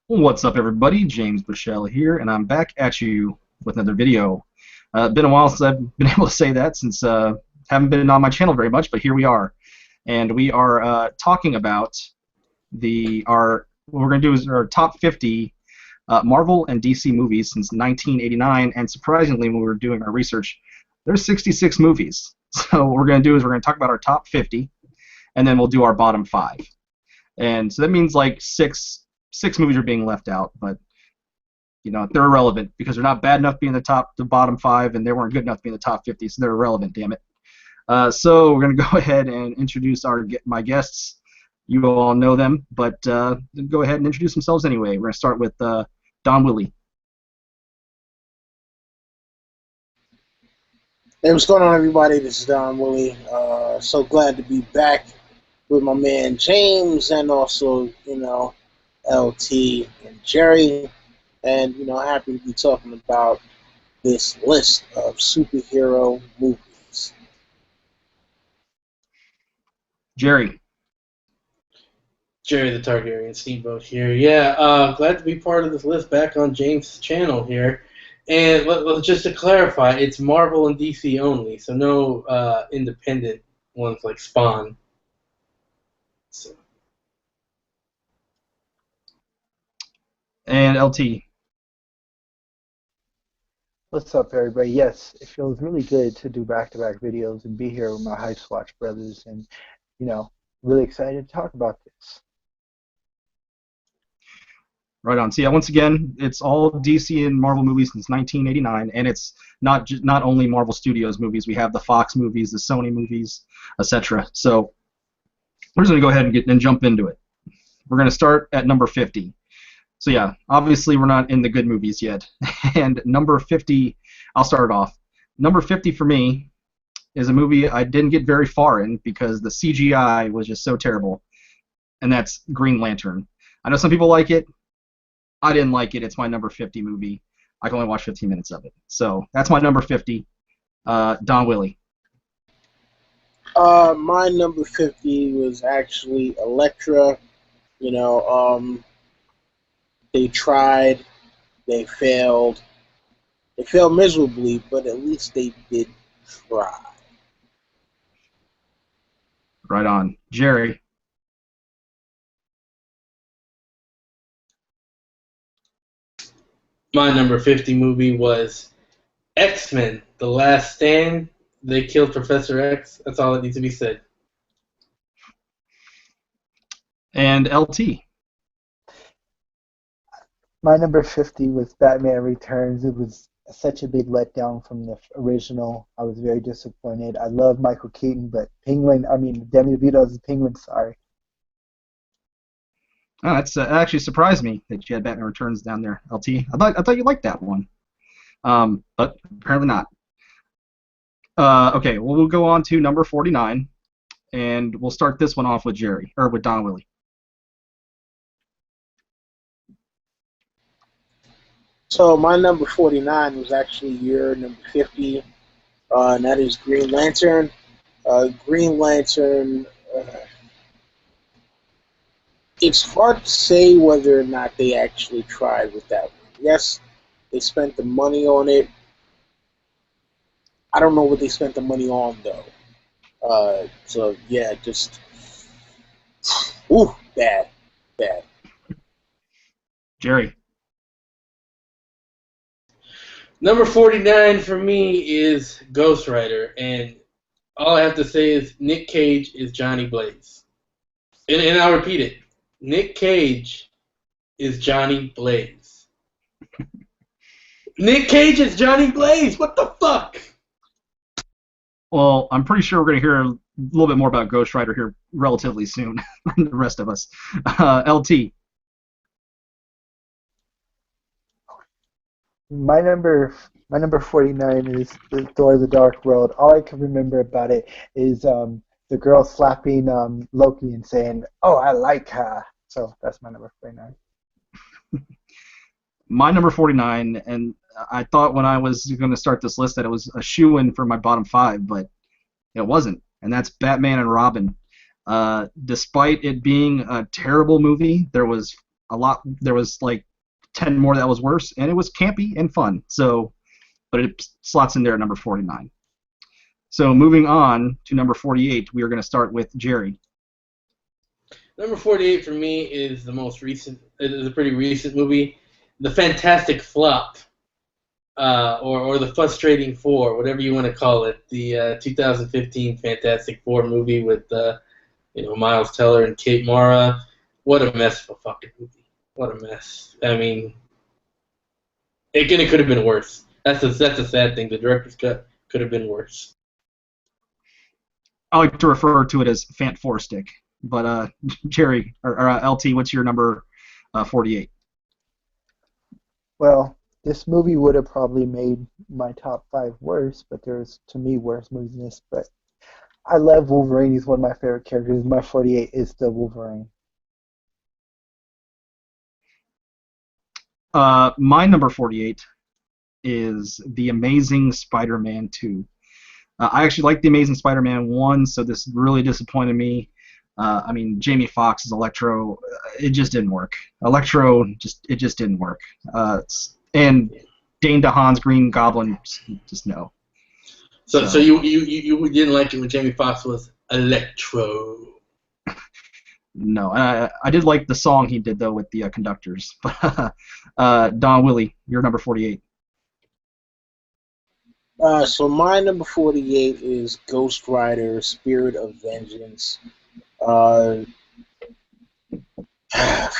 What's up, everybody? James Bushell here, and I'm back at you with another video. Been a while since I've been able to say that, since haven't been on my channel very much, but here we are, and we are talking about what we're going to do is our top 50 Marvel and DC movies since 1989, and surprisingly, when we were doing our research, there's 66 movies. So what we're going to do is we're going to talk about our top 50, and then we'll do our bottom 5. And so that means like six movies are being left out, but they're irrelevant because they're not bad enough to be in the bottom 5, and they weren't good enough to be in the top 50, so they're irrelevant. Damn it. So we're gonna go ahead and introduce my guests. You all know them, but go ahead and introduce themselves anyway. We're gonna start with Don Willie. Hey, what's going on, everybody? This is Don Willie. So glad to be back with my man James and also, LT and Jerry. And, happy to be talking about this list of superhero movies. Jerry. Jerry the Targaryen Steamboat here. Yeah, glad to be part of this list back on James' channel here. And just to clarify, it's Marvel and DC only, so no independent ones like Spawn. So. And LT. What's up, everybody? Yes, it feels really good to do back-to-back videos and be here with my Heist Watch brothers, and really excited to talk about this. Right on. So yeah, once again, it's all DC and Marvel movies since 1989, and it's not only Marvel Studios movies. We have the Fox movies, the Sony movies, etc. So we're just gonna go ahead and jump into it. We're gonna start at number 50. So yeah, obviously we're not in the good movies yet. And number 50, I'll start off. Number 50 for me is a movie I didn't get very far in because the CGI was just so terrible, and that's Green Lantern. I know some people like it. I didn't like it. It's my number 50 movie. I can only watch 15 minutes of it. So that's my number 50. Don Willie. My number 50 was actually Elektra. They tried, they failed. They failed miserably, but at least they did try. Right on. Jerry. My number 50 movie was X-Men, The Last Stand. They killed Professor X. That's all that needs to be said. And LT. My number 50 was Batman Returns. It was such a big letdown from the original. I was very disappointed. I love Michael Keaton, but Demi DeVito is Penguin, sorry. Oh, that actually surprised me that you had Batman Returns down there, LT. I thought you liked that one, but apparently not. Okay, well, we'll go on to number 49, and we'll start this one off with Don Willie. So my number 49 was actually your number 50, and that is Green Lantern. Green Lantern, it's hard to say whether or not they actually tried with that one. Yes, they spent the money on it. I don't know what they spent the money on, though. So, yeah, just... Ooh, bad. Jerry. Number 49 for me is Ghost Rider, and all I have to say is Nick Cage is Johnny Blaze. And I'll repeat it. Nick Cage is Johnny Blaze. Nick Cage is Johnny Blaze! What the fuck? Well, I'm pretty sure we're going to hear a little bit more about Ghost Rider here relatively soon from the rest of us. LT. My number 49 is Thor: The Dark World. All I can remember about it is the girl slapping Loki and saying, "Oh, I like her." So that's my number 49. My number 49, and I thought when I was going to start this list that it was a shoo-in for my bottom 5, but it wasn't, and that's Batman and Robin. Despite it being a terrible movie, there was a lot. There was like 10 more that was worse, and it was campy and fun. So, but it slots in there at number 49. So moving on to number 48, we are going to start with Jerry. Number 48 for me is the most recent. It is a pretty recent movie, The Fantastic Flop, or the Frustrating Four, whatever you want to call it. The 2015 Fantastic Four movie with Miles Teller and Kate Mara. What a mess of a fucking movie. What a mess. I mean, it could have been worse. That's a sad thing. The director's cut could have been worse. I like to refer to it as Fant Four Stick. But Jerry or LT, what's your number 48? Well, this movie would have probably made my top 5 worse, but there's, to me, worse movies than this. But I love Wolverine. He's one of my favorite characters. My 48 is the Wolverine. My number 48 is The Amazing Spider-Man 2. I actually liked The Amazing Spider-Man 1, so this really disappointed me. I mean, Jamie Foxx's Electro, it just didn't work. Electro, it just didn't work. And Dane DeHaan's Green Goblin, just no. So you didn't like it when Jamie Foxx was Electro? No, I did like the song he did though with the conductors. Don Willie, you're number 48. So my number 48 is Ghost Rider: Spirit of Vengeance.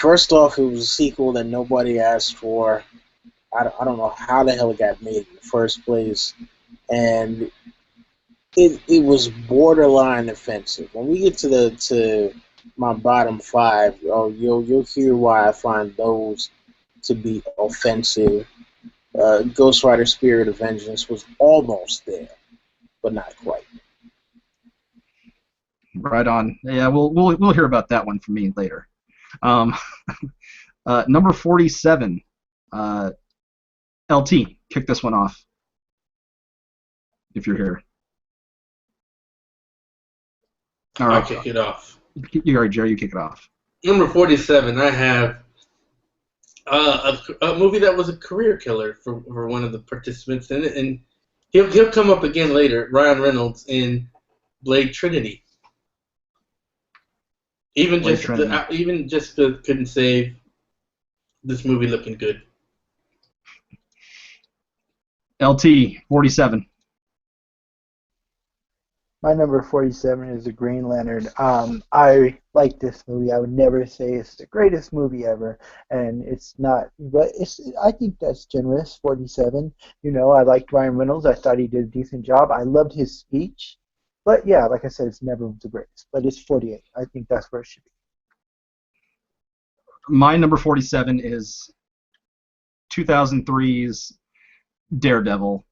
First off, it was a sequel that nobody asked for. I don't know how the hell it got made in the first place, and it was borderline offensive. When we get to my bottom 5, you'll hear why I find those to be offensive. Ghost Rider: Spirit of Vengeance was almost there, but not quite. Right on. Yeah, we'll hear about that one from me later. Number 47. LT, kick this one off. If you're here. All right. I'll kick it off. All right, Jerry, you kick it off. Number 47, I have a movie that was a career killer for one of the participants in it, and he'll come up again later. Ryan Reynolds in Blade Trinity. Even just couldn't save this movie looking good. LT 47. My number 47 is The Green Lantern. I like this movie. I would never say it's the greatest movie ever, and it's not. But I think that's generous. 47. I liked Ryan Reynolds. I thought he did a decent job. I loved his speech. But yeah, like I said, it's never the greatest. But it's 48. I think that's where it should be. My number 47 is 2003's Daredevil,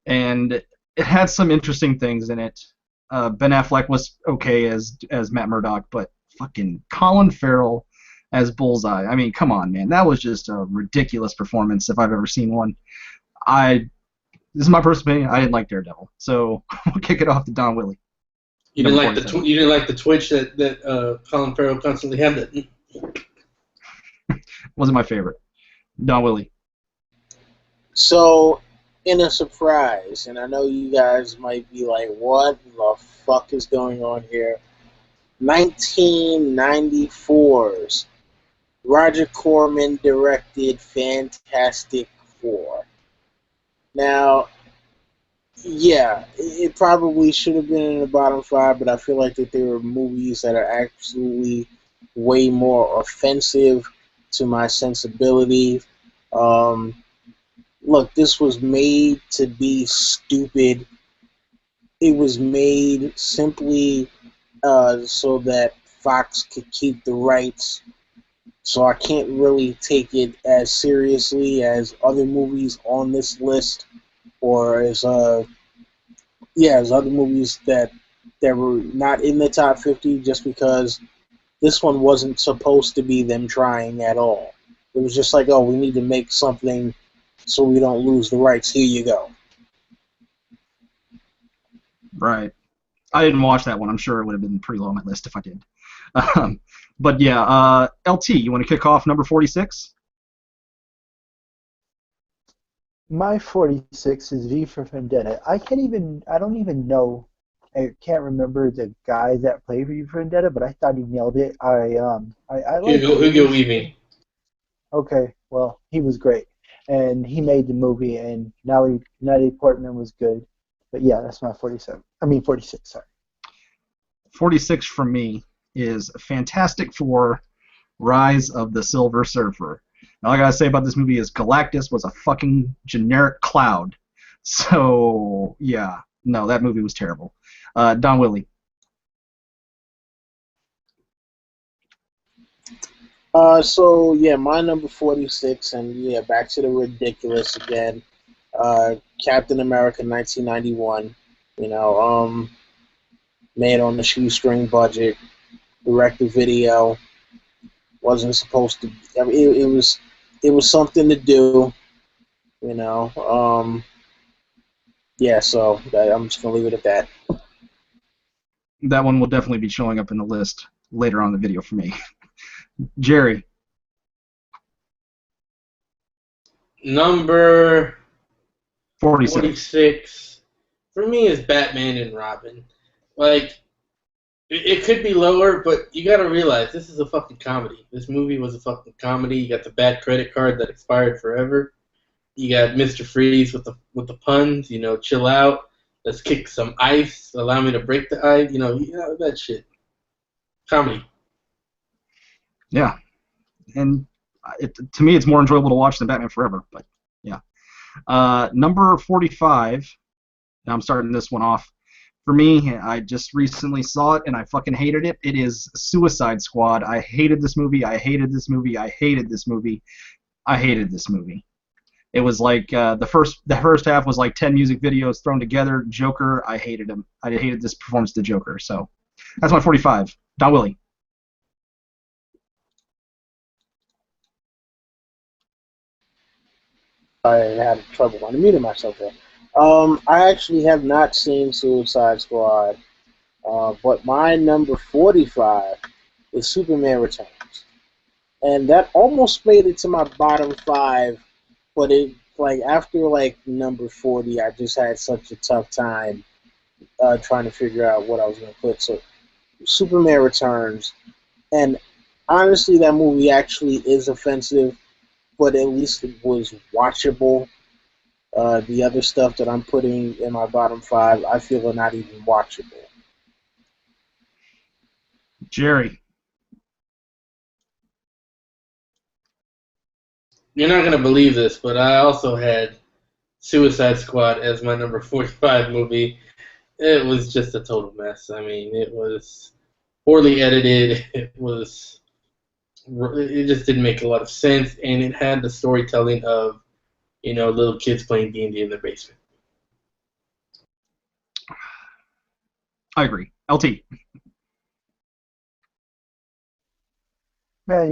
and it had some interesting things in it. Ben Affleck was okay as Matt Murdock, but fucking Colin Farrell as Bullseye. I mean, come on, man, that was just a ridiculous performance if I've ever seen one. This is my personal opinion. I didn't like Daredevil, so we'll kick it off to Don Willie. You didn't like the twitch that Colin Farrell constantly had. That wasn't my favorite. Don Willie. So, in a surprise, and I know you guys might be like, what the fuck is going on here? 1994's Roger Corman directed Fantastic Four. Now, yeah, it probably should have been in the bottom 5, but I feel like that there are movies that are absolutely way more offensive to my sensibility. Look, this was made to be stupid. It was made simply so that Fox could keep the rights. So I can't really take it as seriously as other movies on this list, or as other movies that were not in the top 50, just because this one wasn't supposed to be them trying at all. It was just like, oh, we need to make something so we don't lose the rights. Here you go. Right. I didn't watch that one. I'm sure it would have been pretty low on my list if I did. But yeah, LT, you want to kick off number 46? My 46 is V for Vendetta. I don't even know, I can't remember the guy that played V for Vendetta, but I thought he nailed it. I liked it. It Hugo was Weaving. okay. Well, he was great, and he made the movie, and Natalie Portman was good. But yeah, that's my 47. I mean 46. Sorry. 46 for me is Fantastic Four: Rise of the Silver Surfer. All I gotta say about this movie is Galactus was a fucking generic cloud. So yeah, no, that movie was terrible. Don Willie. So yeah, my number 46, and yeah, back to the ridiculous again. Captain America 1991. You know, made on the shoestring budget, direct to video. Wasn't supposed to. I mean, it was something to do. You know. Yeah. So I'm just gonna leave it at that. That one will definitely be showing up in the list later on in the video for me. Jerry. Number 46. 46 for me is Batman and Robin. Like, it could be lower, but you gotta realize this is a fucking comedy. This movie was a fucking comedy. You got the bad credit card that expired forever. You got Mr. Freeze with the puns. You know, chill out. Let's kick some ice. Allow me to break the ice. You know that shit. Comedy. Yeah, and to me, it's more enjoyable to watch than Batman Forever. But yeah, number 45. Now I'm starting this one off. For me, I just recently saw it and I fucking hated it. It is Suicide Squad. I hated this movie. I hated this movie. I hated this movie. I hated this movie. It was like the first half was like 10 music videos thrown together. Joker, I hated him. I hated this performance of the Joker. So that's my 45. Don Willie. I had trouble unmuting myself there. I actually have not seen Suicide Squad, but my number 45 is Superman Returns, and that almost made it to my bottom five. But it like after like number 40, I just had such a tough time trying to figure out what I was going to put. So Superman Returns, and honestly, that movie actually is offensive, but at least it was watchable. The other stuff that I'm putting in my bottom five, I feel are not even watchable. Jerry. You're not gonna believe this, but I also had Suicide Squad as my number 45 movie. It was just a total mess. I mean, it was poorly edited. It just didn't make a lot of sense, and it had the storytelling of, little kids playing D&D in their basement. I agree. LT. Man,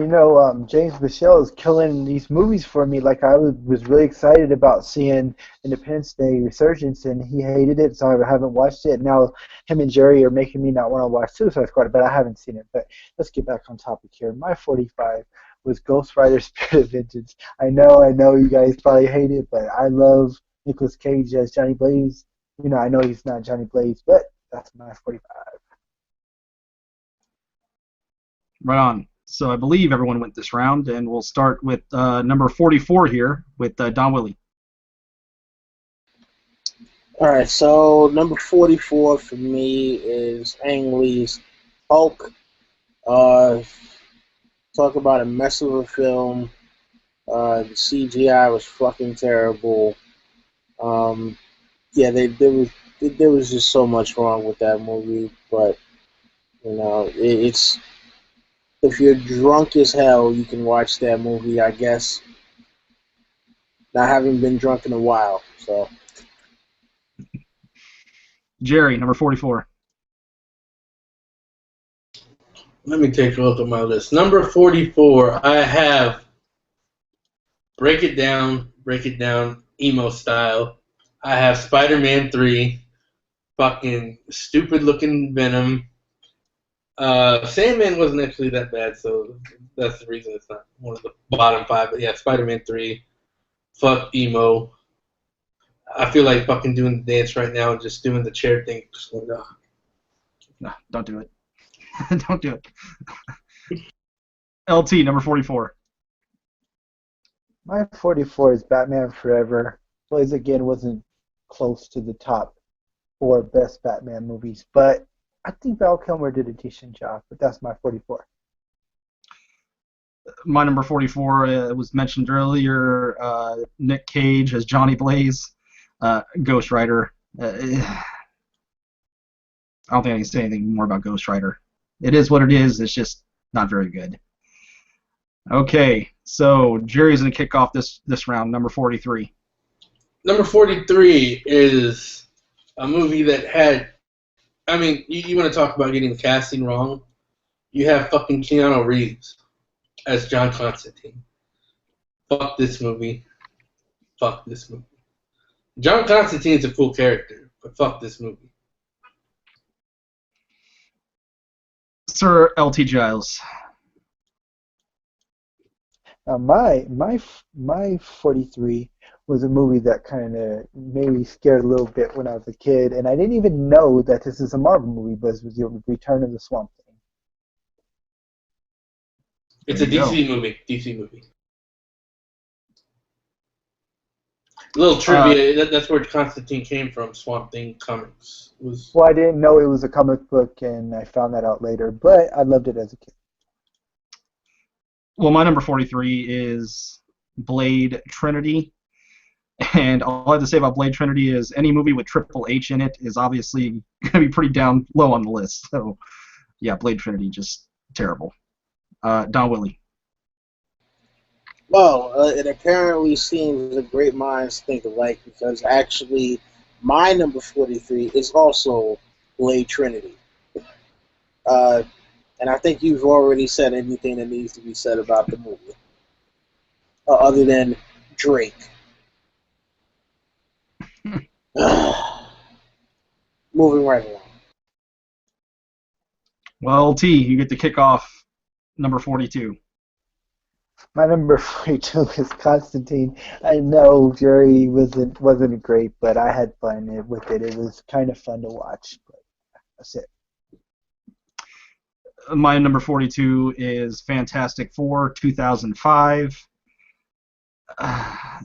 James Bichelle is killing these movies for me. Like I was really excited about seeing Independence Day Resurgence, and he hated it, so I haven't watched it. Now him and Jerry are making me not want to watch Suicide Squad, but I haven't seen it. But let's get back on topic here. My 45 was Ghost Rider: Spirit of Vengeance. I know, you guys probably hate it, but I love Nicolas Cage as Johnny Blaze. I know he's not Johnny Blaze, but that's my 45. Right on. So I believe everyone went this round, and we'll start with number 44 here with Don Willie. All right, so number 44 for me is Ang Lee's Hulk. Talk about a mess of a film. The CGI was fucking terrible. There was just so much wrong with that movie, but it's. If you're drunk as hell, you can watch that movie, I guess. I haven't been drunk in a while, so. Jerry, number 44. Let me take a look at my list. Number 44, I have Break It Down, emo style. I have Spider-Man 3, fucking stupid-looking Venom. Sandman wasn't actually that bad, so that's the reason it's not one of the bottom 5. But yeah, Spider-Man 3. Fuck emo. I feel like fucking doing the dance right now and just doing the chair thing. Just like, oh. No, don't do it. Don't do it. LT, number 44. My 44 is Batman Forever. Blaze again wasn't close to the top 4 best Batman movies, but I think Val Kilmer did a decent job. But that's my 44. My number 44 was mentioned earlier. Nick Cage as Johnny Blaze. Ghost Rider. I don't think I can say anything more about Ghost Rider. It is what it is. It's just not very good. Okay, so Jerry's going to kick off this round, number 43. Number 43 is a movie that had, I mean, you want to talk about getting the casting wrong? You have fucking Keanu Reeves as John Constantine. Fuck this movie. Fuck this movie. John Constantine's a cool character, but fuck this movie. Sir L.T. Giles. My 43 was a movie that kind of made me scared a little bit when I was a kid, and I didn't even know that this is a Marvel movie, but it was the Return of the Swamp Thing. It's a DC movie. DC movie. A little trivia, that's where Constantine came from, Swamp Thing Comics. Well, I didn't know it was a comic book, and I found that out later, but I loved it as a kid. Well, my number 43 is Blade Trinity. And all I have to say about Blade Trinity is any movie with Triple H in it is obviously going to be pretty down low on the list. So, yeah, Blade Trinity, just terrible. Don Willie. Well, it apparently seems that great minds think alike, because actually my number 43 is also Blade Trinity. And I think you've already said anything that needs to be said about the movie, other than Drake. Moving right along. Well, T, you get to kick off number 42. My number 42 is Constantine. I know Jerry wasn't great, but I had fun with it. It was kind of fun to watch. But that's it. My number 42 is Fantastic Four, 2005.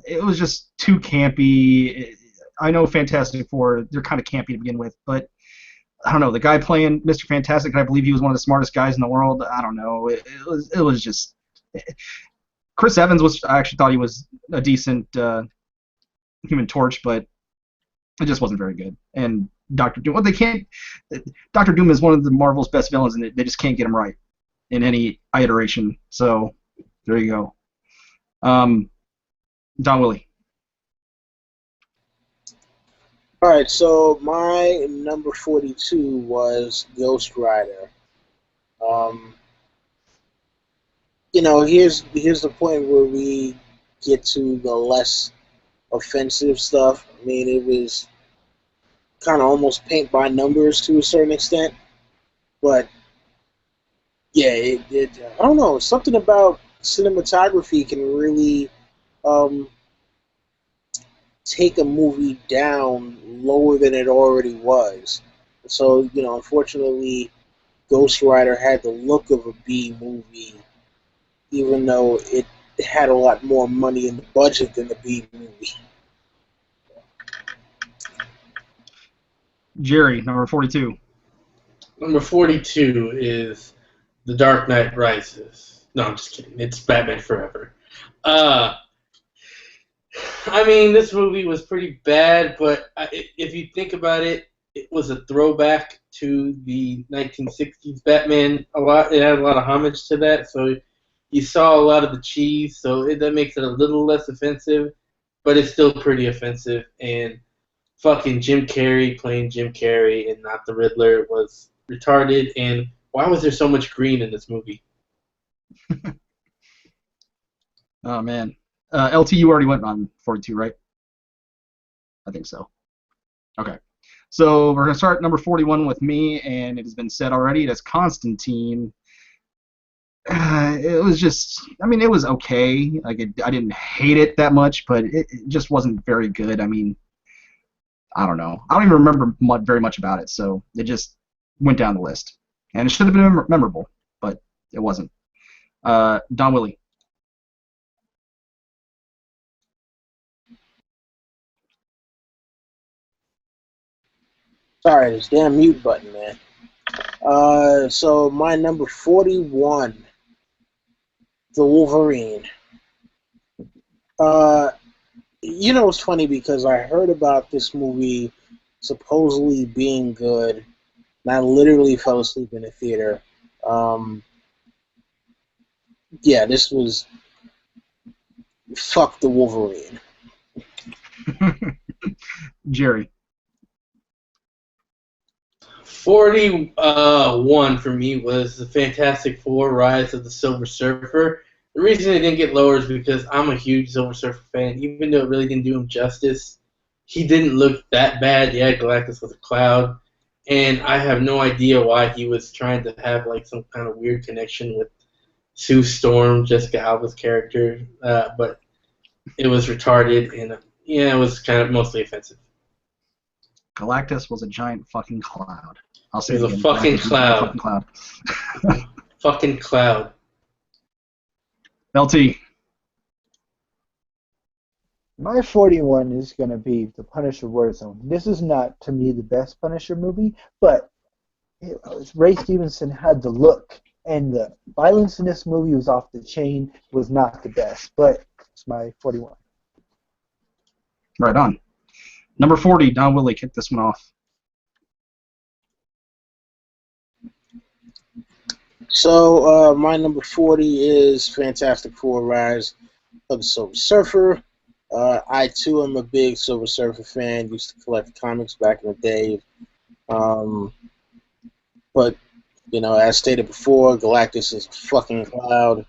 It was just too campy. I know Fantastic Four, they're kind of campy to begin with, but I don't know. The guy playing Mr. Fantastic, I believe he was one of the smartest guys in the world. I don't know. It was just. Chris Evans was. I actually thought he was a decent Human Torch, but it just wasn't very good. And Doctor Doom. Well, they can't. Doctor Doom is one of the Marvel's best villains, and they just can't get him right in any iteration. So there you go. Don Willie. All right, so my number 42 was Ghost Rider. Here's the point where we get to the less offensive stuff. I mean, it was kind of almost paint by numbers to a certain extent, but yeah, I don't know. Something about cinematography can really take a movie down lower than it already was. So, unfortunately, Ghost Rider had the look of a B movie, even though it had a lot more money in the budget than the B movie. Jerry, number 42. Number 42 is The Dark Knight Rises. No, I'm just kidding. It's Batman Forever. I mean, this movie was pretty bad, but if you think about it, it was a throwback to the 1960s Batman a lot. It had a lot of homage to that, so you saw a lot of the cheese, so that makes it a little less offensive, but it's still pretty offensive. And fucking Jim Carrey playing Jim Carrey and not the Riddler was retarded. And why was there so much green in this movie? Oh, man. LT, you already went on 42, right? I think so. Okay. So we're gonna start number 41 with me, and it has been said already. That's Constantine. It was just, I mean, it was okay. Like I didn't hate it that much, but it just wasn't very good. I mean, I don't know. I don't even remember very much about it, so it just went down the list. And it should have been memorable, but it wasn't. Don Willie. Sorry, this damn mute button, man. So my number 41, the Wolverine. You know, it's funny because I heard about this movie supposedly being good, and I literally fell asleep in the theater. Yeah, this was fuck the Wolverine. Jerry. 41 for me was the Fantastic Four: Rise of the Silver Surfer. The reason it didn't get lower is because I'm a huge Silver Surfer fan. Even though it really didn't do him justice, he didn't look that bad. Yeah, Galactus was a cloud, and I have no idea why he was trying to have like some kind of weird connection with Sue Storm, Jessica Alba's character, but it was retarded, and yeah, it was kind of mostly offensive. Galactus was a giant fucking cloud. I'll say He it was a again. fucking Galactus was a giant cloud. fucking cloud. Fucking cloud. LT. My 41 is going to be The Punisher Warzone. This is not, to me, the best Punisher movie, but Ray Stevenson had the look, and the violence in this movie was off the chain, was not the best, but it's my 41. Right on. Number 40, Don Willie, kick this one off. So my number 40 is Fantastic Four: Rise of the Silver Surfer. I too am a big Silver Surfer fan. Used to collect comics back in the day. But you know, as stated before, Galactus is a fucking cloud.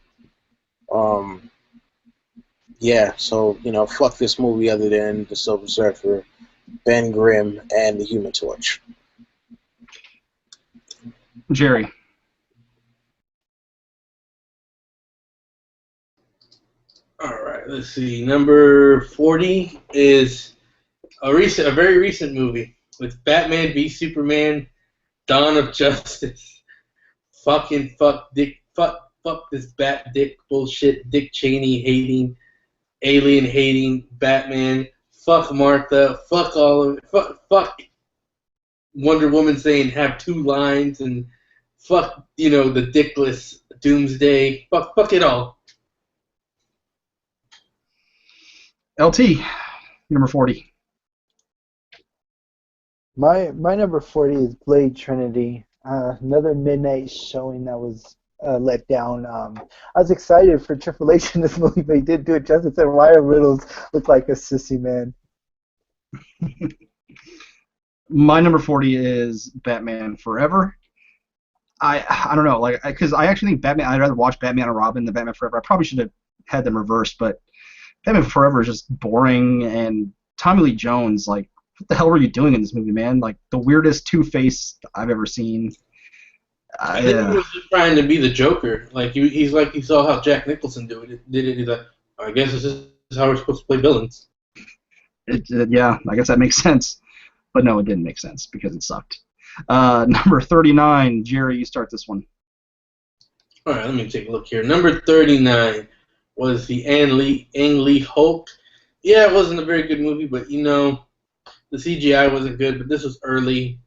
Yeah, so you know, fuck this movie other than the Silver Surfer, Ben Grimm, and the Human Torch. Jerry. All right, let's see. Number 40 is a very recent movie with Batman v Superman: Dawn of Justice. Fuck this Bat Dick bullshit. Dick Cheney hating, alien hating Batman. Fuck Martha. Fuck all of it. Fuck Wonder Woman saying have two lines, and fuck the dickless Doomsday. Fuck it all. LT, number 40. My number 40 is Blade Trinity. Another midnight showing that was let down. I was excited for Triple H in this movie, but he didn't do it justice, and Ryan Reynolds looked like a sissy man. My number 40 is Batman Forever. I don't know, like, because I actually think Batman. I'd rather watch Batman and Robin than Batman Forever. I probably should have had them reversed, but Batman Forever is just boring. And Tommy Lee Jones, like, what the hell were you doing in this movie, man? Like, the weirdest Two-Face I've ever seen. I think he was just trying to be the Joker. Like he's like he saw how Jack Nicholson did it. He's like, I guess this is how we're supposed to play villains. Yeah, I guess that makes sense. But no, it didn't make sense because it sucked. Number 39, Jerry, you start this one. All right, let me take a look here. Number 39 was the Ang Lee Hulk. Yeah, it wasn't a very good movie, but the CGI wasn't good. But this was early.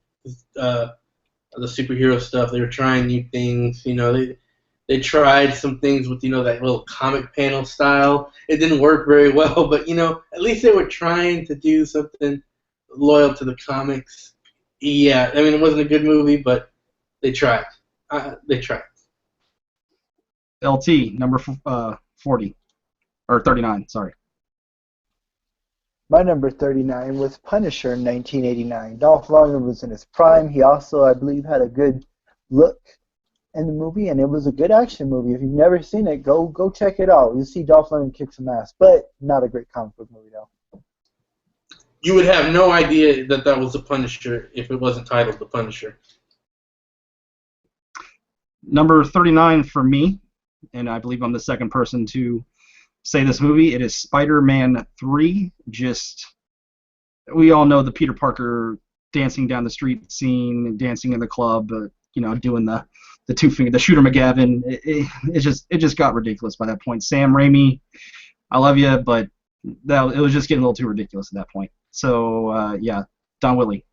The superhero stuff. They were trying new things. They tried some things with that little comic panel style. It didn't work very well, but at least they were trying to do something loyal to the comics. Yeah, I mean it wasn't a good movie, but they tried. They tried. LT, number 40 or 39. Sorry. My number 39 was Punisher in 1989. Dolph Lundgren was in his prime. He also, I believe, had a good look in the movie, and it was a good action movie. If you've never seen it, go check it out. You'll see Dolph Lundgren kick some ass, but not a great comic book movie, though. You would have no idea that that was the Punisher if it wasn't titled The Punisher. Number 39 for me, and I believe I'm the second person to say this movie. It is Spider-Man 3. We all know the Peter Parker dancing down the street scene, dancing in the club, doing the two finger, the shooter McGavin. It just got ridiculous by that point. Sam Raimi, I love you, but it was just getting a little too ridiculous at that point. So yeah, Don Willie.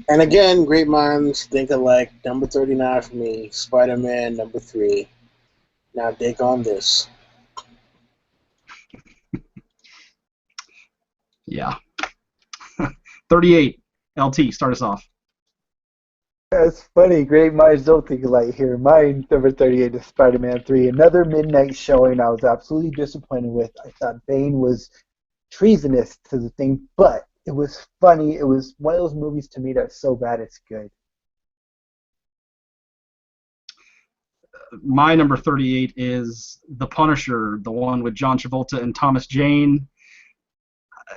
And again, great minds think alike. Number 39 for me, Spider-Man number 3. Now dig on this. Yeah. 38. LT, start us off. That's funny. Great minds don't think alike here. Mine, number 38, is Spider-Man 3. Another midnight showing I was absolutely disappointed with. I thought Bane was treasonous to the thing, but it was funny. It was one of those movies to me that's so bad it's good. My number 38 is The Punisher, the one with John Travolta and Thomas Jane.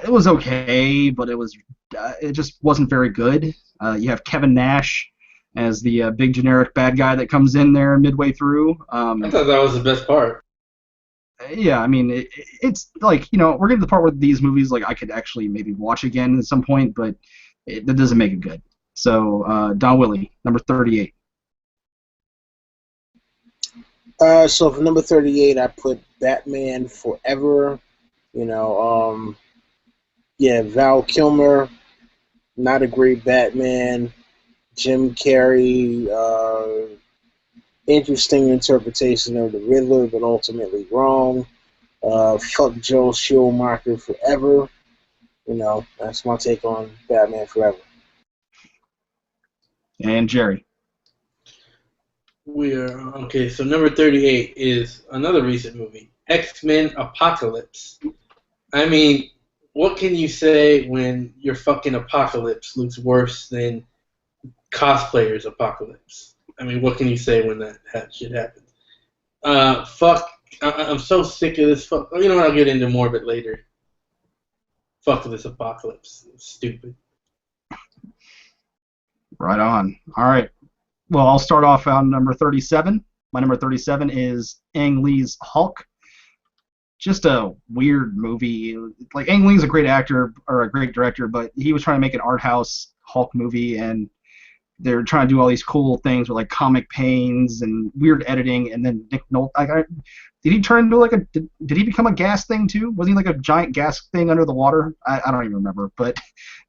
It was okay, but it just wasn't very good. You have Kevin Nash as the big generic bad guy that comes in there midway through. I thought that was the best part. Yeah, I mean, it's like, we're getting to the part where these movies, like, I could actually maybe watch again at some point, but that doesn't make it good. So, Don Willie, number 38. So for number 38, I put Batman Forever. Yeah, Val Kilmer, not a great Batman. Jim Carrey, interesting interpretation of the Riddler, but ultimately wrong. Fuck Joel Schumacher forever. That's my take on Batman Forever. And Jerry. Okay, so number 38 is another recent movie, X-Men Apocalypse. I mean, what can you say when your fucking Apocalypse looks worse than cosplayers Apocalypse? I mean, what can you say when that shit happens? Fuck, I'm so sick of this fuck. You know what, I'll get into more of it later. Fuck this Apocalypse. It's stupid. Right on. All right. Well, I'll start off on number 37. My number 37 is Ang Lee's Hulk. Just a weird movie. Like, Ang Lee's a great actor or a great director, but he was trying to make an art house Hulk movie, and they're trying to do all these cool things with like comic panes and weird editing. And then Nick Nolte, did he turn into did he become a gas thing too? Was he like a giant gas thing under the water? I don't even remember, but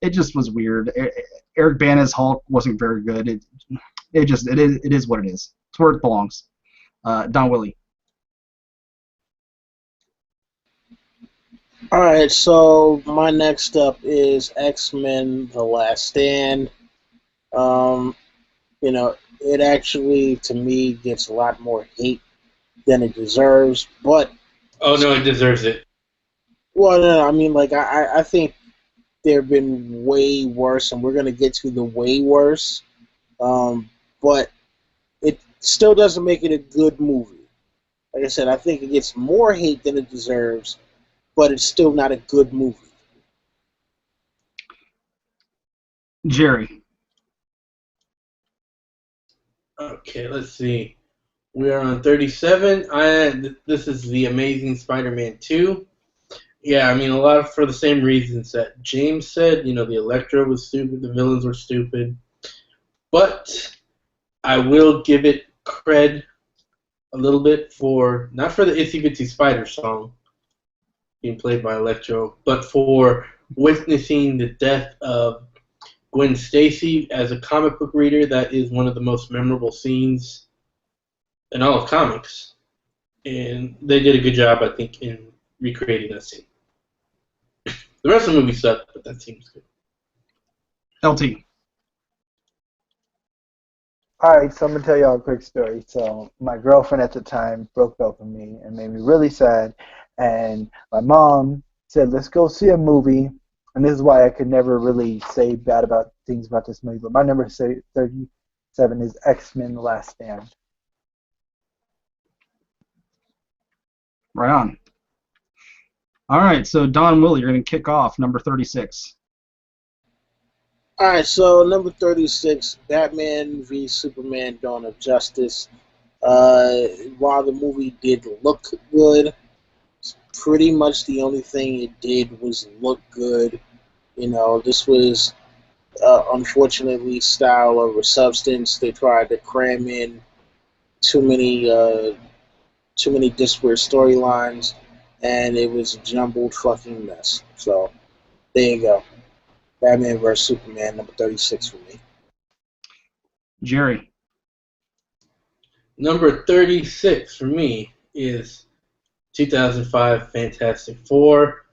it just was weird. Eric Bana's Hulk wasn't very good. It is what it is. It's where it belongs. Don Willie. All right, so my next up is X-Men: The Last Stand. It actually, to me, gets a lot more hate than it deserves, but... Oh, no, it deserves it. Well, no, I mean, like, I think there have been way worse, and we're going to get to the way worse, but it still doesn't make it a good movie. Like I said, I think it gets more hate than it deserves, but it's still not a good movie. Jerry. Okay, let's see. We are on 37. This is The Amazing Spider-Man 2. Yeah, I mean, a lot for the same reasons that James said. The Elektra was stupid, the villains were stupid. But I will give it cred a little bit for, not for the Itsy Bitsy Spider song being played by Electro, but for witnessing the death of Gwen Stacy. As a comic book reader, that is one of the most memorable scenes in all of comics. And they did a good job, I think, in recreating that scene. The rest of the movie sucked, but that scene was good. LT. Alright, so I'm going to tell y'all a quick story. So my girlfriend at the time broke up with me and made me really sad. And my mom said, let's go see a movie. And this is why I could never really say bad about things about this movie. But my number 37 is X-Men: The Last Stand. Right on. All right, so Don Willie, you're going to kick off number 36. All right, so number 36, Batman v Superman: Dawn of Justice. While the movie did look good, pretty much the only thing it did was look good. You know, this was unfortunately style over substance. They tried to cram in too many too many disparate storylines, and it was a jumbled fucking mess. So there you go. Batman vs Superman, number 36 for me. Jerry. Number 36 for me is 2005 Fantastic Four.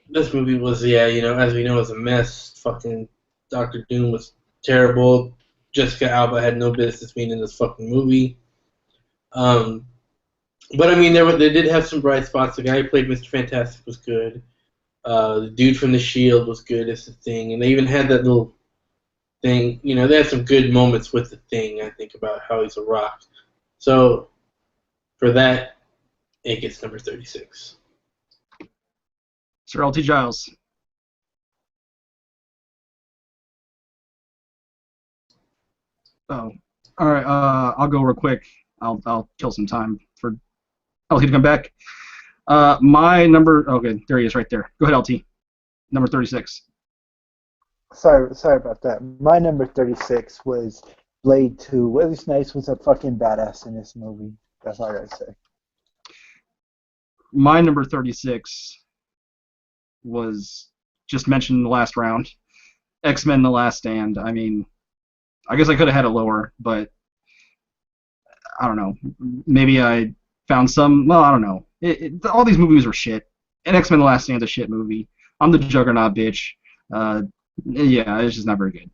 This movie was, as we know, was a mess. Fucking Doctor Doom was terrible. Jessica Alba had no business being in this fucking movie. But I mean, they did have some bright spots. The guy who played Mr. Fantastic was good. The dude from The Shield was good as the Thing, and they even had that little thing. You know, they had some good moments with the Thing. I think about how he's a rock. So for that, it gets number 36. Sir L.T. Giles. Oh, all right. I'll go real quick. I'll kill some time for LT to come back. My number. Okay, there he is, right there. Go ahead, LT. Number 36. Sorry about that. My number 36 was Blade 2. Wesley Snipes was a fucking badass in this movie. That's all I gotta say. My number 36 was just mentioned in the last round. X-Men: The Last Stand. I mean, I guess I could have had it lower, but I don't know. Maybe I found some. Well, I don't know. All these movies were shit. And X-Men: The Last Stand's a shit movie. I'm the Juggernaut, bitch. Yeah, it's just not very good.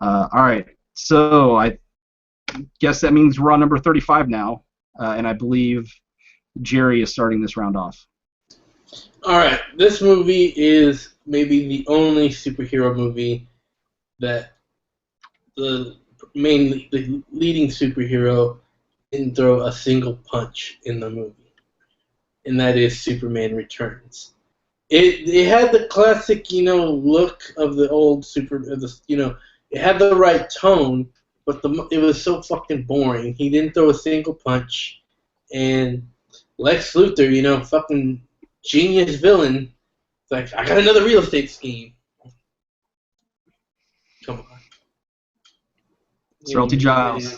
All right. So I guess that means we're on number 35 now, and I believe Jerry is starting this round off. All right. This movie is maybe the only superhero movie that the leading superhero didn't throw a single punch in the movie, and that is Superman Returns. It had the classic, look of the old it had the right tone, but it was so fucking boring. He didn't throw a single punch, and Lex Luthor, fucking genius villain, it's like, I got another real estate scheme. Come on. Sir L.T. Giles.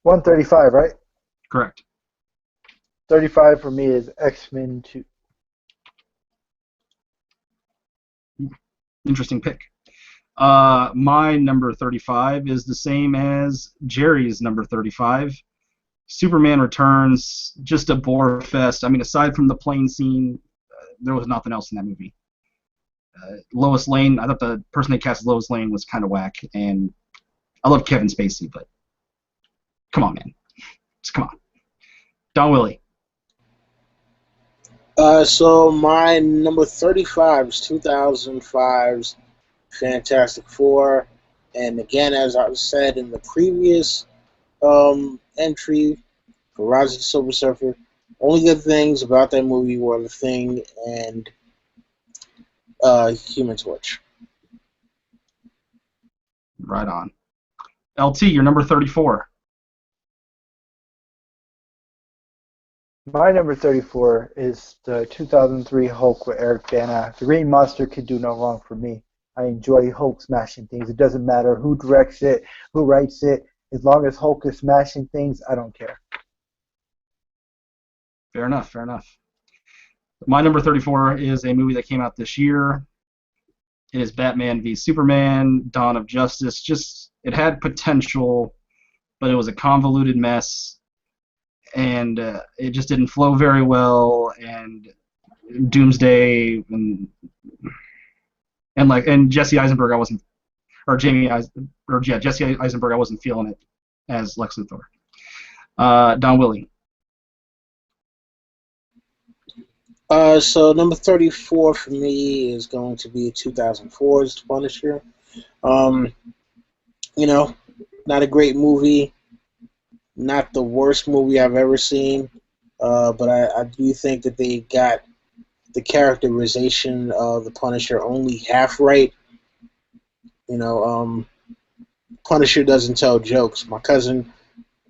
135, right? Correct. 35 for me is X-Men 2. Interesting pick. My number 35 is the same as Jerry's number 35. Superman Returns, just a bore fest. I mean, aside from the plane scene, there was nothing else in that movie. Lois Lane, I thought the person they cast as Lois Lane was kind of whack, and I love Kevin Spacey, but come on, man. Just come on. Don Willie. So my number 35 is 2005's Fantastic Four, and again, as I said in the previous entry for Rise of the Silver Surfer, only good things about that movie were The Thing and Human Torch. Right on. LT, you're number 34. My number 34 is the 2003 Hulk with Eric Bana. The Green Monster could do no wrong for me. I enjoy Hulk smashing things. It doesn't matter who directs it, who writes it. As long as Hulk is smashing things, I don't care. Fair enough, fair enough. My number 34 is a movie that came out this year. It is Batman v Superman, Dawn of Justice. It had potential, but it was a convoluted mess, and it just didn't flow very well. And Doomsday and Jesse Eisenberg, Jesse Eisenberg, I wasn't feeling it as Lex Luthor. Don Willie. So number 34 for me is going to be 2004's Punisher. Not a great movie. not the worst movie I've ever seen, but I do think that they got the characterization of the Punisher only half right. You know, Punisher doesn't tell jokes. My cousin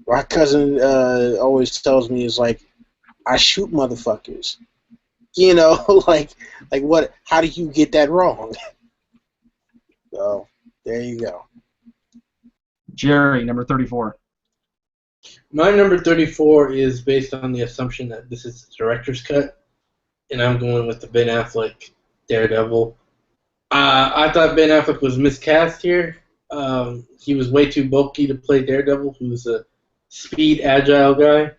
always tells me is like, I shoot motherfuckers. You know, like what? How do you get that wrong? So there you go. Jerry, number 34. My number 34 is based on the assumption that this is the director's cut, and I'm going with the Ben Affleck Daredevil. I thought Ben Affleck was miscast here. He was way too bulky to play Daredevil, who's a speed, agile guy.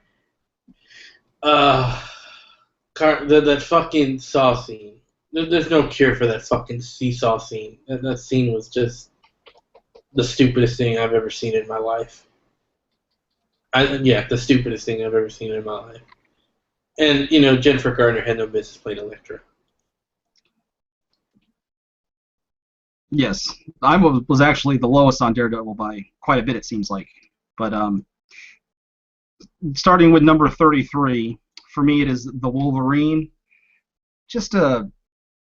That fucking saw scene. There's no cure for that fucking seesaw scene. That scene was just the stupidest thing I've ever seen in my life. The stupidest thing I've ever seen in my life. And, Jennifer Garner had no business playing Elektra. Yes, I was actually the lowest on Daredevil by quite a bit, it seems like. But starting with number 33, for me it is the Wolverine. Just it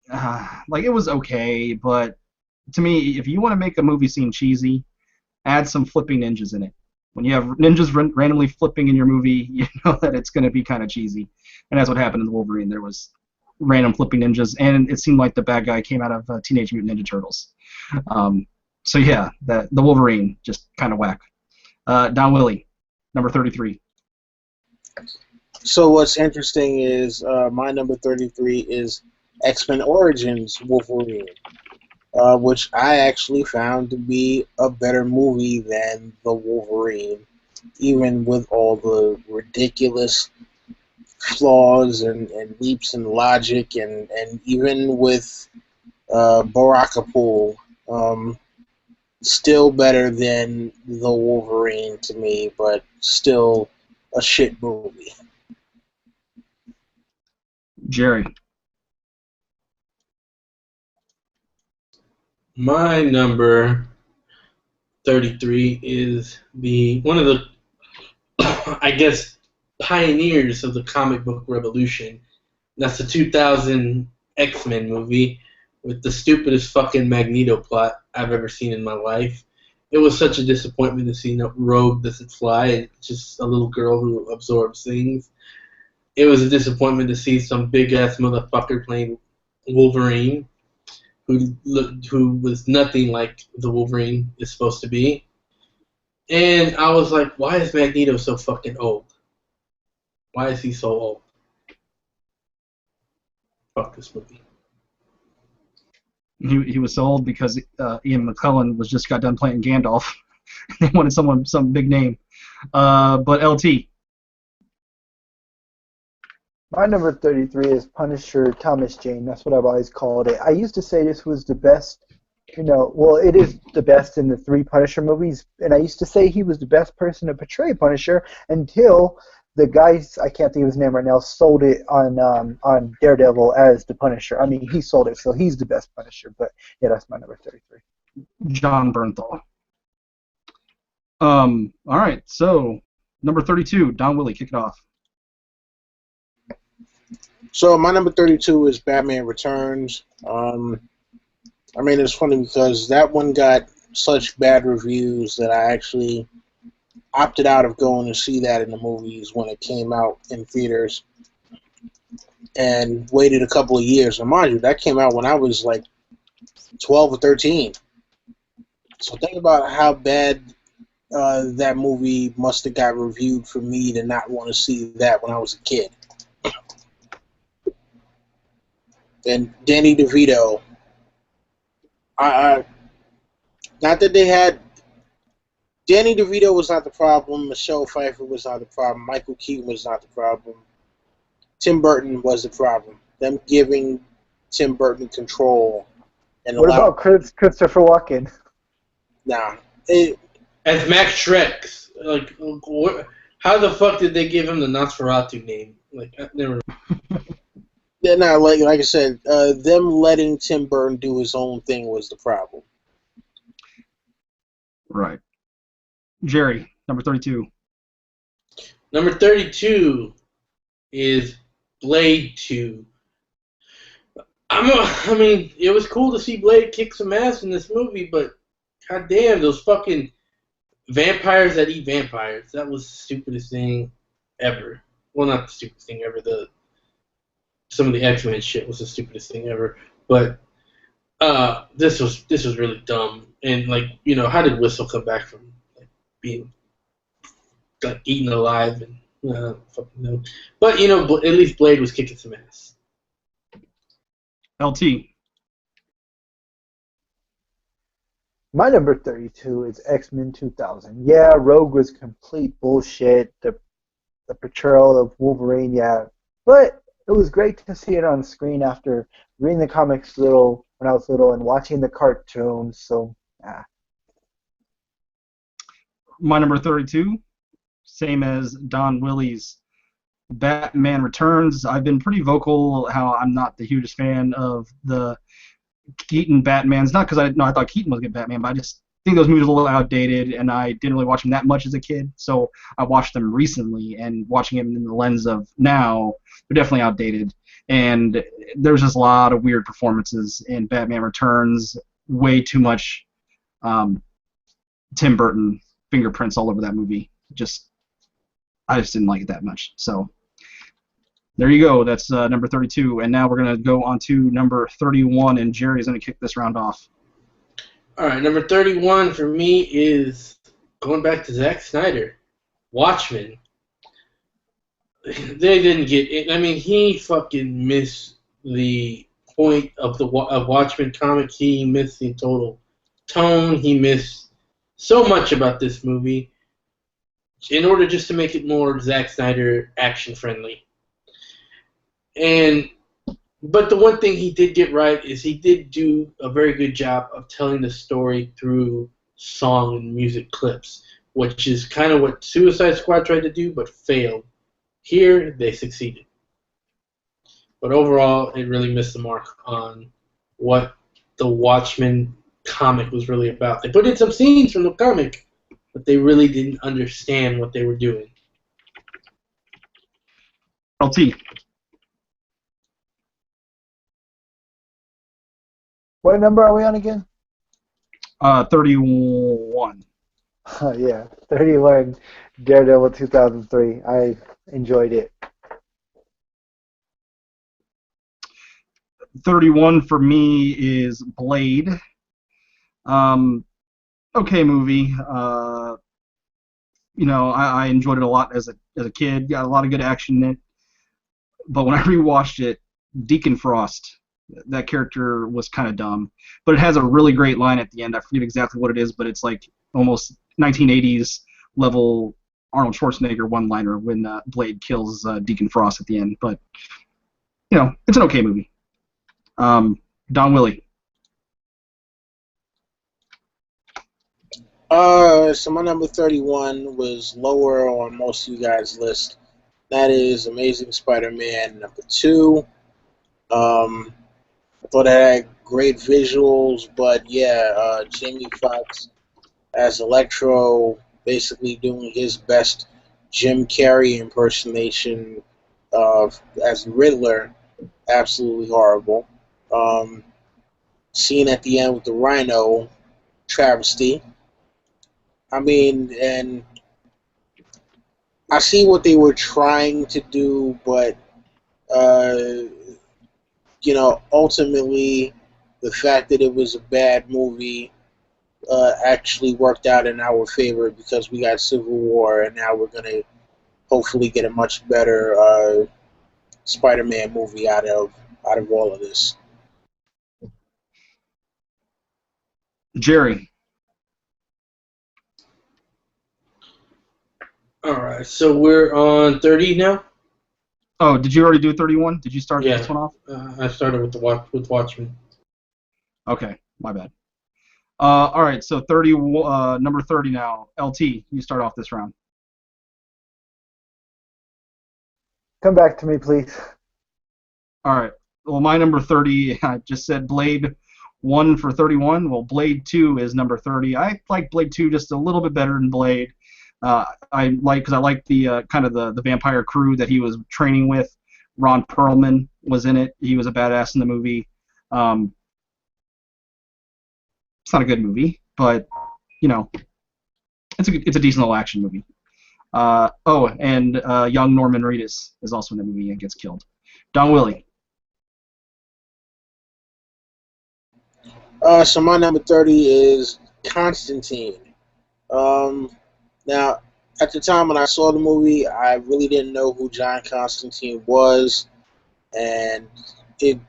was okay, but to me, if you want to make a movie seem cheesy, add some flipping ninjas in it. When you have ninjas randomly flipping in your movie, you know that it's going to be kind of cheesy. And that's what happened in the Wolverine. There was random flipping ninjas, and it seemed like the bad guy came out of Teenage Mutant Ninja Turtles. So yeah, the Wolverine, just kind of whack. Don Willie, number 33. So what's interesting is my number 33 is X-Men Origins Wolverine, which I actually found to be a better movie than the Wolverine, even with all the ridiculous flaws and leaps in logic, and even with Barakapool, still better than the Wolverine to me, but still a shit movie. Jerry. My number 33 is one of the, I guess, pioneers of the comic book revolution. That's the 2000 X-Men movie with the stupidest fucking Magneto plot I've ever seen in my life. It was such a disappointment to see no Rogue doesn't fly, and just a little girl who absorbs things. It was a disappointment to see some big-ass motherfucker playing Wolverine, who was nothing like the Wolverine is supposed to be. And I was like, why is Magneto so fucking old? Why is he so old? Fuck this movie. He was so old because Ian McKellen was just got done playing Gandalf. They wanted some big name. But LT. My number 33 is Punisher Thomas Jane. That's what I've always called it. I used to say this was the best, well, it is the best in the three Punisher movies, and I used to say he was the best person to portray Punisher until the guys, I can't think of his name right now, sold it on Daredevil as the Punisher. I mean, he sold it, so he's the best Punisher. But yeah, that's my number 33. John Bernthal. All right, so number 32, Don Willie, kick it off. So my number 32 is Batman Returns. I mean, it's funny because that one got such bad reviews that I actually opted out of going to see that in the movies when it came out in theaters, and waited a couple of years. And mind you, that came out when I was like 12 or 13. So think about how bad that movie must have got reviewed for me to not want to see that when I was a kid. And Danny DeVito, not that they had. Danny DeVito was not the problem. Michelle Pfeiffer was not the problem. Michael Keaton was not the problem. Tim Burton was the problem. Them giving Tim Burton control. And what about Christopher Walken? Nah. As Max Shrek, like, how the fuck did they give him the Nosferatu name? Like, I never. Yeah, no, like I said, them letting Tim Burton do his own thing was the problem. Right. Jerry, number 32. Number 32 is Blade 2. I mean, it was cool to see Blade kick some ass in this movie, but goddamn, those fucking vampires that eat vampires. That was the stupidest thing ever. Well, not the stupidest thing ever. Some of the X-Men shit was the stupidest thing ever. But this was really dumb. And like, you know, how did Whistle come back from like being like eaten alive and fucking no. But you know, at least Blade was kicking some ass. LT. My number 32 is X-Men 2000. Yeah, Rogue was complete bullshit. The portrayal of Wolverine, yeah. But it was great to see it on screen after reading the comics when I was little and watching the cartoons. So, yeah. My number 32, same as Don Willie's, Batman Returns. I've been pretty vocal how I'm not the hugest fan of the Keaton Batmans. Not because I thought Keaton was a good Batman, but I just think those movies are a little outdated, and I didn't really watch them that much as a kid. So I watched them recently, and watching them in the lens of now, they're definitely outdated. And there's just a lot of weird performances in Batman Returns. Way too much Tim Burton fingerprints all over that movie. I just didn't like it that much. So there you go. That's number 32. And now we're going to go on to number 31, and Jerry's going to kick this round off. All right, number 31 for me is going back to Zack Snyder, Watchmen. They didn't get it. I mean, he fucking missed the point of Watchmen comic. He missed the total tone. He missed so much about this movie in order just to make it more Zack Snyder action friendly. But the one thing he did get right is he did do a very good job of telling the story through song and music clips, which is kind of what Suicide Squad tried to do but failed. Here, they succeeded. But overall, it really missed the mark on what the Watchmen comic was really about. They put in some scenes from the comic, but they really didn't understand what they were doing. LT. What number are we on again? 31. Yeah, 31, Daredevil 2003. I enjoyed it. 31 for me is Blade. Okay movie. You know, I enjoyed it a lot as a kid. Got a lot of good action in it. But when I rewatched it, Deacon Frost, that character was kind of dumb. But it has a really great line at the end. I forget exactly what it is, but it's like almost 1980s level Arnold Schwarzenegger one-liner when Blade kills Deacon Frost at the end. But, you know, it's an okay movie. Don Willie. So my number 31 was lower on most of you guys' list. That is Amazing Spider-Man number 2. I thought it had great visuals, but yeah, Jamie Foxx as Electro, basically doing his best Jim Carrey impersonation as Riddler, absolutely horrible. Scene at the end with the Rhino, travesty. I mean, and I see what they were trying to do, but you know, ultimately, the fact that it was a bad movie actually worked out in our favor because we got Civil War, and now we're gonna hopefully get a much better Spider-Man movie out of all of this. Jerry. All right, so we're on 30 now. Oh, did you already do 31? Did you start this one off? I started with Watchmen. Okay, my bad. All right, so 30, number 30 now. LT, you start off this round. Come back to me, please. All right. Well, my number 30, I just said Blade 1 for 31. Well, Blade 2 is number 30. I like Blade 2 just a little bit better than Blade. I like the kind of the vampire crew that he was training with. Ron Perlman was in it. He was a badass in the movie. Um, it's not a good movie, but you know, it's a decent little action movie. And young Norman Reedus is also in the movie and gets killed. Don Willie. So my number 30 is Constantine. Now, at the time when I saw the movie, I really didn't know who John Constantine was, and it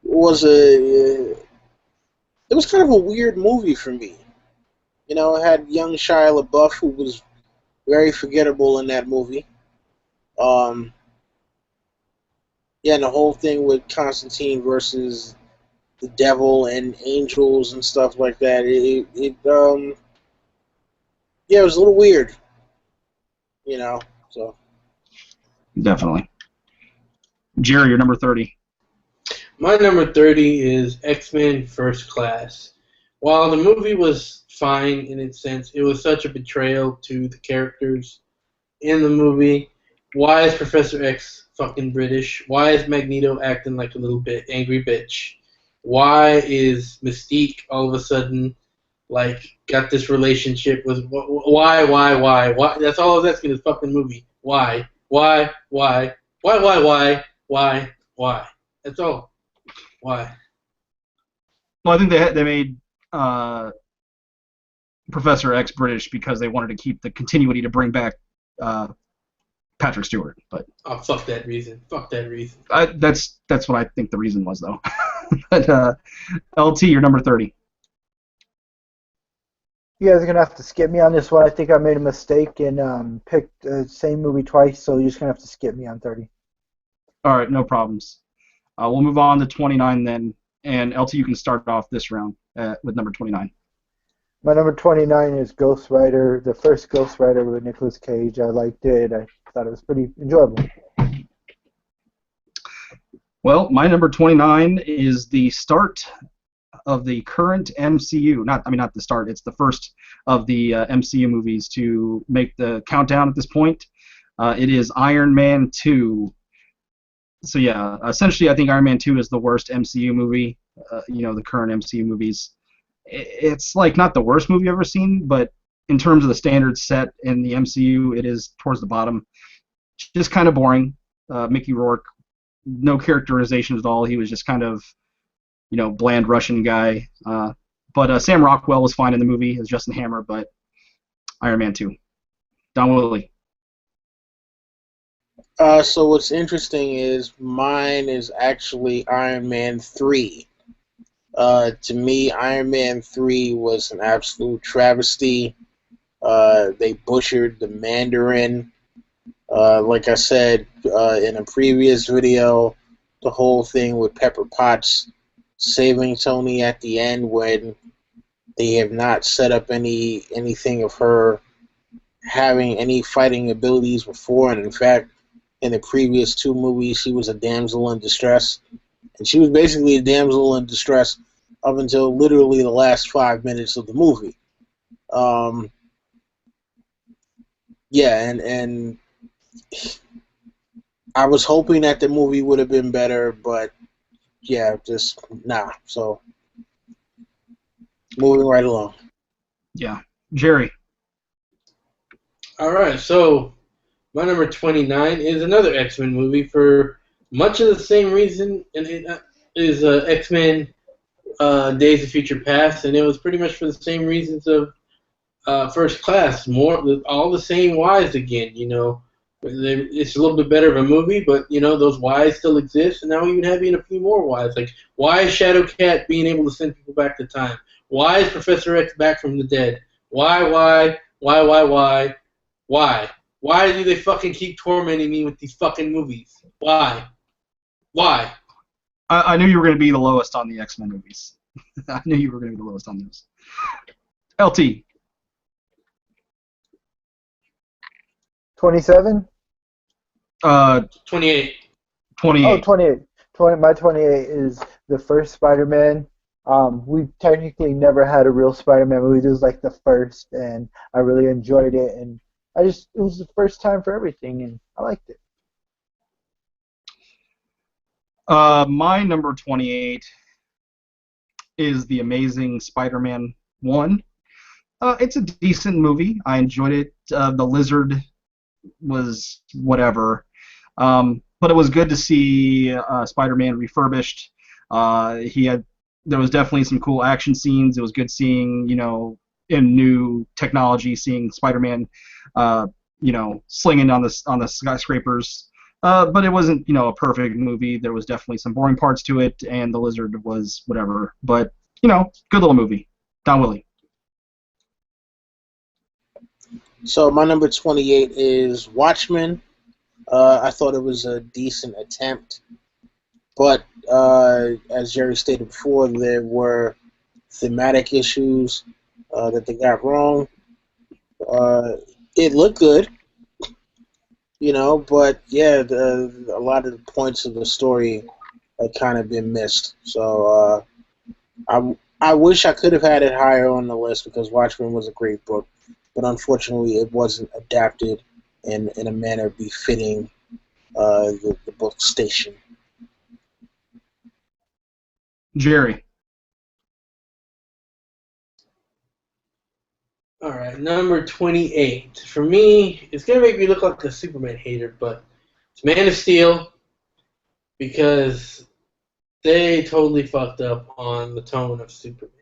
was it was kind of a weird movie for me. You know, it had young Shia LaBeouf, who was very forgettable in that movie. Um, yeah, and the whole thing with Constantine versus the devil and angels and stuff like that. Yeah, it was a little weird, you know. So Definitely. Jerry, you're number 30. My number 30 is X-Men First Class. While the movie was fine in its sense, it was such a betrayal to the characters in the movie. Why is Professor X fucking British? Why is Magneto acting like a little bit angry bitch? Why is Mystique all of a sudden like got this relationship with why? That's all I was asking in this fucking movie. Why? That's all. Why? Well, I think they made Professor X British because they wanted to keep the continuity to bring back Patrick Stewart. But oh, fuck that reason. Fuck that reason. That's what I think the reason was, though. But LT, you're number 30. You guys are gonna have to skip me on this one. I think I made a mistake and picked the same movie twice, so you're just gonna have to skip me on 30. All right, no problems. We'll move on to 29 then, and LT, you can start off this round with number 29. My number 29 is Ghost Rider, the first Ghost Rider with Nicolas Cage. I liked it. I thought it was pretty enjoyable. Well, my number 29 is the start of the current MCU. Not the start. It's the first of the MCU movies to make the countdown at this point. It is Iron Man 2. So yeah, essentially, I think Iron Man 2 is the worst MCU movie. The current MCU movies. It's like not the worst movie I've ever seen, but in terms of the standards set in the MCU, it is towards the bottom. Just kind of boring. Mickey Rourke, no characterization at all. He was just kind of, bland Russian guy. But Sam Rockwell was fine in the movie as Justin Hammer, but Iron Man 2. Don Willie. So what's interesting is mine is actually Iron Man 3. To me, Iron Man 3 was an absolute travesty. They butchered the Mandarin. Like I said in a previous video, the whole thing with Pepper Potts saving Tony at the end when they have not set up anything of her having any fighting abilities before, and in fact, in the previous two movies, she was a damsel in distress. And she was basically a damsel in distress up until literally the last 5 minutes of the movie. And I was hoping that the movie would have been better, but yeah, just nah. So moving right along. Yeah, Jerry. All right, so my number 29 is another X-Men movie for much of the same reason, and it is X-Men Days of Future Past, and it was pretty much for the same reasons of First Class. All the same whys again, It's a little bit better of a movie, but, those whys still exist, and now we even have a few more whys. Like, why is Shadowcat being able to send people back to time? Why is Professor X back from the dead? Why? Why do they fucking keep tormenting me with these fucking movies? Why? I knew you were going to be the lowest on the X-Men movies. I knew you were going to be the lowest on those. LT. 27? 28. 28. Oh, 28. My 28 is the first Spider-Man. We technically never had a real Spider-Man movie. This was like the first, and I really enjoyed it. And it was the first time for everything, and I liked it. My number 28 is The Amazing Spider-Man 1. It's a decent movie. I enjoyed it. The Lizard was whatever. But it was good to see Spider-Man refurbished. There was definitely some cool action scenes. It was good seeing, in new technology, seeing Spider-Man, slinging on the skyscrapers. But it wasn't, a perfect movie. There was definitely some boring parts to it, and the Lizard was whatever. But, good little movie. Don Willie. So my number 28 is Watchmen. I thought it was a decent attempt, but as Jerry stated before, there were thematic issues that they got wrong. It looked good, but yeah, a lot of the points of the story had kind of been missed. So I wish I could have had it higher on the list because Watchmen was a great book, but unfortunately it wasn't adapted in a manner befitting the book station. Jerry. All right, number 28. For me, it's going to make me look like a Superman hater, but it's Man of Steel because they totally fucked up on the tone of Superman.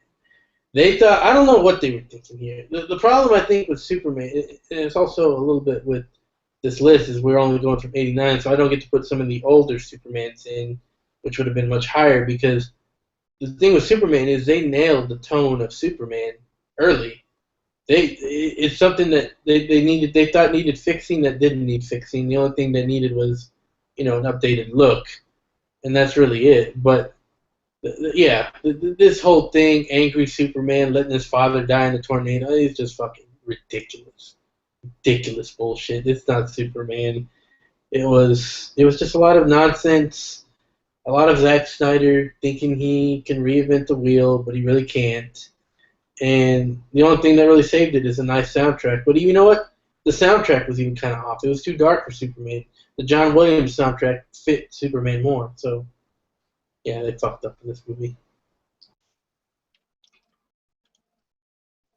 They thought, I don't know what they were thinking here. The problem, I think, with Superman, and it's also a little bit with this list, is we're only going from 89, so I don't get to put some of the older Supermans in, which would have been much higher, because the thing with Superman is they nailed the tone of Superman early. It's something that they thought needed fixing that didn't need fixing. The only thing that needed was, an updated look, and that's really it. But this whole thing, angry Superman letting his father die in a tornado, is just fucking ridiculous. Ridiculous bullshit. It's not Superman. It was just a lot of nonsense. A lot of Zack Snyder thinking he can reinvent the wheel, but he really can't. And the only thing that really saved it is a nice soundtrack. But you know what? The soundtrack was even kind of off. It was too dark for Superman. The John Williams soundtrack fit Superman more. So, yeah, they fucked up in this movie.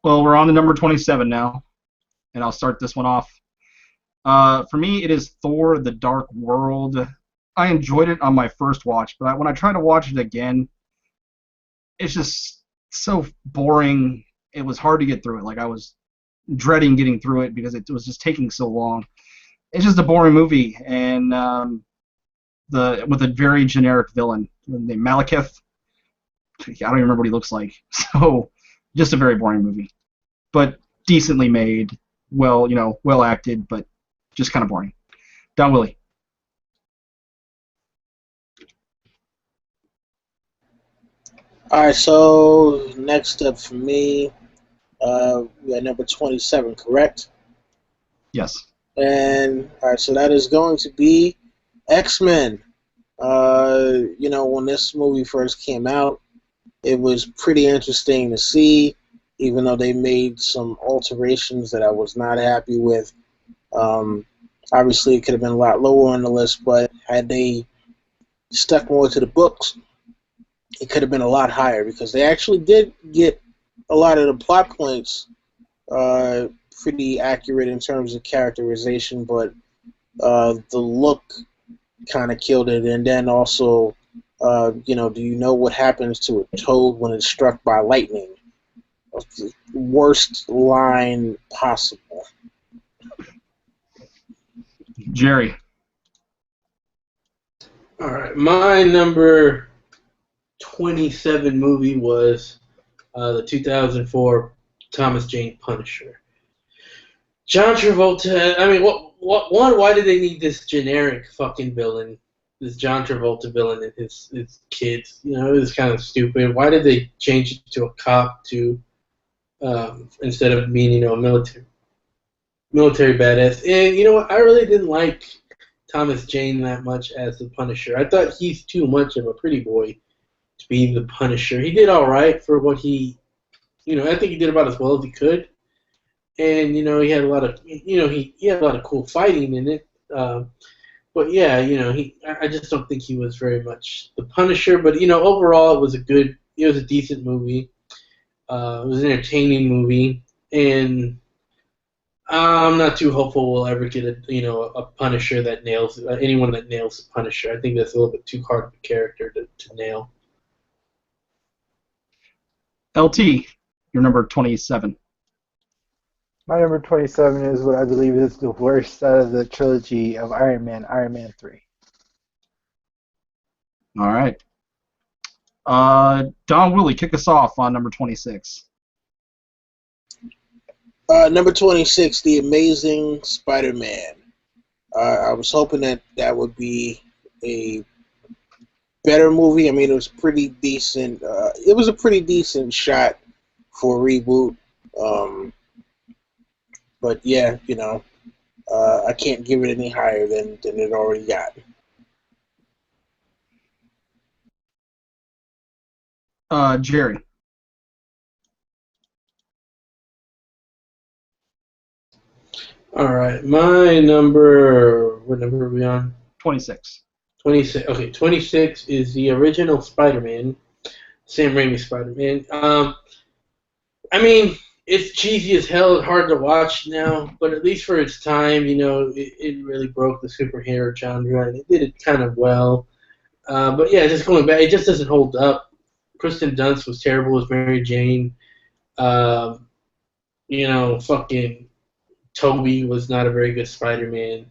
Well, we're on to number 27 now, and I'll start this one off. For me, it is Thor: The Dark World. I enjoyed it on my first watch, but when I try to watch it again, it's just so boring. It was hard to get through it. Like, I was dreading getting through it because it was just taking so long. It's just a boring movie, and with a very generic villain named Malekith. I don't even remember what he looks like. So, just a very boring movie, but decently made. Well, well acted, but just kind of boring. Don Willie. All right, so next up for me, we got number 27, correct? Yes. And all right, so that is going to be X-Men. When this movie first came out, it was pretty interesting to see, even though they made some alterations that I was not happy with. Obviously, it could have been a lot lower on the list, but had they stuck more to the books, it could have been a lot higher because they actually did get a lot of the plot points pretty accurate in terms of characterization, but the look kind of killed it. And then also, do you know what happens to a toad when it's struck by lightning? The worst line possible. Jerry. All right, my number 27 movie was the 2004 Thomas Jane Punisher. John Travolta. I mean, why did they need this generic fucking villain, this John Travolta villain and his kids? It was kind of stupid. Why did they change it to a cop instead of being a military badass? And you know what? I really didn't like Thomas Jane that much as the Punisher. I thought he's too much of a pretty boy to be the Punisher. He did all right for what he, I think he did about as well as he could. And he had a lot of, he had a lot of cool fighting in it. But yeah, I just don't think he was very much the Punisher. But overall, it was a decent movie. It was an entertaining movie, and I'm not too hopeful we'll ever get a Punisher that nails anyone that nails the Punisher. I think that's a little bit too hard of a character to nail. LT, your number 27. My number 27 is what I believe is the worst out of the trilogy of Iron Man 3. All right. Don Willie, kick us off on number 26. Number 26, The Amazing Spider-Man. I was hoping that would be a better movie. I mean, it was pretty decent. It was a pretty decent shot for a reboot. But yeah, I can't give it any higher than it already got. Jerry. All right, my number. What number are we on? 26. 26. Okay, 26 is the original Spider-Man, Sam Raimi Spider-Man. I mean, it's cheesy as hell and hard to watch now, but at least for its time, it really broke the superhero genre, and it did it kind of well. But yeah, just going back, it just doesn't hold up. Kristen Dunst was terrible as Mary Jane. Fucking Toby was not a very good Spider-Man.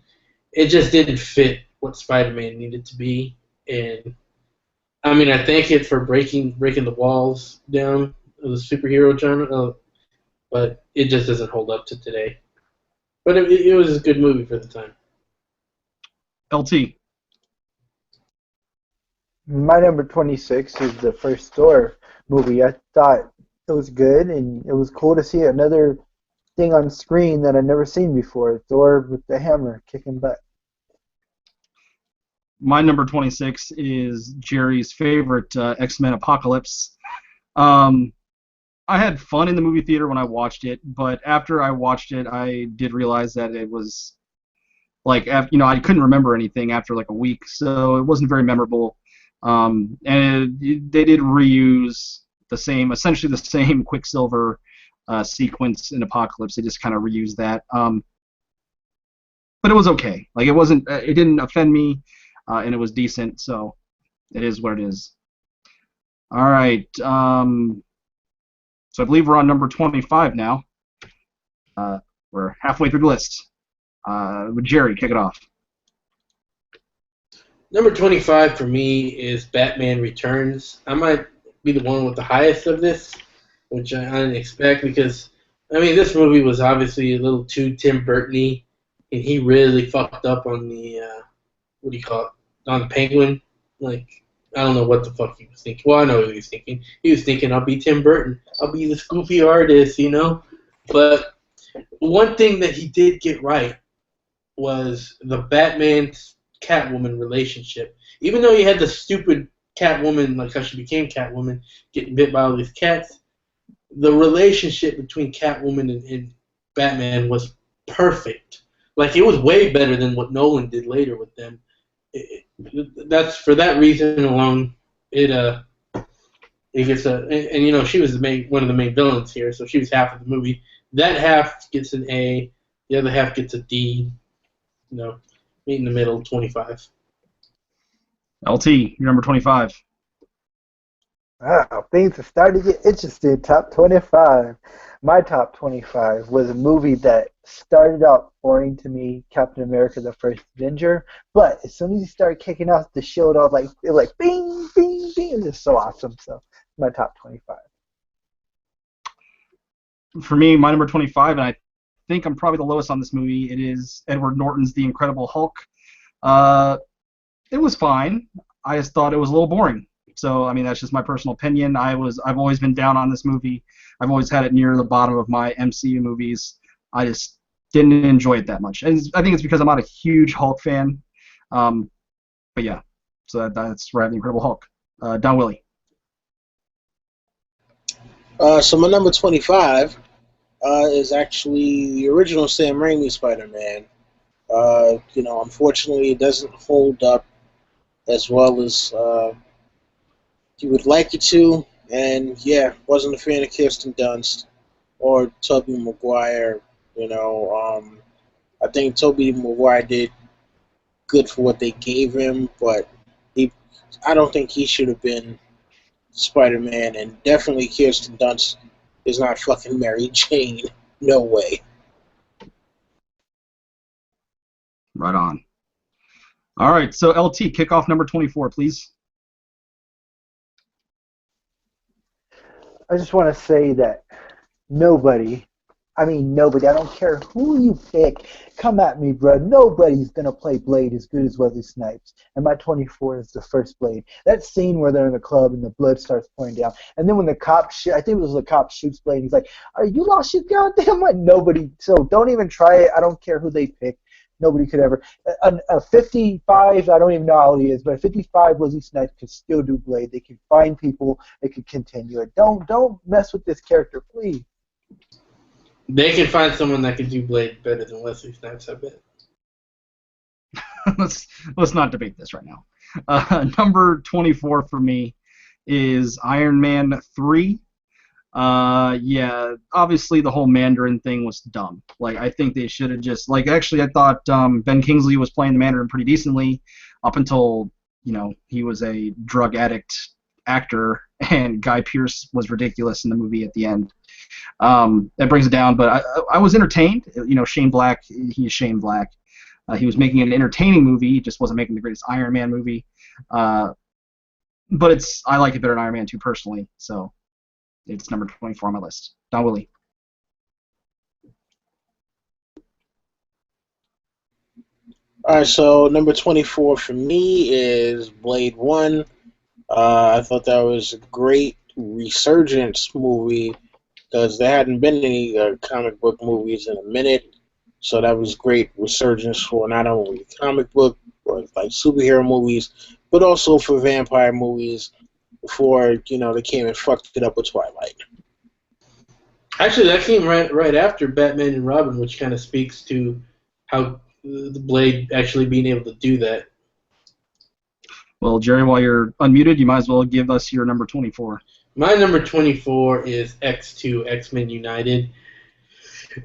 It just didn't fit what Spider-Man needed to be, and I mean, I thank it for breaking the walls down of the superhero genre. But it just doesn't hold up to today. But it was a good movie for the time. LT. My number 26 is the first Thor movie. I thought it was good, and it was cool to see another thing on screen that I'd never seen before. Thor with the hammer kicking butt. My number 26 is Jerry's favorite X-Men Apocalypse. I had fun in the movie theater when I watched it, but after I watched it, I did realize that it was like, I couldn't remember anything after like a week, so it wasn't very memorable. And they did reuse essentially the same Quicksilver sequence in Apocalypse. They just kind of reused that. But it was okay. Like it didn't offend me, and it was decent. So it is what it is. All right. So I believe we're on number 25 now. We're halfway through the list. With Jerry, kick it off. Number 25 for me is Batman Returns. I might be the one with the highest of this, which I didn't expect because, I mean, this movie was obviously a little too Tim Burton-y, and he really fucked up on the, what do you call it, on the Penguin. Like, I don't know what the fuck he was thinking. Well, I know what he was thinking. He was thinking, I'll be Tim Burton. I'll be the Scoopy artist, But one thing that he did get right was the Batman-Catwoman relationship. Even though he had the stupid Catwoman, like how she became Catwoman, getting bit by all these cats, the relationship between Catwoman and Batman was perfect. Like, it was way better than what Nolan did later with them. That's for that reason alone. It gets and she was one of the main villains here, so she was half of the movie. That half gets an A, the other half gets a D. Meet in the middle, 25. LT, you're number 25. Wow, things are starting to get interesting. Top 25. My top 25 was a movie that started out boring to me, Captain America: The First Avenger, but as soon as he started kicking off the shield, I was like, it was like bing, bing, bing. It was so awesome. So my top 25. For me, my number 25, and I think I'm probably the lowest on this movie, it is Edward Norton's The Incredible Hulk. It was fine. I just thought it was a little boring. So, I mean, that's just my personal opinion. I've always been down on this movie. I've always had it near the bottom of my MCU movies. I just didn't enjoy it that much. And I think it's because I'm not a huge Hulk fan. But yeah, so that's where I have The Incredible Hulk. Don Willie. So my number 25 is actually the original Sam Raimi Spider-Man. Unfortunately, it doesn't hold up as well as you would like it to. And yeah, wasn't a fan of Kirsten Dunst or Tobey Maguire. I think Tobey Maguire did good for what they gave him, but he, I don't think he should have been Spider-Man, and definitely Kirsten Dunst is not fucking Mary Jane. No way. Right on. All right, so LT, kick off number 24, please. I just want to say that nobody, nobody, I don't care who you pick, come at me, bro. Nobody's going to play Blade as good as Wesley Snipes. And my 24 is the first Blade. That scene where they're in the club and the blood starts pouring down. And then when the cop, I think it was the cop shoots Blade, he's like, "Are you lost your goddamn mind?" Nobody. So don't even try it. I don't care who they pick. Nobody could ever. A 55, I don't even know how old he is, but a 55 Wesley Snipes could still do Blade. They could find people. They could continue it. Don't mess with this character, please. They can find someone that can do Blade better than Wesley Snipes, I bet. let's not debate this right now. Number 24 for me is Iron Man 3. Yeah, obviously the whole Mandarin thing was dumb. Like, I think they should have just, like, actually I thought Ben Kingsley was playing the Mandarin pretty decently up until, he was a drug addict actor, and Guy Pearce was ridiculous in the movie at the end. That brings it down, but I was entertained. Shane Black, he is Shane Black. He was making an entertaining movie, he just wasn't making the greatest Iron Man movie. But I like it better than Iron Man 2 personally, so it's number 24 on my list. Don Willie. All right, so number 24 for me is Blade 1. I thought that was a great resurgence movie because there hadn't been any comic book movies in a minute. So that was great resurgence for not only comic book or like superhero movies, but also for vampire movies before, they came and fucked it up with Twilight. Actually, that came right after Batman and Robin, which kind of speaks to how the Blade actually being able to do that. Well, Jerry, while you're unmuted, you might as well give us your number 24. My number 24 is X2, X-Men United.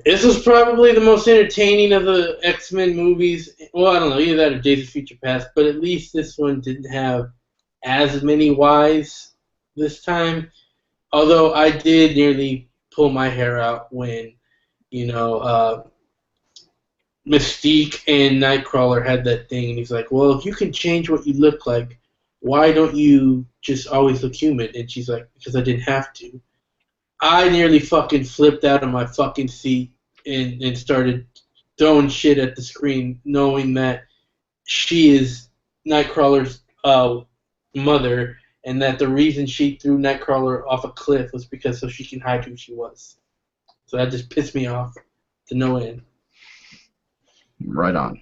This was probably the most entertaining of the X-Men movies. Well, I don't know, either that or Days of Future Past, but at least this one didn't have as many Ys this time. Although I did nearly pull my hair out when, Mystique and Nightcrawler had that thing, and he's like, well, if you can change what you look like, why don't you just always look human? And she's like, because I didn't have to. I nearly fucking flipped out of my fucking seat and started throwing shit at the screen, knowing that she is Nightcrawler's mother, and that the reason she threw Nightcrawler off a cliff was because so she can hide who she was. So that just pissed me off to no end. Right on.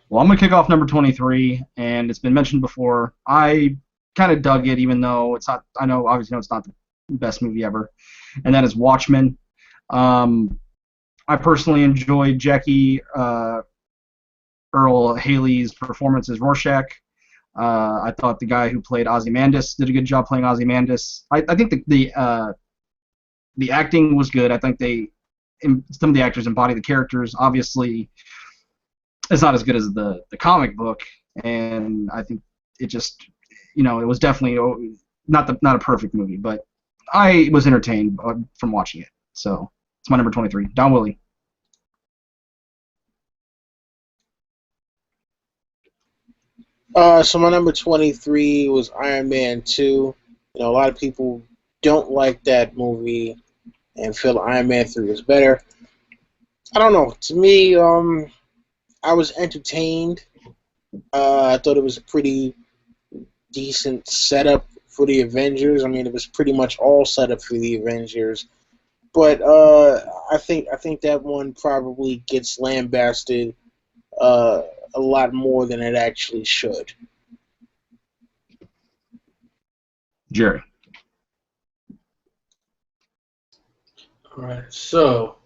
Well, I'm going to kick off number 23, and it's been mentioned before. I kind of dug it, even though it's not, I know, obviously, it's not the best movie ever, and that is Watchmen. I personally enjoyed Jackie Earl Haley's performance as Rorschach. I thought the guy who played Ozymandias did a good job playing Ozymandias. I think the acting was good. I think some of the actors embody the characters. Obviously, it's not as good as the comic book, and I think it just, it was definitely not a perfect movie, but I was entertained from watching it. So it's my number 23. Don Willie. So my number 23 was Iron Man 2. A lot of people don't like that movie and feel Iron Man 3 was better. I don't know. To me, I was entertained. I thought it was a pretty decent setup for the Avengers. I mean, it was pretty much all set up for the Avengers. But I think that one probably gets lambasted a lot more than it actually should. Jerry. All right, so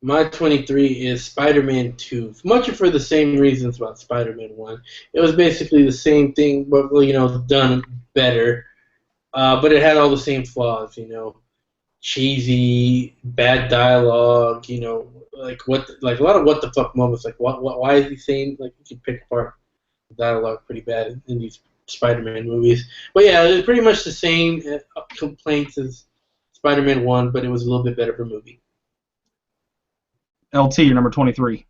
my 23 is Spider-Man 2. Much for the same reasons about Spider-Man 1. It was basically the same thing, but done better. But it had all the same flaws. Cheesy, bad dialogue. Like a lot of what the fuck moments. Like why is he saying, like, you can pick apart the dialogue pretty bad in these Spider-Man movies. But yeah, it's pretty much the same complaints as Spider-Man 1, but it was a little bit better of a movie. LT, your number 23.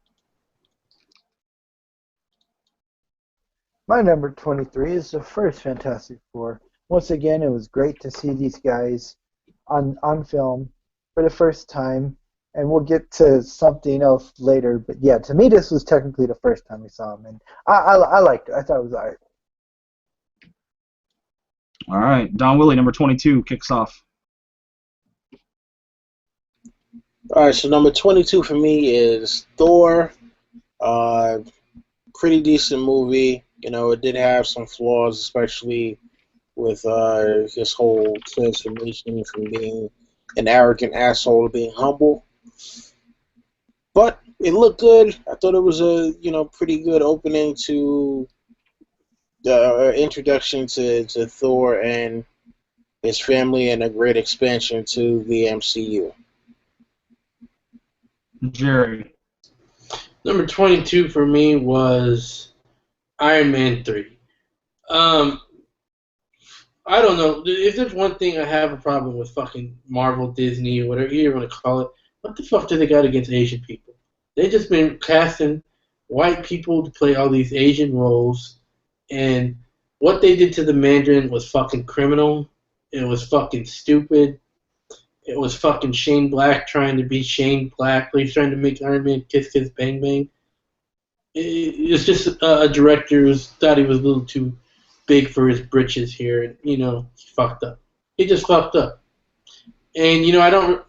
My number 23 is the first Fantastic Four. Once again, it was great to see these guys on film for the first time, and we'll get to something else later. But yeah, to me, this was technically the first time we saw them, and I liked it. I thought it was alright. All right, Don Willie, number 22, kicks off. All right, so number 22 for me is Thor. Pretty decent movie. It did have some flaws, especially with his whole transformation from being an arrogant asshole to being humble. But it looked good. I thought it was a pretty good opening to the introduction to Thor and his family, and a great expansion to the MCU. Jerry. Number 22 for me was Iron Man 3. I don't know. If there's one thing I have a problem with fucking Marvel, Disney, whatever you want to call it, what the fuck do they got against Asian people? They just been casting white people to play all these Asian roles, and what they did to the Mandarin was fucking criminal. It was fucking stupid. It was fucking Shane Black trying to be Shane Black. He's trying to make Iron Man kiss bang bang. It's just a director who thought he was a little too big for his britches here, and he fucked up. He just fucked up. And I don't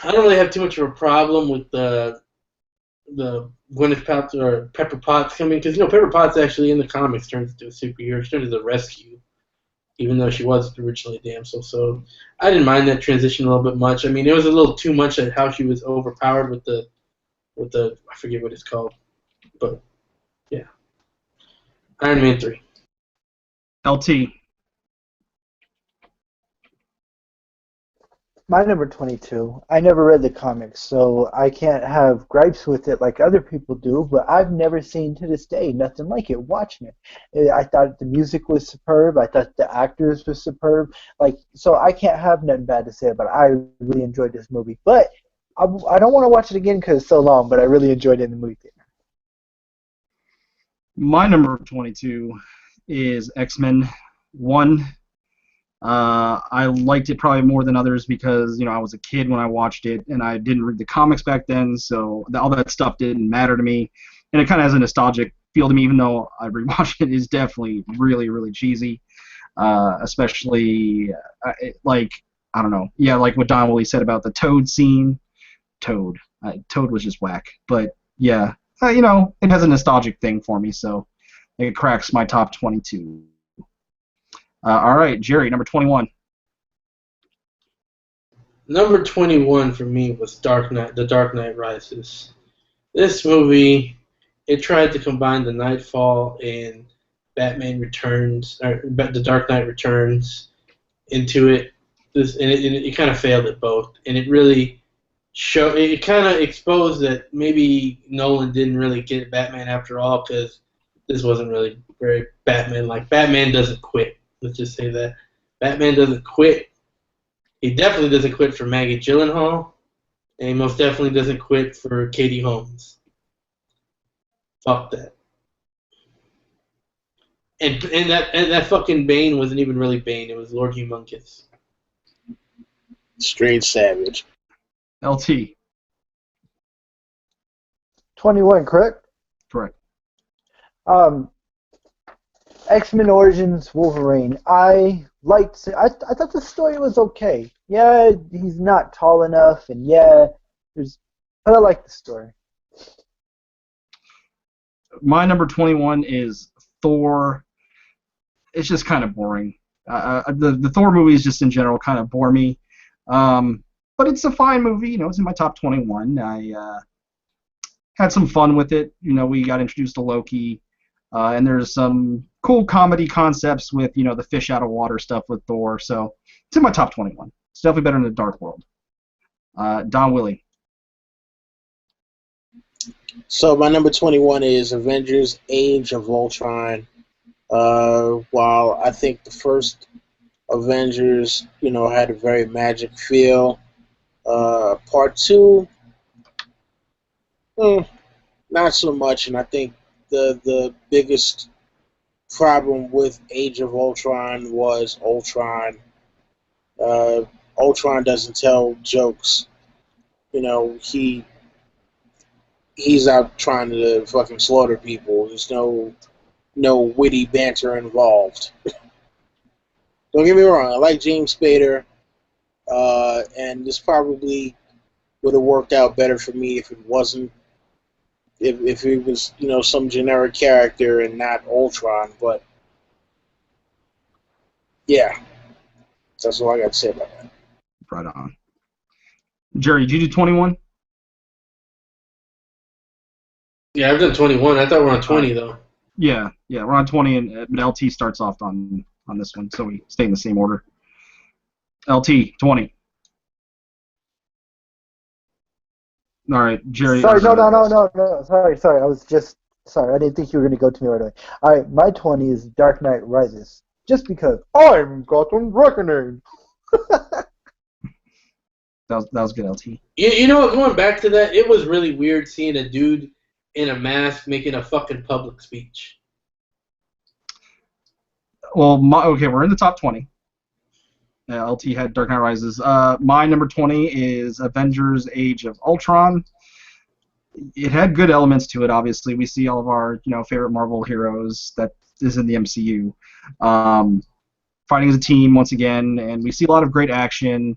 really have too much of a problem with the Gwyneth Paltrow or Pepper Potts coming, because Pepper Potts actually in the comics turns into a superhero. She turns into the rescue, even though she was originally a damsel. So I didn't mind that transition a little bit much. I mean, it was a little too much at how she was overpowered with the I forget what it's called, but yeah, Iron Man 3. LT. My number 22, I never read the comics, so I can't have gripes with it like other people do, but I've never seen to this day nothing like it. Watchmen. I thought the music was superb. I thought the actors were superb. So I can't have nothing bad to say about it. I really enjoyed this movie. But I don't want to watch it again because it's so long, but I really enjoyed it in the movie theater. My number 22 is X-Men 1. I liked it probably more than others because I was a kid when I watched it, and I didn't read the comics back then, so all that stuff didn't matter to me. And it kind of has a nostalgic feel to me, even though I rewatched it. It's definitely really, really cheesy, especially I don't know, yeah, like what Don Willie said about the Toad scene. Toad was just whack, but yeah, it has a nostalgic thing for me, so it cracks my top 22. All right, Jerry, number 21. Number 21 for me was The Dark Knight Rises. This movie, it tried to combine the Nightfall and Batman Returns, or The Dark Knight Returns into it. It kind of failed at both, and it really it kind of exposed that maybe Nolan didn't really get Batman after all, because this wasn't really very Batman-like. Batman doesn't quit. Let's just say that. Batman doesn't quit. He definitely doesn't quit for Maggie Gyllenhaal, and he most definitely doesn't quit for Katie Holmes. Fuck that. And that fucking Bane wasn't even really Bane. It was Lord Humongous. Straight savage. LT. 21, correct? Correct. X-Men Origins Wolverine. I thought the story was okay. Yeah, he's not tall enough, and yeah, but I like the story. My number 21 is Thor. It's just kind of boring. The Thor movies just in general kind of bore me. but it's a fine movie. You know, it's in my top 21. I had some fun with it. You know, we got introduced to Loki, and there's some cool comedy concepts with, you know, the fish out of water stuff with Thor. So it's in my top 21. It's definitely better than the Dark World. Don Willie. So my number 21 is Avengers: Age of Ultron. While I think the first Avengers, you know, had a very magic feel, part two, not so much. And I think the biggest problem with Age of Ultron was Ultron. Ultron doesn't tell jokes. You know, he's out trying to fucking slaughter people. There's no witty banter involved. Don't get me wrong, I like James Spader, and this probably would have worked out better for me if it wasn't, if it was, you know, some generic character and not Ultron. But yeah, that's all I got to say about that. Right on. Jerry, did you do 21? Yeah, I've done 21. I thought we were on 20 though. Yeah, we're on 20, and LT starts off on this one, so we stay in the same order. LT, 20. All right, Jerry. Sorry, no. Sorry. I was just sorry. I didn't think you were going to go to me right away. All right, my 20 is Dark Knight Rises. Just because I'm Gotham Reckoning. That was good, LT. You know what? Going back to that, it was really weird seeing a dude in a mask making a fucking public speech. Well, okay, we're in the top 20. LT had Dark Knight Rises. My number 20 is Avengers: Age of Ultron. It had good elements to it. Obviously, we see all of our, you know, favorite Marvel heroes that is in the MCU, fighting as a team once again, and we see a lot of great action.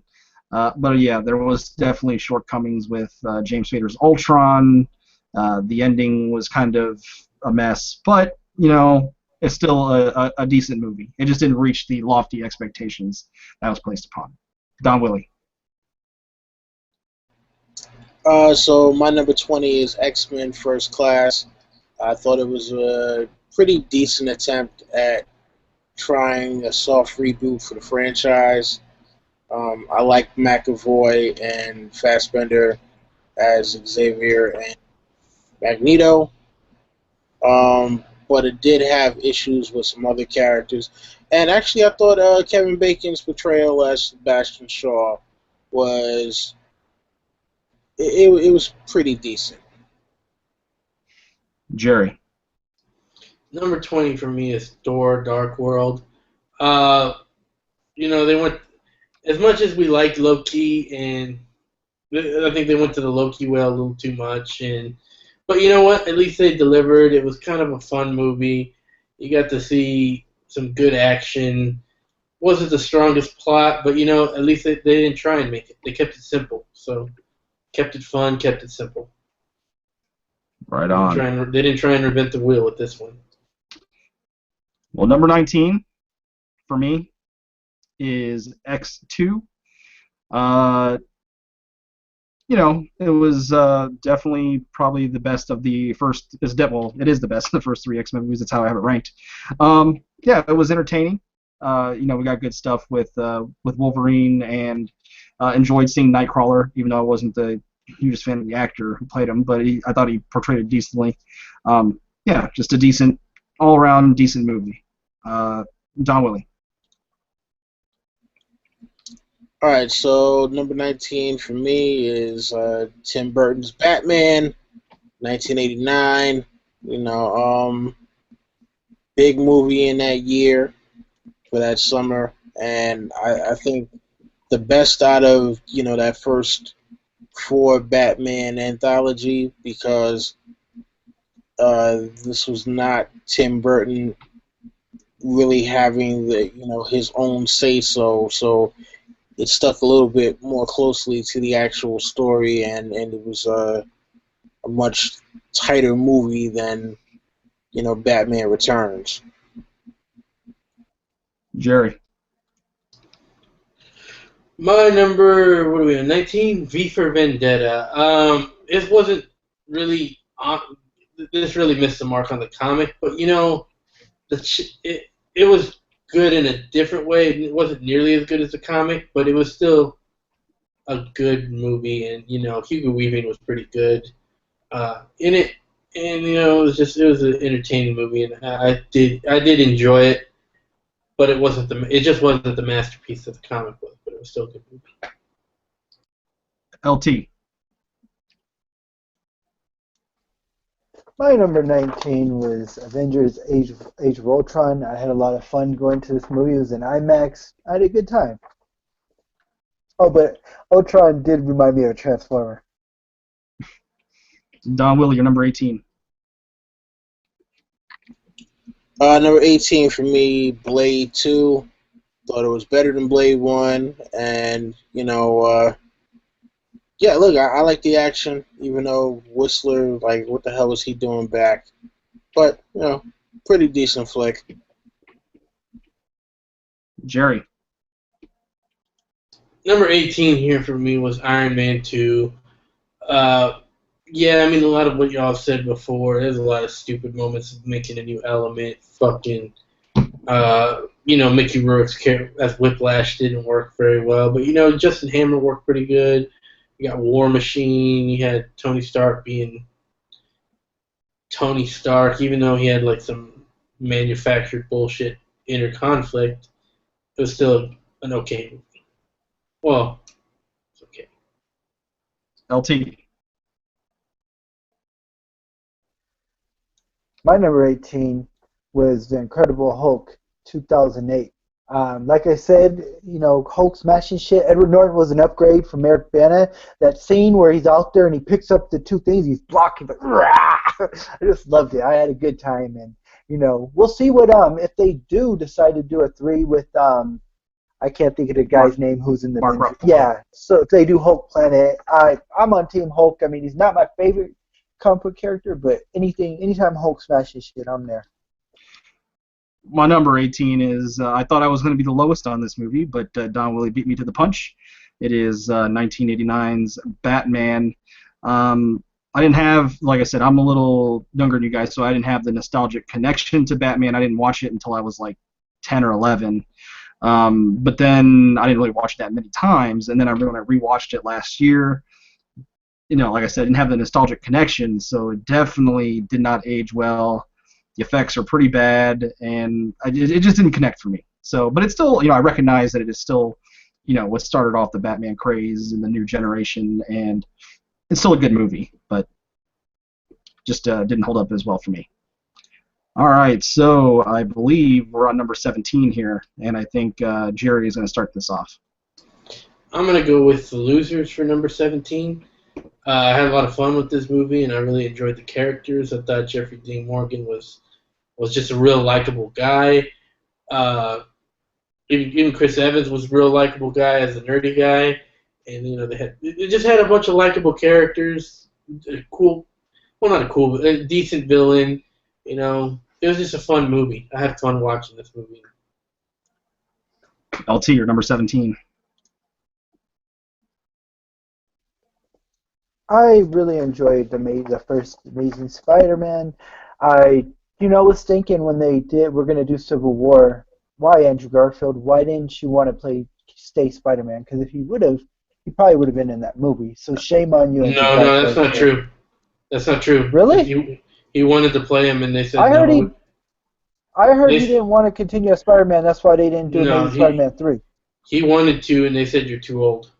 But yeah, there was definitely shortcomings with James Spader's Ultron. The ending was kind of a mess, but you know, it's still a decent movie. It just didn't reach the lofty expectations that was placed upon it. Don Willie. So my number 20 is X-Men First Class. I thought it was a pretty decent attempt at trying a soft reboot for the franchise. I like McAvoy and Fassbender as Xavier and Magneto. But it did have issues with some other characters. And actually, I thought Kevin Bacon's portrayal as Sebastian Shaw was it was pretty decent. Jerry. Number 20 for me is Thor: Dark World. You know, they went, as much as we liked Loki, and I think they went to the Loki well a little too much. But you know what? At least they delivered. It was kind of a fun movie. You got to see some good action. Wasn't the strongest plot, but you know, at least they didn't try and make it. They kept it simple. So kept it fun, kept it simple. Right on. They didn't try and reinvent the wheel with this one. Well, number 19 for me is X2. You know, it was definitely probably the best of the first. It is the best of the first three X-Men movies. That's how I have it ranked. Yeah, it was entertaining. You know, we got good stuff with Wolverine, and enjoyed seeing Nightcrawler, even though I wasn't the hugest fan of the actor who played him, but I thought he portrayed it decently. Yeah, just a decent, all-around decent movie. Don Willie. All right, so number 19 for me is Tim Burton's Batman, 1989. You know, big movie in that year for that summer, and I think the best out of, you know, that first 4 Batman anthology, because this was not Tim Burton really having the, you know, his own say so it stuck a little bit more closely to the actual story, and it was a much tighter movie than, you know, Batman Returns. Jerry. My number, what are we on? 19, V for Vendetta. It wasn't really on. This really missed the mark on the comic, but it was good in a different way. It wasn't nearly as good as the comic, but it was still a good movie, and Hugo Weaving was pretty good in it, and it was an entertaining movie, and I did enjoy it, but it just wasn't the masterpiece that the comic was, but it was still a good movie. LT. My number 19 was Avengers Age of Ultron. I had a lot of fun going to this movie. It was in IMAX. I had a good time. Oh, but Ultron did remind me of a Transformer. Don Willie, your number 18. Number 18 for me, Blade 2. Thought it was better than Blade 1. And, yeah, look, I like the action, even though Whistler, like, what the hell was he doing back? But, pretty decent flick. Jerry. Number 18 here for me was Iron Man 2. Yeah, I mean, a lot of what y'all said before. There's a lot of stupid moments of making a new element. Fucking, Mickey Rourke's character as Whiplash didn't work very well. But, Justin Hammer worked pretty good. You got War Machine. You had Tony Stark being Tony Stark, even though he had, like, some manufactured bullshit inner conflict. It was still an okay movie. Well, it's okay. LT. My number 18 was The Incredible Hulk 2008. Like I said, Hulk smashing shit. Edward Norton was an upgrade from Eric Bana. That scene where he's out there and he picks up the two things, he's blocking. Like, I just loved it. I had a good time, and we'll see what if they do decide to do a 3 with I can't think of the guy's name who's in the Mark Ruffalo. Yeah, so if they do Hulk Planet, I'm on Team Hulk. I mean, he's not my favorite comic book character, but anytime Hulk smashes shit, I'm there. My number 18 is, I thought I was going to be the lowest on this movie, but Don Willie beat me to the punch. It is 1989's Batman. I didn't have, like I said, I'm a little younger than you guys, so I didn't have the nostalgic connection to Batman. I didn't watch it until I was like 10 or 11. But then I didn't really watch it that many times, and then when I rewatched it last year, like I said, I didn't have the nostalgic connection, so it definitely did not age well. The effects are pretty bad, and it just didn't connect for me. So, but it's still, I recognize that it is still, what started off the Batman craze in the new generation, and it's still a good movie, but just didn't hold up as well for me. All right, so I believe we're on number 17 here, and I think Jerry is going to start this off. I'm going to go with The Losers for number 17. I had a lot of fun with this movie, and I really enjoyed the characters. I thought Jeffrey Dean Morgan was just a real likable guy. Even Chris Evans was a real likable guy as a nerdy guy, and they just had a bunch of likable characters. Cool, well, not a cool, but a decent villain. It was just a fun movie. I had fun watching this movie. LT, you're number 17. I really enjoyed the first Amazing Spider-Man. I, was thinking when we're going to do Civil War, why Andrew Garfield? Why didn't you want to stay Spider-Man? Because if he would have, he probably would have been in that movie. So shame on you. No, that's not true. That's not true. Really? He wanted to play him, and they said I heard no. I heard he didn't want to continue as Spider-Man. That's why they didn't do Amazing Spider-Man 3. He wanted to, and they said you're too old.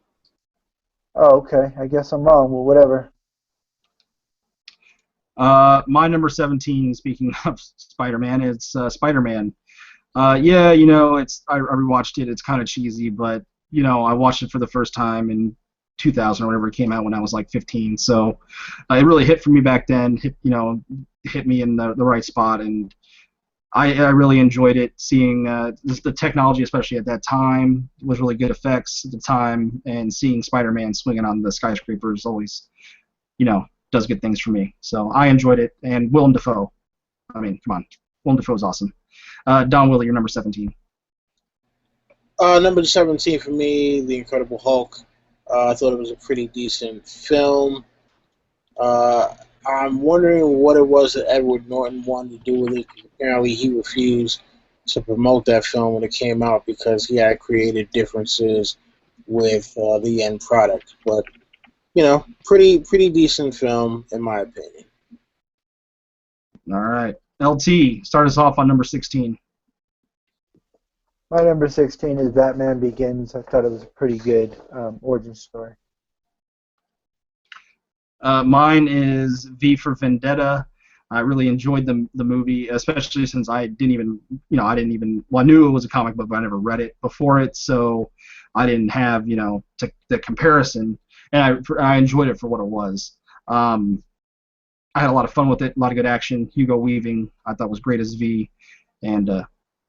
Oh, okay. I guess I'm wrong. Well, whatever. My number 17, speaking of Spider-Man, it's Spider-Man. Yeah, I rewatched it. It's kind of cheesy, but, I watched it for the first time in 2000 or whatever it came out when I was like 15. So it really hit for me back then, hit me in the right spot, and I really enjoyed it. Seeing the technology, especially at that time, was really good effects at the time, and seeing Spider-Man swinging on the skyscrapers always, does good things for me. So I enjoyed it, and Willem Dafoe. I mean, come on, Willem Dafoe is awesome. Don Willie, you're number 17. Number 17 for me, The Incredible Hulk. I thought it was a pretty decent film. Uh, I'm wondering what it was that Edward Norton wanted to do with it. Apparently, he refused to promote that film when it came out because he had created differences with the end product. But pretty decent film in my opinion. All right. LT, start us off on number 16. My number 16 is Batman Begins. I thought it was a pretty good origin story. Mine is V for Vendetta. I really enjoyed the movie, especially since I didn't even, well, I knew it was a comic book, but I never read it before it, so I didn't have, the comparison, and I enjoyed it for what it was. I had a lot of fun with it, a lot of good action. Hugo Weaving, I thought was great as V, and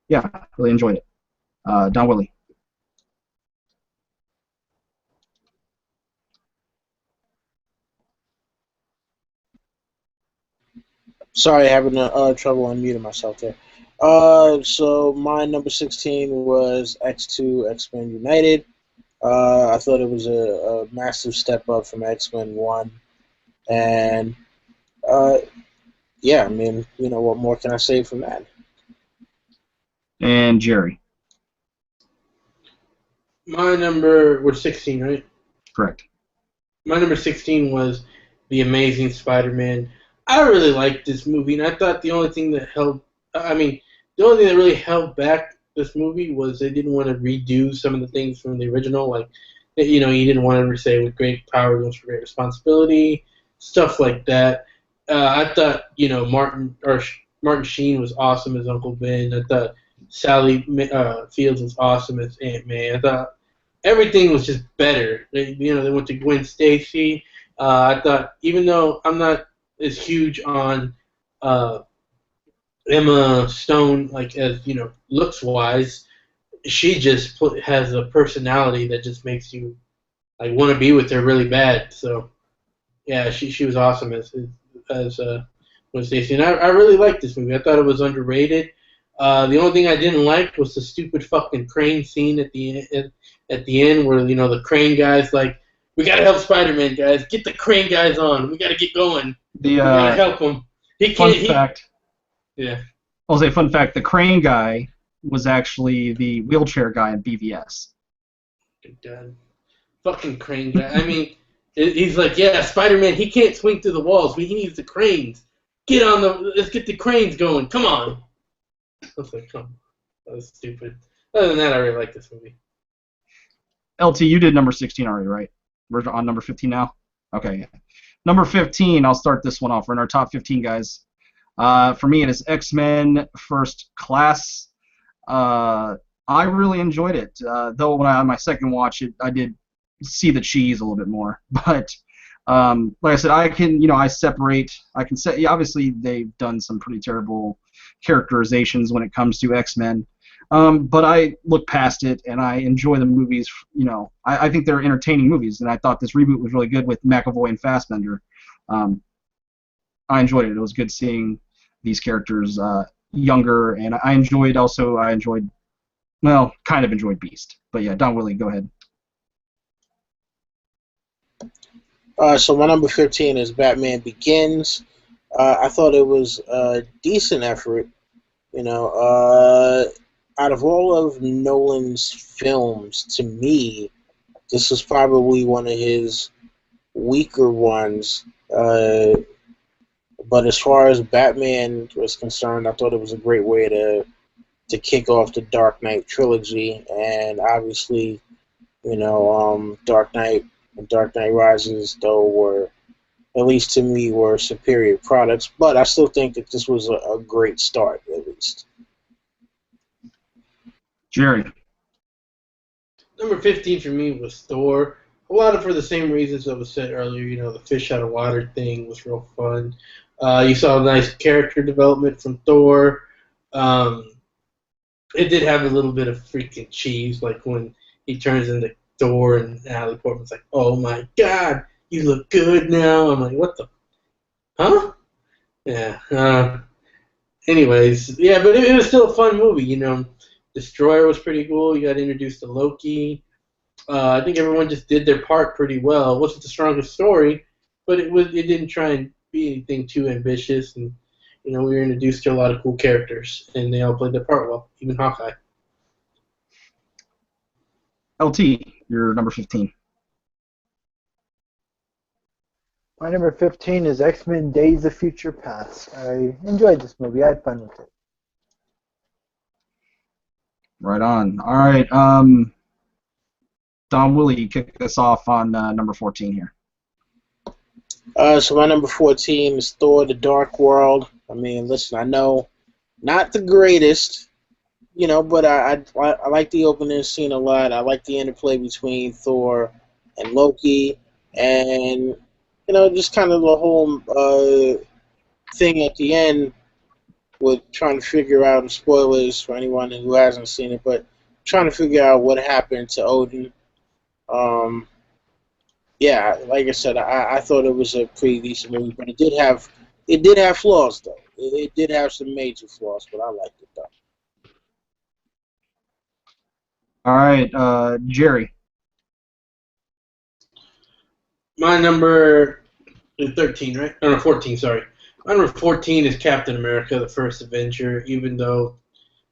yeah, really enjoyed it. Don Willie. Sorry, having trouble unmuting myself there. So my number 16 was X2 X-Men United. I thought it was a massive step up from X-Men 1. And, yeah, I mean, what more can I say from that? And Jerry. My number was 16, right? Correct. My number 16 was The Amazing Spider-Man. I really liked this movie, and I thought the only thing that really held back this movie was they didn't want to redo some of the things from the original, like, you didn't want to say with great power comes great responsibility, stuff like that. I thought, Martin Sheen was awesome as Uncle Ben. I thought Sally Fields was awesome as Aunt May. I thought everything was just better. They went to Gwen Stacy. I thought, even though I'm not as huge on Emma Stone, like, as looks wise, she just has a personality that just makes you like want to be with her really bad. So yeah, she was awesome as Gwen Stacy, and I really liked this movie. I thought it was underrated. The only thing I didn't like was the stupid fucking crane scene at the end where the crane guy's like, we gotta help Spider-Man, guys. Get the crane guys on. We gotta get going. We gotta help him. He can't. Fact. Yeah. I'll say fun fact: the crane guy was actually the wheelchair guy in BVS. Good God. Fucking crane guy. I mean, he's like, yeah, Spider-Man. He can't swing through the walls. He needs the cranes. Let's get the cranes going. Come on. I was like, come on. That was stupid. Other than that, I really like this movie. LT, you did number 16 already, right? We're on number 15 now? Okay, yeah. Number 15, I'll start this one off. We're in our top 15, guys. For me, it is X-Men First Class. I really enjoyed it. Though when on my second watch, I did see the cheese a little bit more. But like I said, I can set. Yeah, obviously, they've done some pretty terrible characterizations when it comes to X-Men. But I look past it and I enjoy the movies. I think they're entertaining movies, and I thought this reboot was really good with McAvoy and Fassbender. I enjoyed it. It was good seeing these characters younger, and I enjoyed Beast. But yeah, Don Willie, go ahead. So my number 15 is Batman Begins. I thought it was a decent effort. Out of all of Nolan's films, to me, this was probably one of his weaker ones. But as far as Batman was concerned, I thought it was a great way to kick off the Dark Knight trilogy. And obviously, Dark Knight and Dark Knight Rises, though, were, at least to me, were superior products. But I still think that this was a great start, at least. Jerry. Number 15 for me was Thor. A lot of for the same reasons that was said earlier. The fish out of water thing was real fun. You saw a nice character development from Thor. It did have a little bit of freaking cheese, like when he turns into Thor and Natalie Portman's like, oh my God, you look good now. I'm like, what the? Huh? Yeah. Anyways, yeah, but it was still a fun movie, Destroyer was pretty cool. You got introduced to Loki. I think everyone just did their part pretty well. It wasn't the strongest story, but it didn't try and be anything too ambitious, and we were introduced to a lot of cool characters, and they all played their part well, even Hawkeye. LT, you're number 15. My number 15 is X-Men Days of Future Past. I enjoyed this movie. I had fun with it. Right on. All right. Don Willie, kick us off on number 14 here. So my number 14 is Thor: The Dark World. I mean, listen, I know not the greatest, but I like the opening scene a lot. I like the interplay between Thor and Loki, and just kind of the whole thing at the end with trying to figure out, spoilers for anyone who hasn't seen it, but trying to figure out what happened to Odin. Yeah, like I said, I thought it was a pretty decent movie, but it did have flaws though. It did have some major flaws, but I liked it though. All right, Jerry. My number 13, right? No, 14, sorry. My number 14 is Captain America, the First Avenger, even though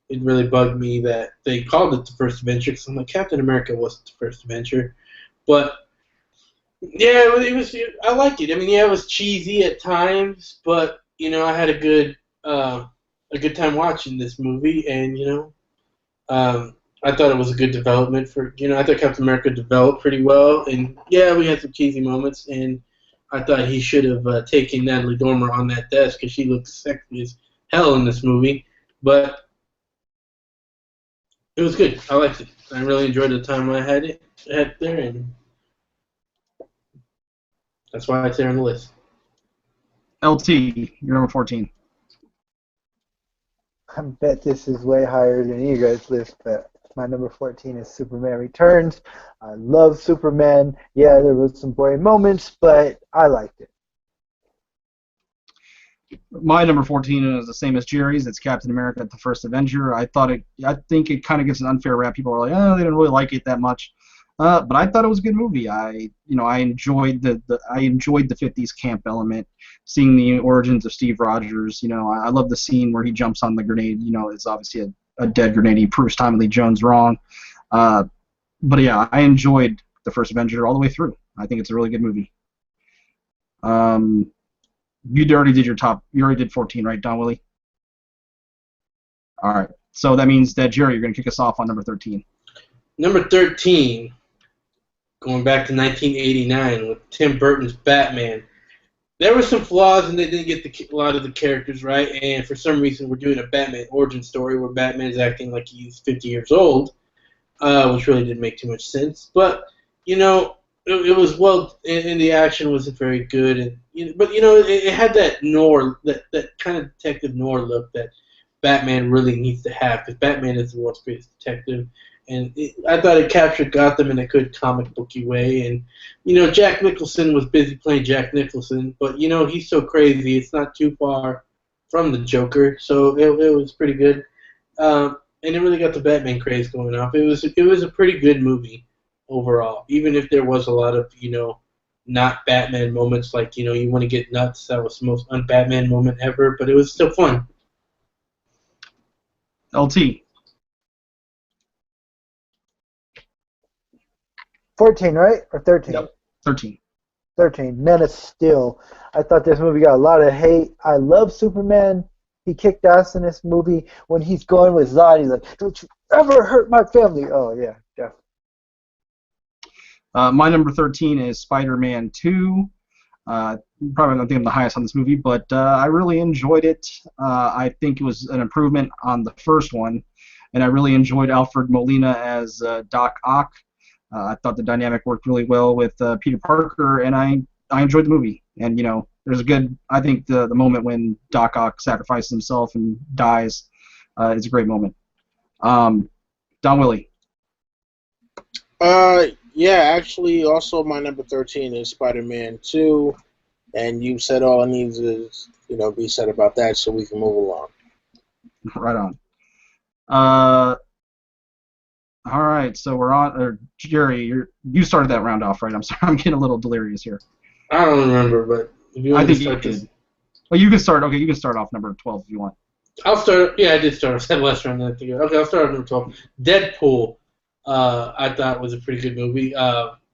it really bugged me that they called it the First Avenger, because I'm like, Captain America wasn't the First Avenger. But, yeah, I liked it. I mean, yeah, it was cheesy at times, but, I had a good time watching this movie, and, I thought it was a good development for, I thought Captain America developed pretty well, and yeah, we had some cheesy moments, and I thought he should have taken Natalie Dormer on that desk because she looked sexy as hell in this movie, but it was good. I liked it. I really enjoyed the time I had there, and that's why it's there on the list. LT, you're number 14. I bet this is way higher than you guys' list, but my number 14 is Superman Returns. I love Superman. Yeah, there was some boring moments, but I liked it. My number 14 is the same as Jerry's. It's Captain America: The First Avenger. I think it kind of gets an unfair rap. People are like, oh, they didn't really like it that much. But I thought it was a good movie. I enjoyed the 50s camp element, seeing the origins of Steve Rogers. I love the scene where he jumps on the grenade. It's obviously a dead grenade. He proves Tommy Lee Jones wrong. But yeah, I enjoyed The First Avenger all the way through. I think it's a really good movie. You already did your top. You already did 14, right, Don Willie? All right. So that means that, Jerry, you're going to kick us off on number 13. Number 13, going back to 1989 with Tim Burton's Batman. There were some flaws, and they didn't get a lot of the characters right, and for some reason we're doing a Batman origin story where Batman is acting like he's 50 years old, which really didn't make too much sense. But, it was well, and the action wasn't very good, and it had that noir, that kind of detective noir look that Batman really needs to have, because Batman is the world's greatest detective, and I thought it captured Gotham in a good comic booky way, and Jack Nicholson was busy playing Jack Nicholson, but he's so crazy, it's not too far from the Joker, so it was pretty good, and it really got the Batman craze going off. It was a pretty good movie overall, even if there was a lot of not Batman moments, like you want to get nuts. That was the most un-Batman moment ever, but it was still fun. LT. 14, right? Or 13? Yep. 13. 13. Men of Steel. I thought this movie got a lot of hate. I love Superman. He kicked ass in this movie. When he's going with Zod, he's like, don't you ever hurt my family. Oh, yeah, definitely. My number 13 is Spider-Man 2. Probably don't think I'm the highest on this movie, but I really enjoyed it. I think it was an improvement on the first one, and I really enjoyed Alfred Molina as Doc Ock. I thought the dynamic worked really well with Peter Parker, and I enjoyed the movie. And there's a good, I think the moment when Doc Ock sacrifices himself and dies is a great moment. Don Willie. Yeah, actually, also my number 13 is Spider-Man 2, and you said all I need to, be said about that, so we can move along. Right on. All right, so we're on. Or Jerry, you started that round off, right? I'm sorry, I'm getting a little delirious here. I don't remember, but if you I want to think you start this, did. Well, you can start. Okay, you can start off number 12 if you want. I'll start. Yeah, I did start. I said last round. Okay, I'll start at number 12. Deadpool, I thought was a pretty good movie.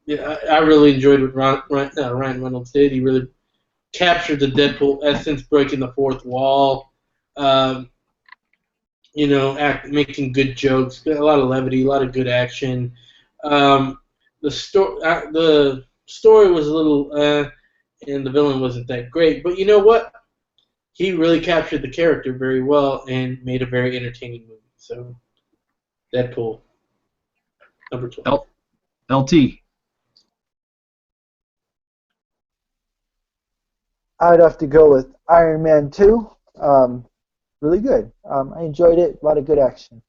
Yeah, I really enjoyed what Ryan Reynolds did. He really captured the Deadpool essence, breaking the fourth wall. Um, making good jokes, a lot of levity, a lot of good action. Um, the story was a little, and the villain wasn't that great. But you know what? He really captured the character very well and made a very entertaining movie. So, Deadpool, number 12. LT. I'd have to go with Iron Man 2. Really good. I enjoyed it. A lot of good action.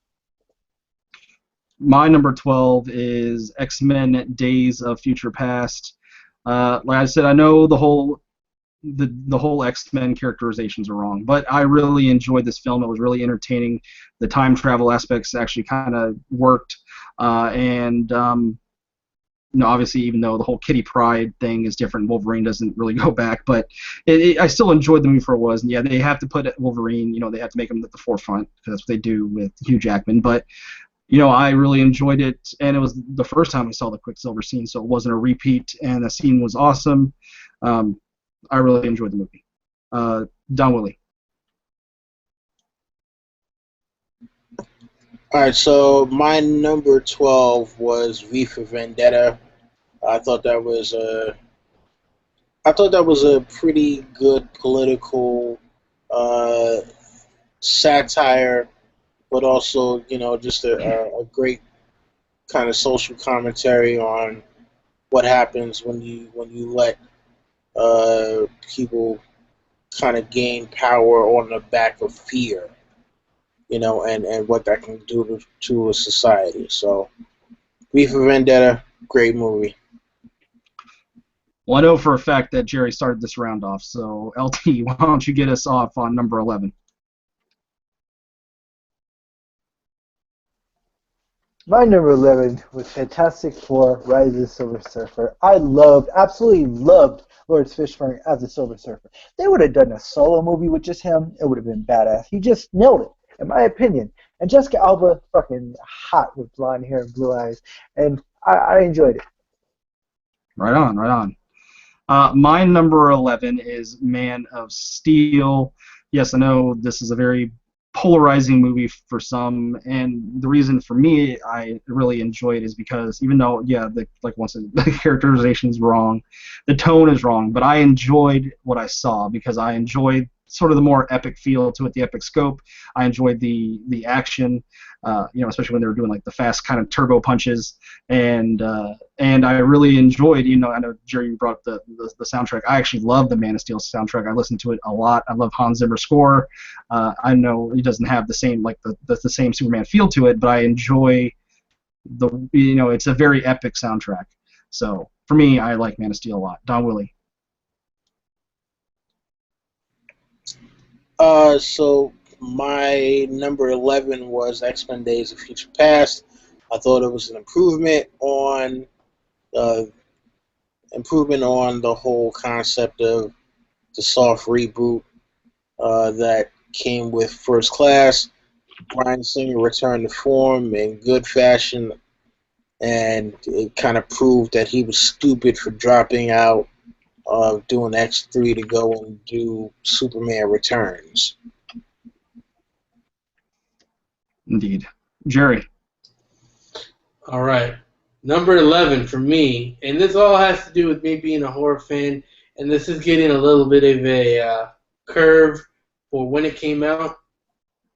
My number 12 is X-Men: Days of Future Past. Like I said, I know the whole X-Men characterizations are wrong, but I really enjoyed this film. It was really entertaining. The time travel aspects actually kind of worked, and obviously, even though the whole Kitty Pryde thing is different, Wolverine doesn't really go back. But I still enjoyed the movie for what it was. And yeah, they have to put Wolverine. They have to make him at the forefront because that's what they do with Hugh Jackman. But I really enjoyed it, and it was the first time I saw the Quicksilver scene, so it wasn't a repeat, and the scene was awesome. I really enjoyed the movie. Don Willie. All right, so my number 12 was V for Vendetta. I thought that was a pretty good political satire, but also just a great kind of social commentary on what happens when you let people kind of gain power on the back of fear, and what that can do to a society. So, V for Vendetta, great movie. Well, I know for a fact that Jerry started this round off, so LT, why don't you get us off on number 11? My number 11 was Fantastic Four: Rise of the Silver Surfer. I absolutely loved Lawrence Fishburne as the Silver Surfer. They would have done a solo movie with just him. It would have been badass. He just nailed it, in my opinion. And Jessica Alba, fucking hot with blonde hair and blue eyes. And I enjoyed it. Right on, right on. My number 11 is Man of Steel. Yes, I know this is a very polarizing movie for some, and the reason for me I really enjoy it is because even though, yeah, the characterization is wrong, the tone is wrong, but I enjoyed what I saw because I enjoyed sort of the more epic feel to it, the epic scope. I enjoyed the action, especially when they were doing like the fast kind of turbo punches, and I really enjoyed. I know Jerry brought up the soundtrack. I actually love the Man of Steel soundtrack. I listen to it a lot. I love Hans Zimmer's score. I know he doesn't have the same the same Superman feel to it, but I enjoy it's a very epic soundtrack. So for me, I like Man of Steel a lot. Don Willie. So my number 11 was X-Men: Days of Future Past. I thought it was an improvement on the whole concept of the soft reboot that came with First Class. Bryan Singer returned to form in good fashion, and it kind of proved that he was stupid for dropping out of doing X3 to go and do Superman Returns. Indeed. Jerry. All right. Number 11 for me, and this all has to do with me being a horror fan, and this is getting a little bit of a curve for when it came out,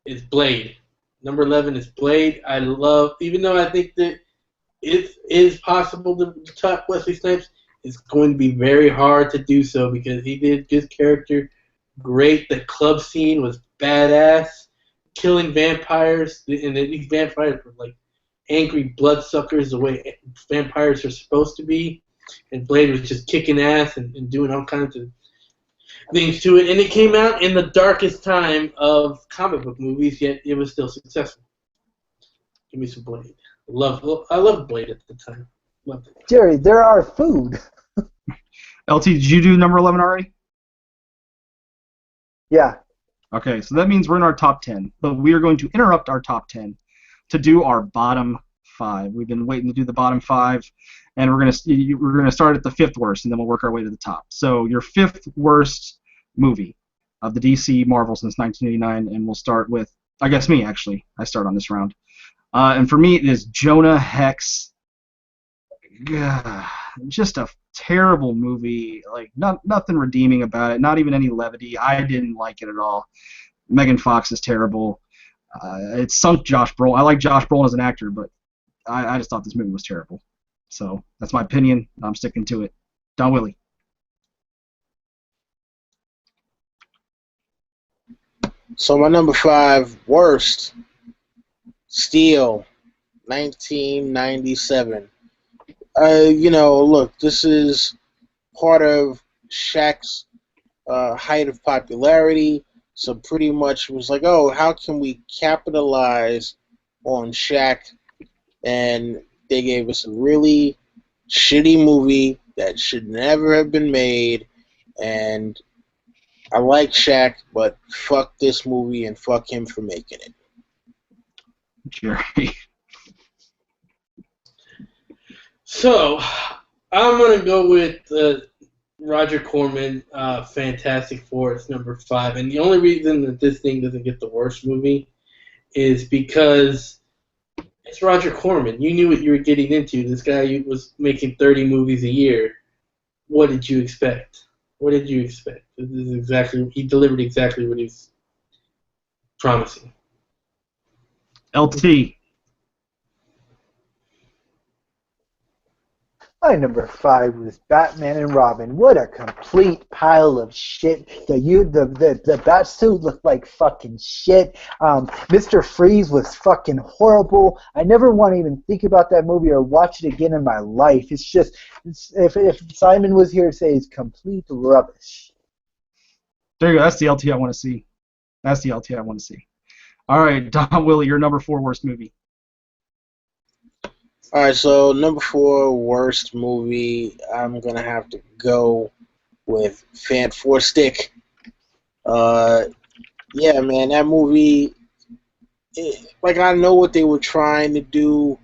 is Blade. Number 11 is Blade. I love, even though I think that it is possible to top Wesley Snipes, it's going to be very hard to do so because he did his character great. The club scene was badass. Killing vampires, and these vampires were like angry bloodsuckers the way vampires are supposed to be. And Blade was just kicking ass and doing all kinds of things to it. And it came out in the darkest time of comic book movies, yet it was still successful. Give me some Blade. I loved Blade at the time. Loved it. Jerry, there are food. LT, did you do number 11 already? Yeah. Okay, so that means we're in our top 10, but we are going to interrupt our top 10 to do our bottom 5. We've been waiting to do the bottom 5, and we're gonna start at the 5th worst, and then we'll work our way to the top. So your 5th worst movie of the DC Marvel since 1989, and we'll start with, I guess, me actually. I start on this round, and for me it is Jonah Hex. Just a terrible movie. Like nothing redeeming about it. Not even any levity. I didn't like it at all. Megan Fox is terrible. It sunk Josh Brolin. I like Josh Brolin as an actor, but I just thought this movie was terrible. So that's my opinion. I'm sticking to it. Don Willie. So my number 5 worst, Steel, 1997. Look, this is part of Shaq's height of popularity. So pretty much was like, oh, how can we capitalize on Shaq? And they gave us a really shitty movie that should never have been made. And I like Shaq, but fuck this movie and fuck him for making it. Jerry. So, I'm going to go with Roger Corman, Fantastic Four. It's number 5. And the only reason that this thing doesn't get the worst movie is because it's Roger Corman. You knew what you were getting into. This guy was making 30 movies a year. What did you expect? This is exactly, he delivered exactly what he was promising. LT. My number 5 was Batman and Robin. What a complete pile of shit. The bat suit looked like fucking shit. Mr. Freeze was fucking horrible. I never want to even think about that movie or watch it again in my life. It's just, if Simon was here to say it's complete rubbish. There you go. That's the LT I want to see. All right, Don Willie, your number 4 worst movie. All right, so number 4 worst movie, I'm gonna have to go with Four Stick. Yeah, man, that movie. I know what they were trying to do.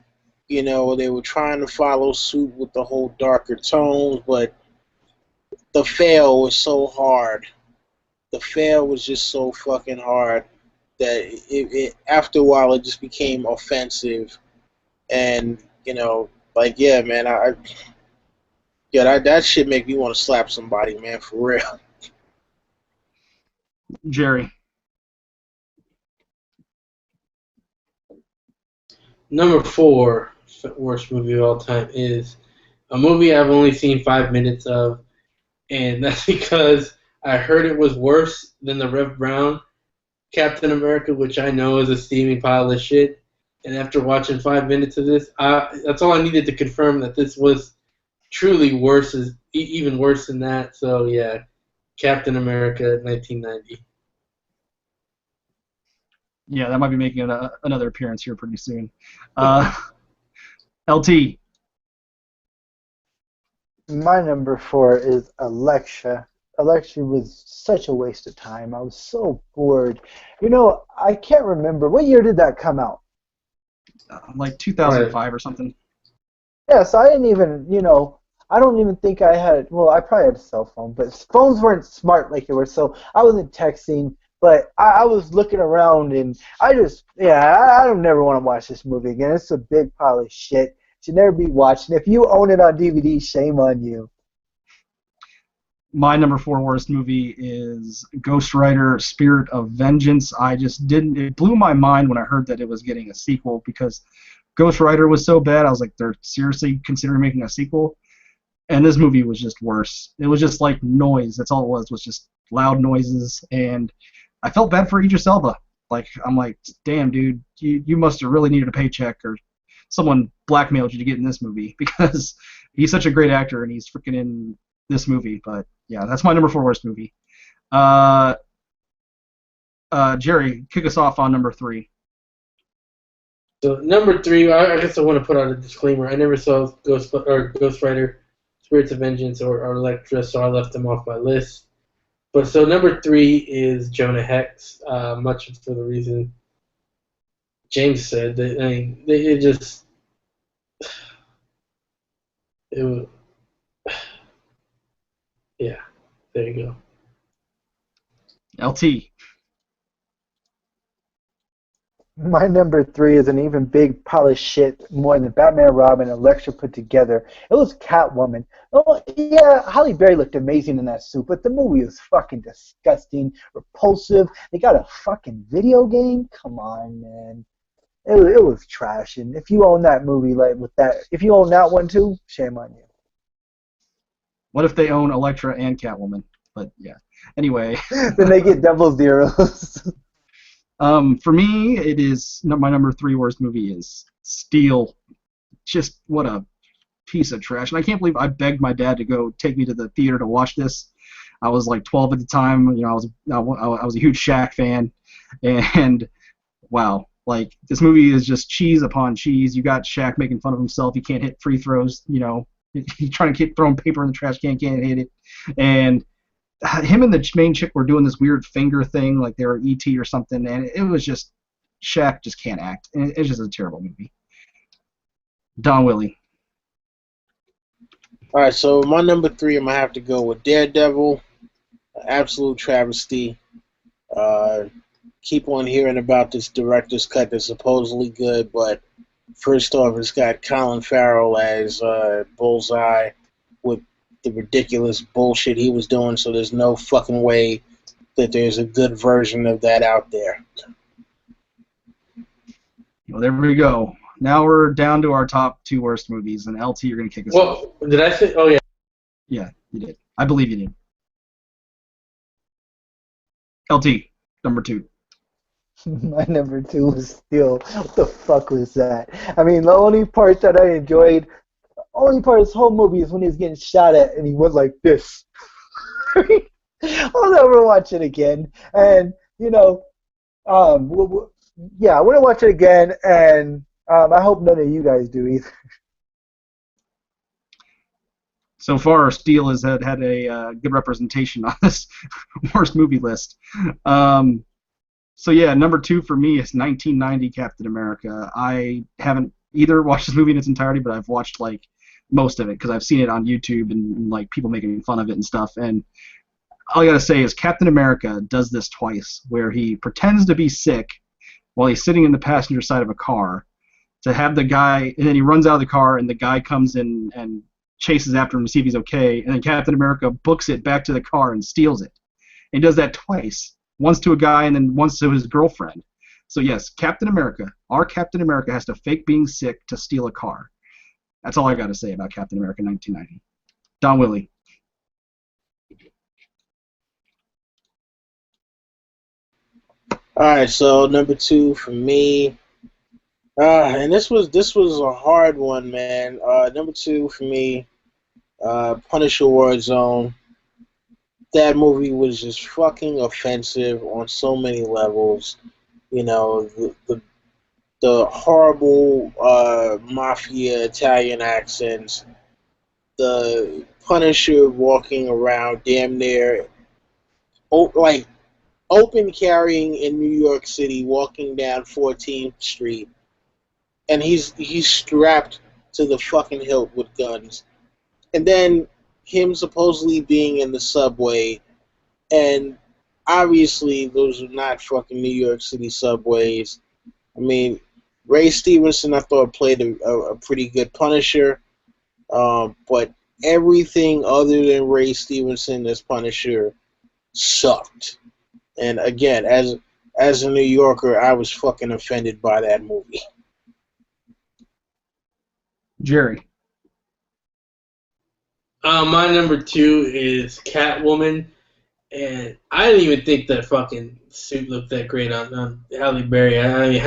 They were trying to follow suit with the whole darker tones, but the fail was so hard. The fail was just so fucking hard that it after a while it just became offensive, and yeah, man, that shit make me want to slap somebody, man, for real. Jerry. Number 4 worst movie of all time is a movie I've only seen 5 minutes of, and that's because I heard it was worse than the Rev Brown Captain America, which I know is a steaming pile of shit. And after watching 5 minutes of this, that's all I needed to confirm that this was truly worse, even worse than that. So yeah, Captain America 1990. Yeah, that might be making another appearance here pretty soon. LT. My number 4 is Elektra. Elektra was such a waste of time. I was so bored. I can't remember. What year did that come out? Like 2005 or something. Yeah, so I didn't even, I don't even think I had, well, I probably had a cell phone, but phones weren't smart like they were, so I wasn't texting, but I was looking around, and I don't never want to watch this movie again. It's a big pile of shit. Should never be watched. And if you own it on DVD, shame on you. My number 4 worst movie is Ghost Rider: Spirit of Vengeance. It blew my mind when I heard that it was getting a sequel, because Ghost Rider was so bad. I was like, they're seriously considering making a sequel? And this movie was just worse. It was just like noise. That's all it was just loud noises. And I felt bad for Idris Elba. I'm like, damn, dude, you must have really needed a paycheck, or someone blackmailed you to get in this movie, because he's such a great actor and he's freaking in this movie. But yeah, that's my number 4 worst movie. Jerry, kick us off on number 3. So number 3, I guess I want to put out a disclaimer. I never saw Ghost Rider, Spirits of Vengeance, or Elektra, so I left them off my list. But so number 3 is Jonah Hex, much for the reason James said. It just it was, yeah. There you go. LT. My number 3 is an even big pile of shit more than Batman and Robin and Elektra put together. It was Catwoman. Oh, yeah, Halle Berry looked amazing in that suit, but the movie was fucking disgusting, repulsive. They got a fucking video game? Come on, man. It was trash. And if you own that movie, like with that, if you own that one too, shame on you. What if they own Elektra and Catwoman? But yeah. Anyway. Then they get double zeros. For me, it is my number 3 worst movie is Steel. Just what a piece of trash. And I can't believe I begged my dad to go take me to the theater to watch this. I was like 12 at the time. You know, I was a huge Shaq fan, and wow, like this movie is just cheese upon cheese. You got Shaq making fun of himself. He can't hit free throws. You know, he's trying to keep throwing paper in the trash can, can't hit it, and him and the main chick were doing this weird finger thing, like they were E.T. or something, and it was just Shaq just can't act. And it's just a terrible movie. Don Willie. All right, so my number 3, I'm gonna have to go with Daredevil. Absolute travesty. Keep on hearing about this director's cut that's supposedly good, but first off, it's got Colin Farrell as Bullseye with the ridiculous bullshit he was doing, so there's no fucking way that there's a good version of that out there. Well, there we go. Now we're down to our top 2 worst movies, and LT, you're going to kick us off. Well, did I say? Oh, yeah. Yeah, you did. I believe you did. LT, number 2. My number 2 was Steel. What the fuck was that? I mean, the only part that I enjoyed, only part of this whole movie is when he was getting shot at and he went like this. I'll never watch it again. And, you know, yeah, I want to watch it again, and I hope none of you guys do either. So far, Steel has had a good representation on this worst movie list. So yeah, number 2 for me is 1990 Captain America. I haven't either watched this movie in its entirety, but I've watched like most of it because I've seen it on YouTube and like people making fun of it and stuff. And all I gotta say is Captain America does this twice, where he pretends to be sick while he's sitting in the passenger side of a car to have the guy, and then he runs out of the car and the guy comes in and chases after him to see if he's okay, and then Captain America books it back to the car and steals it. And he does that twice. Once to a guy and then once to his girlfriend. So yes, Captain America, our Captain America has to fake being sick to steal a car. That's all I got to say about Captain America 1990. Don Willie. All right, so number 2 for me, and this was a hard one, man. Number 2 for me, Punisher Warzone. That movie was just fucking offensive on so many levels. You know, the horrible mafia Italian accents, the Punisher walking around damn near like open carrying in New York City, walking down 14th Street, and he's strapped to the fucking hilt with guns, and then him supposedly being in the subway, and obviously those are not fucking New York City subways. I mean, Ray Stevenson I thought played a pretty good Punisher, but everything other than Ray Stevenson as Punisher sucked. And again, as a New Yorker, I was fucking offended by that movie. Jerry. My number 2 is Catwoman, and I didn't even think that fucking suit looked that great on Halle Berry. I mean,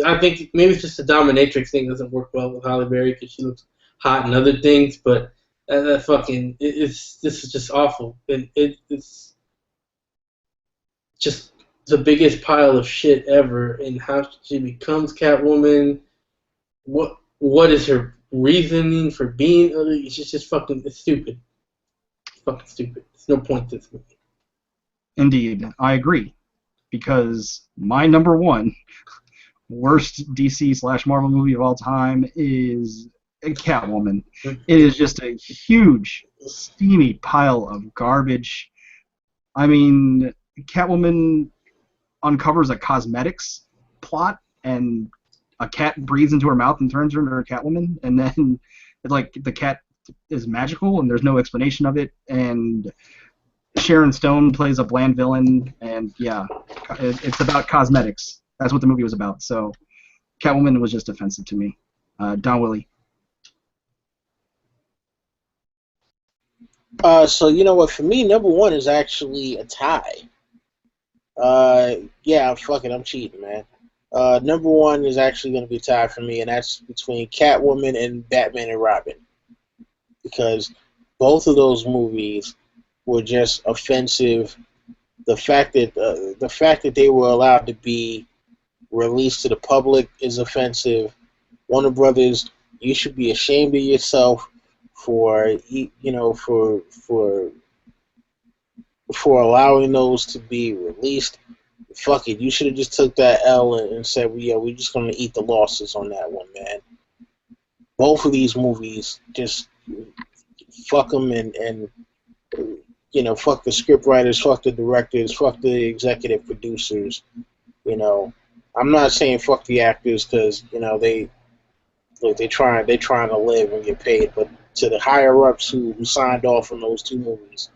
I think maybe it's just the dominatrix thing doesn't work well with Halle Berry because she looks hot in other things, but that fucking this is just awful. It's just the biggest pile of shit ever, and how she becomes Catwoman. What is her reasoning for being? It's just fucking. It's stupid. It's fucking stupid. There's no point to this movie. Indeed, I agree, because my number one worst DC/Marvel movie of all time is Catwoman. It is just a huge, steamy pile of garbage. I mean, Catwoman uncovers a cosmetics plot, and a cat breathes into her mouth and turns her into a Catwoman, and then like the cat is magical, and there's no explanation of it, and Sharon Stone plays a bland villain, and yeah, it's about cosmetics. That's what the movie was about. So Catwoman was just offensive to me. Don Willie. So you know what? For me, number one is actually a tie. Yeah, fuck it, I'm cheating, man. Number one is actually going to be a tie for me, and that's between Catwoman and Batman and Robin, because both of those movies were just offensive. The fact that they were allowed to be released to the public is offensive. Warner Brothers, you should be ashamed of yourself for for allowing those to be released. Fuck it, you should have just took that L and said, well, yeah, we're just gonna eat the losses on that one, man. Both of these movies, just fuck them and fuck the script writers, fuck the directors, fuck the executive producers. I'm not saying fuck the actors, because they trying to live and get paid, but to the higher ups who signed off on those two movies.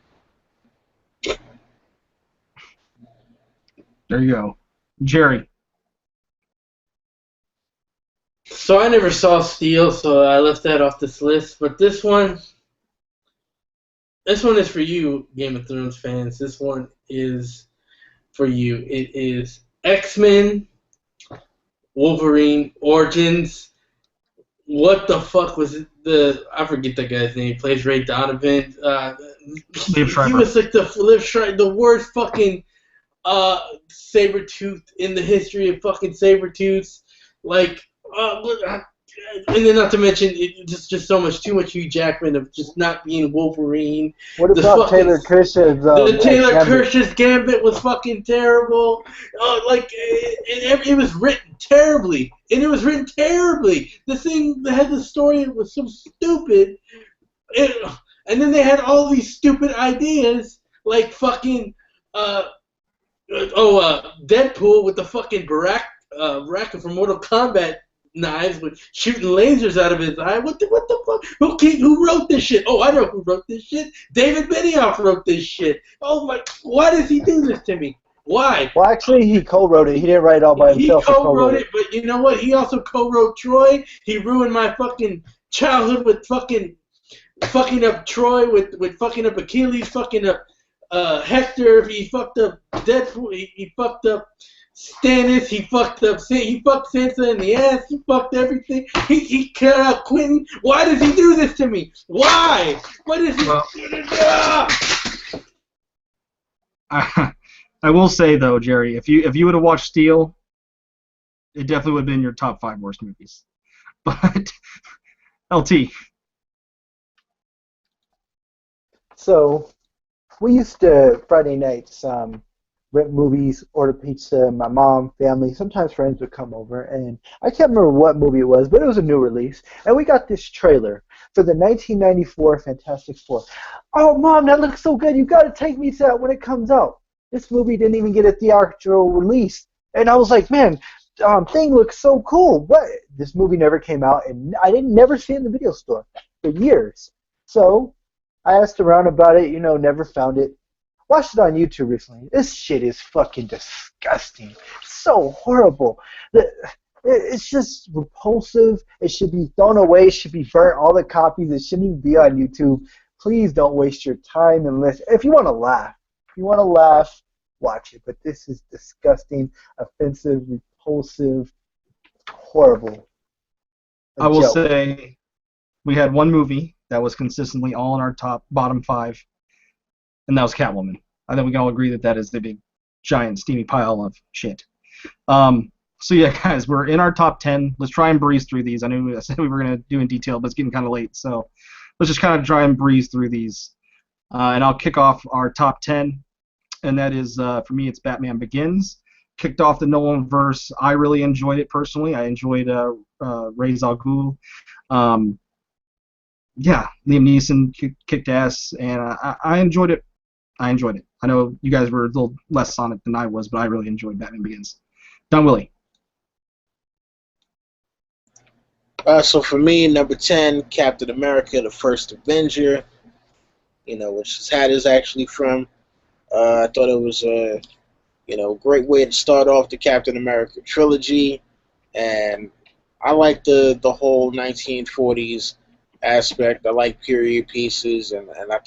There you go. Jerry. So I never saw Steel, so I left that off this list. But this one is for you, Game of Thrones fans. This one is for you. It is X-Men Wolverine Origins. What the fuck was it? I forget that guy's name. He plays Ray Donovan. He was like the worst fucking Sabretooth in the history of fucking Sabretooths. Like, and then not to mention, just so much, too much Hugh Jackman of just not being Wolverine. What about Taylor Kirsch's? The Taylor Kirsch's Gambit was fucking terrible. It was written terribly. And it was written terribly. The thing that had the story was so stupid. And then they had all these stupid ideas, like fucking, Deadpool with the fucking Baraka from Mortal Kombat knives with shooting lasers out of his eye. What the fuck? Who wrote this shit? Oh, I know who wrote this shit. David Benioff wrote this shit. Oh my! Why does he do this to me? Why? Well, actually, he co-wrote it. He didn't write it all by himself. He co-wrote it, but you know what? He also co-wrote Troy. He ruined my fucking childhood with fucking up Troy, with fucking up Achilles, fucking up Hector. He fucked up Deadpool. He fucked up Stannis. He fucked Sansa in the ass. He fucked everything. He cut out Quentin. Why does he do this to me? Why? What is he? I will say though, Jerry, if you would have watched Steel, it definitely would have been your top 5 worst movies. But LT. So we used to Friday nights rent movies, order pizza. My mom, family, sometimes friends would come over, and I can't remember what movie it was, but it was a new release, and we got this trailer for the 1994 Fantastic Four. Oh, Mom, that looks so good! You got to take me to that when it comes out. This movie didn't even get a theatrical release, and I was like, man, thing looks so cool. What? This movie never came out, and I never see it in the video store for years. So I asked around about it, never found it. Watched it on YouTube recently. This shit is fucking disgusting. So horrible. It's just repulsive. It should be thrown away. It should be burnt. All the copies. It shouldn't even be on YouTube. Please don't waste your time and listen. If you want to laugh, watch it. But this is disgusting, offensive, repulsive, horrible. I will say we had one movie that was consistently all in our bottom 5. And that was Catwoman. I think we can all agree that is the big giant steamy pile of shit. So yeah, guys, we're in our top 10. Let's try and breeze through these. I said we were gonna do in detail, but it's getting kind of late, so let's just kind of try and breeze through these. And I'll kick off our top 10, and that is for me, it's Batman Begins. Kicked off the Nolan verse. I really enjoyed it personally. I enjoyed Ra's al Ghul. Yeah, Liam Neeson kicked ass, and I enjoyed it. I enjoyed it. I know you guys were a little less on it than I was, but I really enjoyed Batman Begins. Don Willie. So for me, number 10, Captain America: The First Avenger. Which his hat is actually from. I thought it was a great way to start off the Captain America trilogy, and I like the whole 1940s aspect. I like period pieces, and I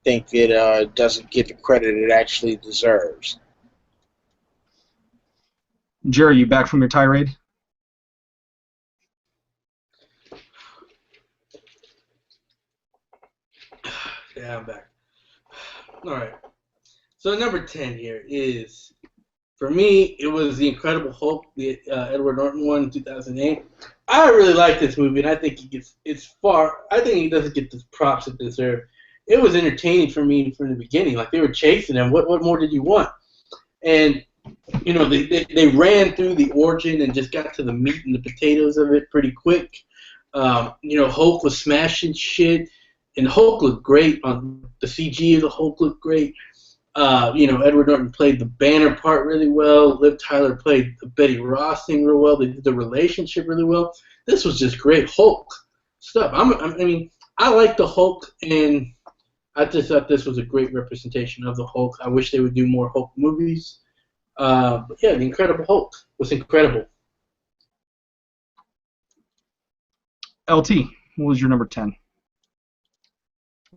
think it doesn't get the credit it actually deserves. Jerry, you back from your tirade? Yeah, I'm back. All right. So number 10 here is, for me, it was The Incredible Hulk, the Edward Norton one in 2008. I really like this movie, and I think I think he doesn't get the props it deserves. It was entertaining for me from the beginning. Like, they were chasing him. What more did you want? And, they ran through the origin and just got to the meat and the potatoes of it pretty quick. Hulk was smashing shit, and Hulk looked great. On the CG of the Hulk looked great. Edward Norton played the Banner part really well. Liv Tyler played the Betty Ross thing real well. They did the relationship really well. This was just great Hulk stuff. I like the Hulk, and I just thought this was a great representation of the Hulk. I wish they would do more Hulk movies. But yeah, The Incredible Hulk was incredible. LT, what was your number 10?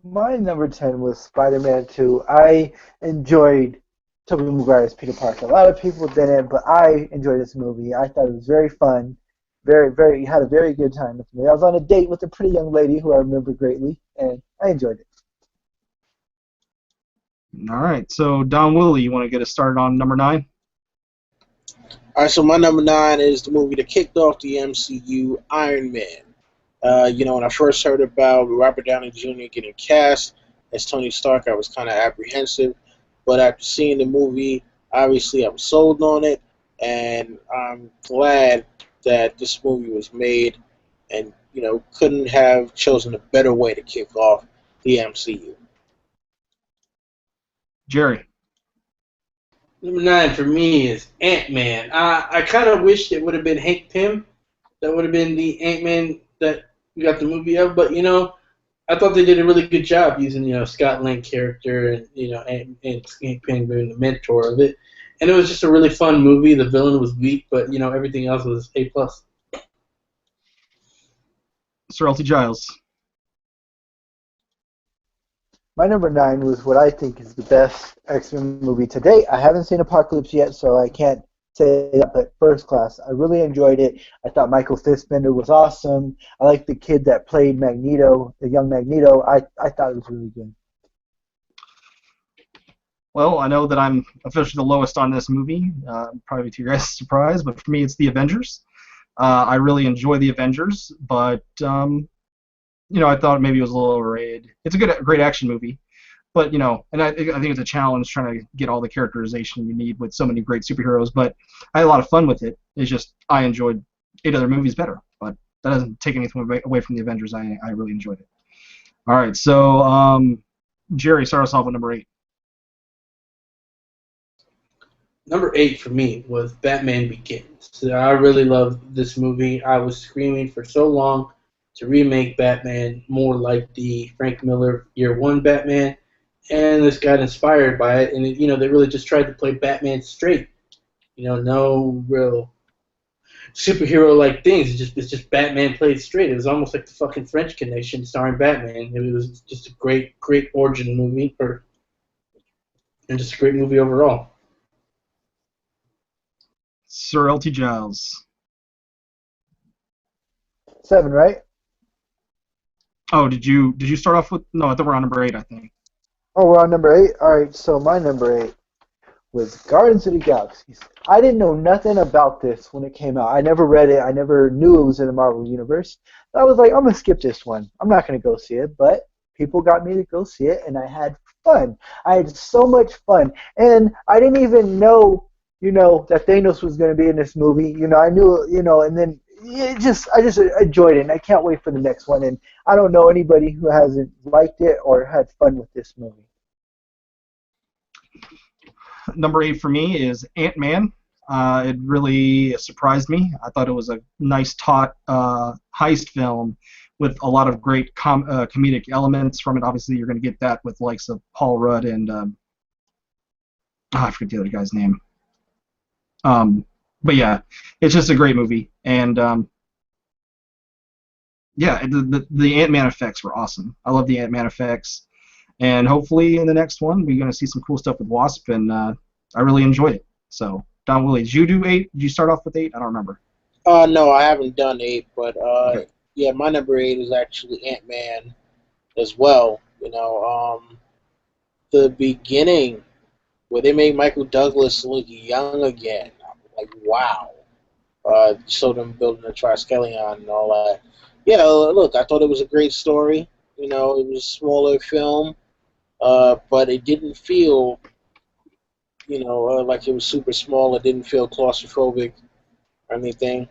My number 10 was Spider-Man 2. I enjoyed Tobey Maguire's Peter Parker. A lot of people didn't, but I enjoyed this movie. I thought it was very fun. Had a very good time with me. I was on a date with a pretty young lady who I remember greatly, and I enjoyed it. All right, so Don Willie, you want to get us started on number 9? All right, so my number 9 is the movie that kicked off the MCU, Iron Man. When I first heard about Robert Downey Jr. getting cast as Tony Stark, I was kind of apprehensive. But after seeing the movie, obviously I'm sold on it, and I'm glad that this movie was made, and couldn't have chosen a better way to kick off the MCU. Jerry. Number 9 for me is Ant-Man. I kind of wished it would have been Hank Pym. That would have been the Ant-Man that we got the movie of. But, I thought they did a really good job using, Scott Lang character and, and Hank Pym being the mentor of it. And it was just a really fun movie. The villain was weak, but, everything else was A+. Sir L.T. Giles. My number 9 was what I think is the best X-Men movie to date. I haven't seen Apocalypse yet, so I can't say that, but First Class. I really enjoyed it. I thought Michael Fassbender was awesome. I liked the kid that played Magneto, the young Magneto. I thought it was really good. Well, I know that I'm officially the lowest on this movie, probably to your guys' surprise, but for me it's The Avengers. I really enjoy The Avengers, but I thought maybe it was a little overrated. It's a great action movie, but and I think it's a challenge trying to get all the characterization you need with so many great superheroes. But I had a lot of fun with it. It's just I enjoyed 8 other movies better, but that doesn't take anything away from The Avengers. I really enjoyed it. All right, so Jerry, start us off with number 8. Number 8 for me was Batman Begins. I really loved this movie. I was screaming for so long to remake Batman more like the Frank Miller Year One Batman, and this got inspired by it. And they really just tried to play Batman straight. No real superhero-like things. It's just Batman played straight. It was almost like the fucking French Connection starring Batman. It was just a great origin movie, and just a great movie overall. Sir L.T. Giles. 7, right? Oh, did you start off with? No, I thought we're on number 8. I think. Oh, we're on number 8? All right, so my number 8 was Guardians of the Galaxy. I didn't know nothing about this when it came out. I never read it. I never knew it was in the Marvel Universe. I was like, I'm going to skip this one. I'm not going to go see it. But people got me to go see it, and I had fun. I had so much fun. And I didn't even know, that Thanos was going to be in this movie. I knew, and then I just enjoyed it, and I can't wait for the next one. And I don't know anybody who hasn't liked it or had fun with this movie. Number 8 for me is Ant-Man. It really surprised me. I thought it was a nice taut heist film with a lot of great comedic elements from it. Obviously, you're going to get that with likes of Paul Rudd and I forget the other guy's name. But yeah, it's just a great movie, and yeah, the Ant-Man effects were awesome. I love the Ant-Man effects, and hopefully in the next one we're going to see some cool stuff with Wasp, and I really enjoyed it. So, Don Willie, did you do 8? Did you start off with 8? I don't remember. No, I haven't done 8, but Okay. yeah, my number 8 is actually Ant-Man as well. The beginning where they made Michael Douglas look young again. I'm like, wow. Showed them building a triskelion and all that. Yeah, look, I thought it was a great story. It was a smaller film, but it didn't feel, like it was super small. It didn't feel claustrophobic or anything.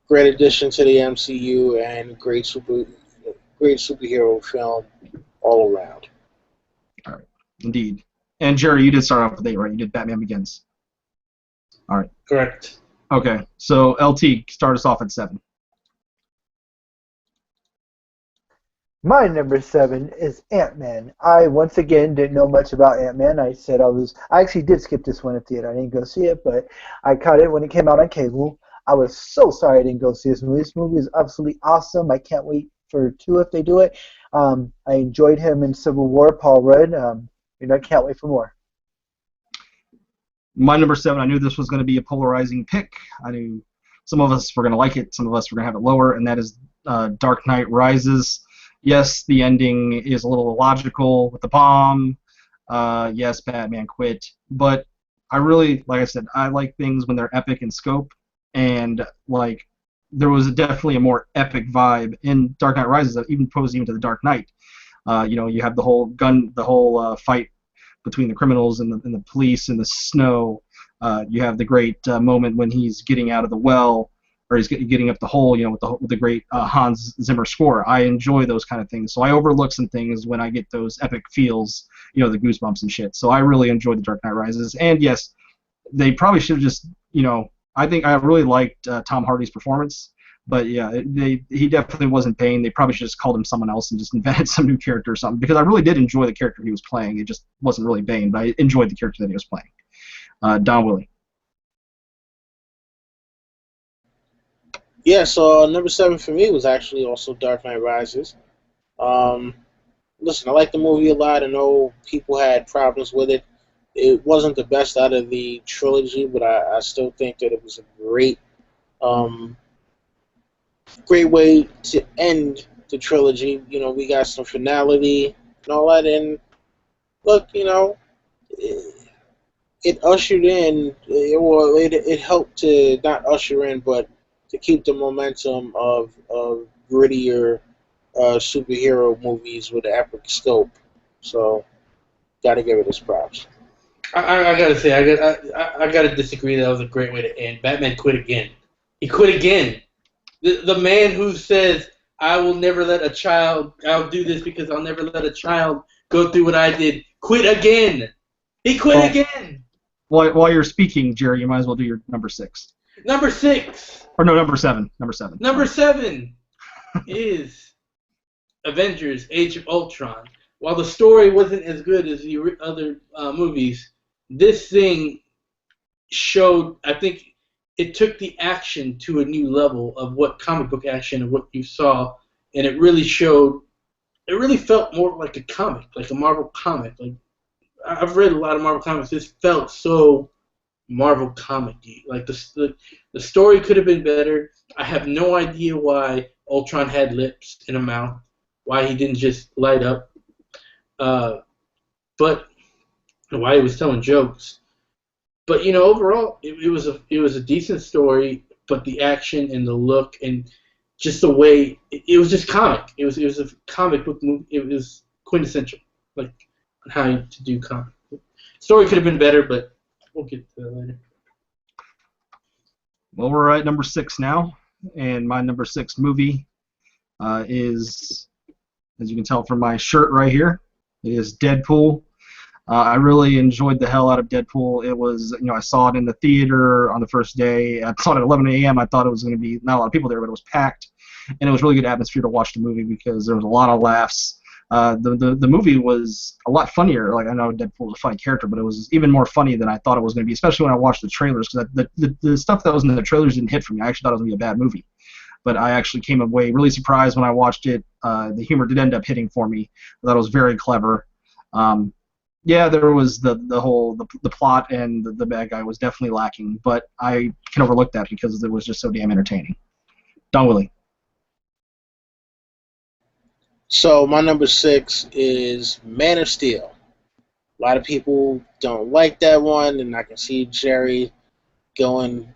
Great addition to the MCU and great superhero film all around. All right, indeed. And Jerry, you did start off with 8, right? You did Batman Begins. All right. Correct. Okay, so LT, start us off at 7. My number 7 is Ant-Man. I once again didn't know much about Ant-Man. I actually did skip this one at theater. I didn't go see it, but I caught it when it came out on cable. I was so sorry I didn't go see this movie. This movie is absolutely awesome. I can't wait for 2 if they do it. I enjoyed him in Civil War, Paul Rudd. I can't wait for more. My number 7, I knew this was going to be a polarizing pick. I knew some of us were going to like it, some of us were going to have it lower, and that is Dark Knight Rises. Yes, the ending is a little illogical with the bomb. Yes, Batman quit. But I really, like I said, I like things when they're epic in scope. And, like, there was definitely a more epic vibe in Dark Knight Rises, even to the Dark Knight. You have the whole fight between the criminals and the police in the snow. You have the great moment when he's getting out of the well, or he's getting up the hole, with the great Hans Zimmer score. I enjoy those kind of things, so I overlook some things when I get those epic feels, the goosebumps and shit. So I really enjoyed the Dark Knight Rises, and yes, they probably should have just, I think I really liked Tom Hardy's performance, but yeah, he definitely wasn't Bane. They probably should have just called him someone else and just invented some new character or something, because I really did enjoy the character he was playing. It just wasn't really Bane, but I enjoyed the character that he was playing. Don Willie. Yeah, so number 7 for me was actually also Dark Knight Rises. Listen, I like the movie a lot. I know people had problems with it. It wasn't the best out of the trilogy, but I still think that it was a great way to end the trilogy. We got some finality and all that, and look, it ushered in, it helped to not usher in, but to keep the momentum of grittier superhero movies with an epic scope. So, got to give it its props. I gotta say, I gotta disagree. That was a great way to end. Batman quit again. He quit again. The man who says, I'll do this because I'll never let a child go through what I did, quit again. He quit again. While you're speaking, Jerry, you might as well do your number 6. Number 6. Or no, number 7. Number 7 is Avengers: Age of Ultron. While the story wasn't as good as the other movies, this thing showed, I think, it took the action to a new level of what comic book action and what you saw, and it really felt more like a comic, like a Marvel comic. Like, I've read a lot of Marvel comics. This felt so Marvel comic-y. Like, the story could have been better. I have no idea why Ultron had lips and a mouth, why he didn't just light up. But why he was telling jokes. But overall, it was a decent story. But the action and the look and just the way it was just comic. It was a comic book movie. It was quintessential, like on how to do comic. Story could have been better, but we'll get to that later. Well, we're at number 6 now, and my number 6 movie is, as you can tell from my shirt right here, is Deadpool. I really enjoyed the hell out of Deadpool. It was, I saw it in the theater on the first day. I saw it at 11 a.m. I thought it was going to be not a lot of people there, but it was packed, and it was really good atmosphere to watch the movie because there was a lot of laughs. The movie was a lot funnier. Like, I know Deadpool was a funny character, but it was even more funny than I thought it was going to be, especially when I watched the trailers, because the stuff that was in the trailers didn't hit for me. I actually thought it was going to be a bad movie. But I actually came away really surprised when I watched it. The humor did end up hitting for me. I thought it was very clever. Yeah, there was the whole plot and the bad guy was definitely lacking, but I can overlook that because it was just so damn entertaining. Don Willie. So my number 6 is Man of Steel. A lot of people don't like that one, and I can see Jerry going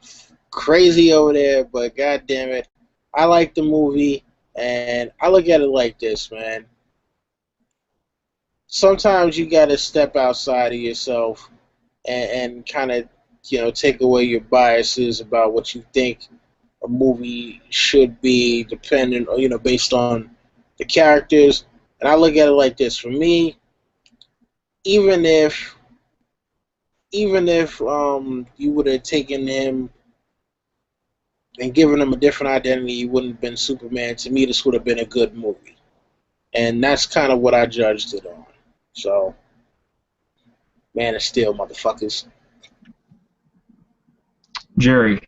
crazy over there, but god damn it, I like the movie, and I look at it like this, man. Sometimes you gotta step outside of yourself and kind of, take away your biases about what you think a movie should be, depending, based on the characters. And I look at it like this: for me, even if you would have taken him and given him a different identity, he wouldn't have been Superman. To me, this would have been a good movie, and that's kind of what I judged it on. So, Man of Steel, motherfuckers. Jerry.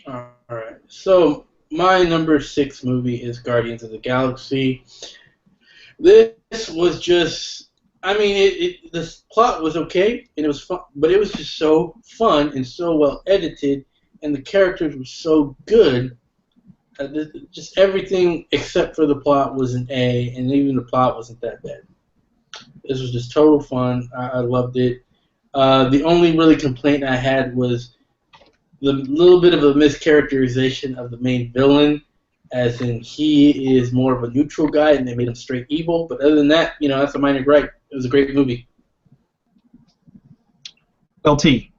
All right. So my number 6 movie is Guardians of the Galaxy. This was just, the plot was okay and it was fun, but it was just so fun and so well edited, and the characters were so good. Just everything except for the plot was an A, and even the plot wasn't that bad. This was just total fun. I loved it. The only really complaint I had was the little bit of a mischaracterization of the main villain, as in he is more of a neutral guy and they made him straight evil. But other than that, that's a minor gripe. It was a great movie. LT.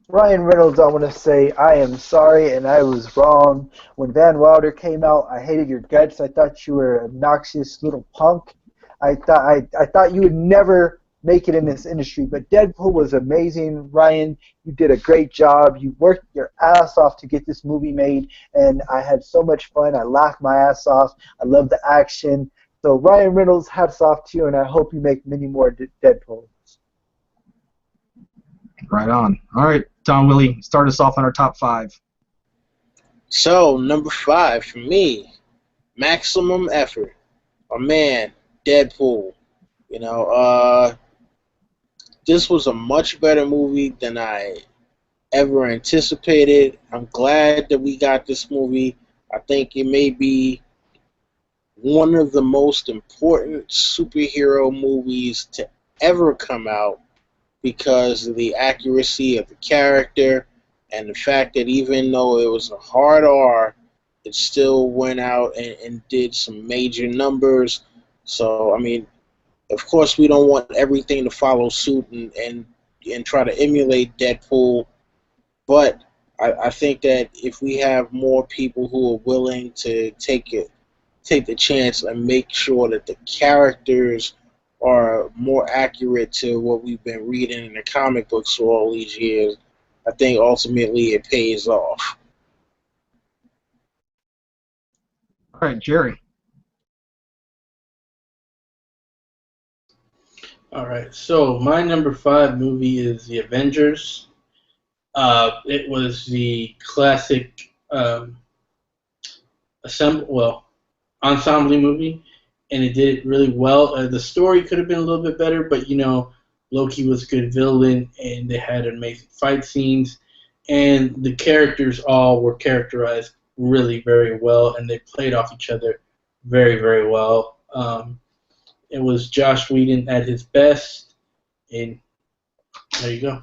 Ryan Reynolds, I want to say I am sorry and I was wrong. When Van Wilder came out, I hated your guts. I thought you were an obnoxious little punk. I thought you would never make it in this industry. But Deadpool was amazing. Ryan, you did a great job. You worked your ass off to get this movie made, and I had so much fun. I laughed my ass off. I love the action. So Ryan Reynolds, hats off to you, and I hope you make many more Deadpools. Right on. All right, Don Willie, start us off on our top 5. So, number 5 for me, Maximum Effort. My man, Deadpool. This was a much better movie than I ever anticipated. I'm glad that we got this movie. I think it may be one of the most important superhero movies to ever come out, because of the accuracy of the character and the fact that even though it was a hard R, it still went out and did some major numbers. So, of course, we don't want everything to follow suit and try to emulate Deadpool, but I think that if we have more people who are willing to take the chance and make sure that the characters are more accurate to what we've been reading in the comic books for all these years, I think ultimately it pays off. All right, Jerry. All right, so my number 5 movie is The Avengers. It was the classic ensemble movie, and it did it really well. The story could have been a little bit better, but Loki was a good villain, and they had amazing fight scenes, and the characters all were characterized really very well, and they played off each other very, very well. It was Josh Whedon at his best. And there you go.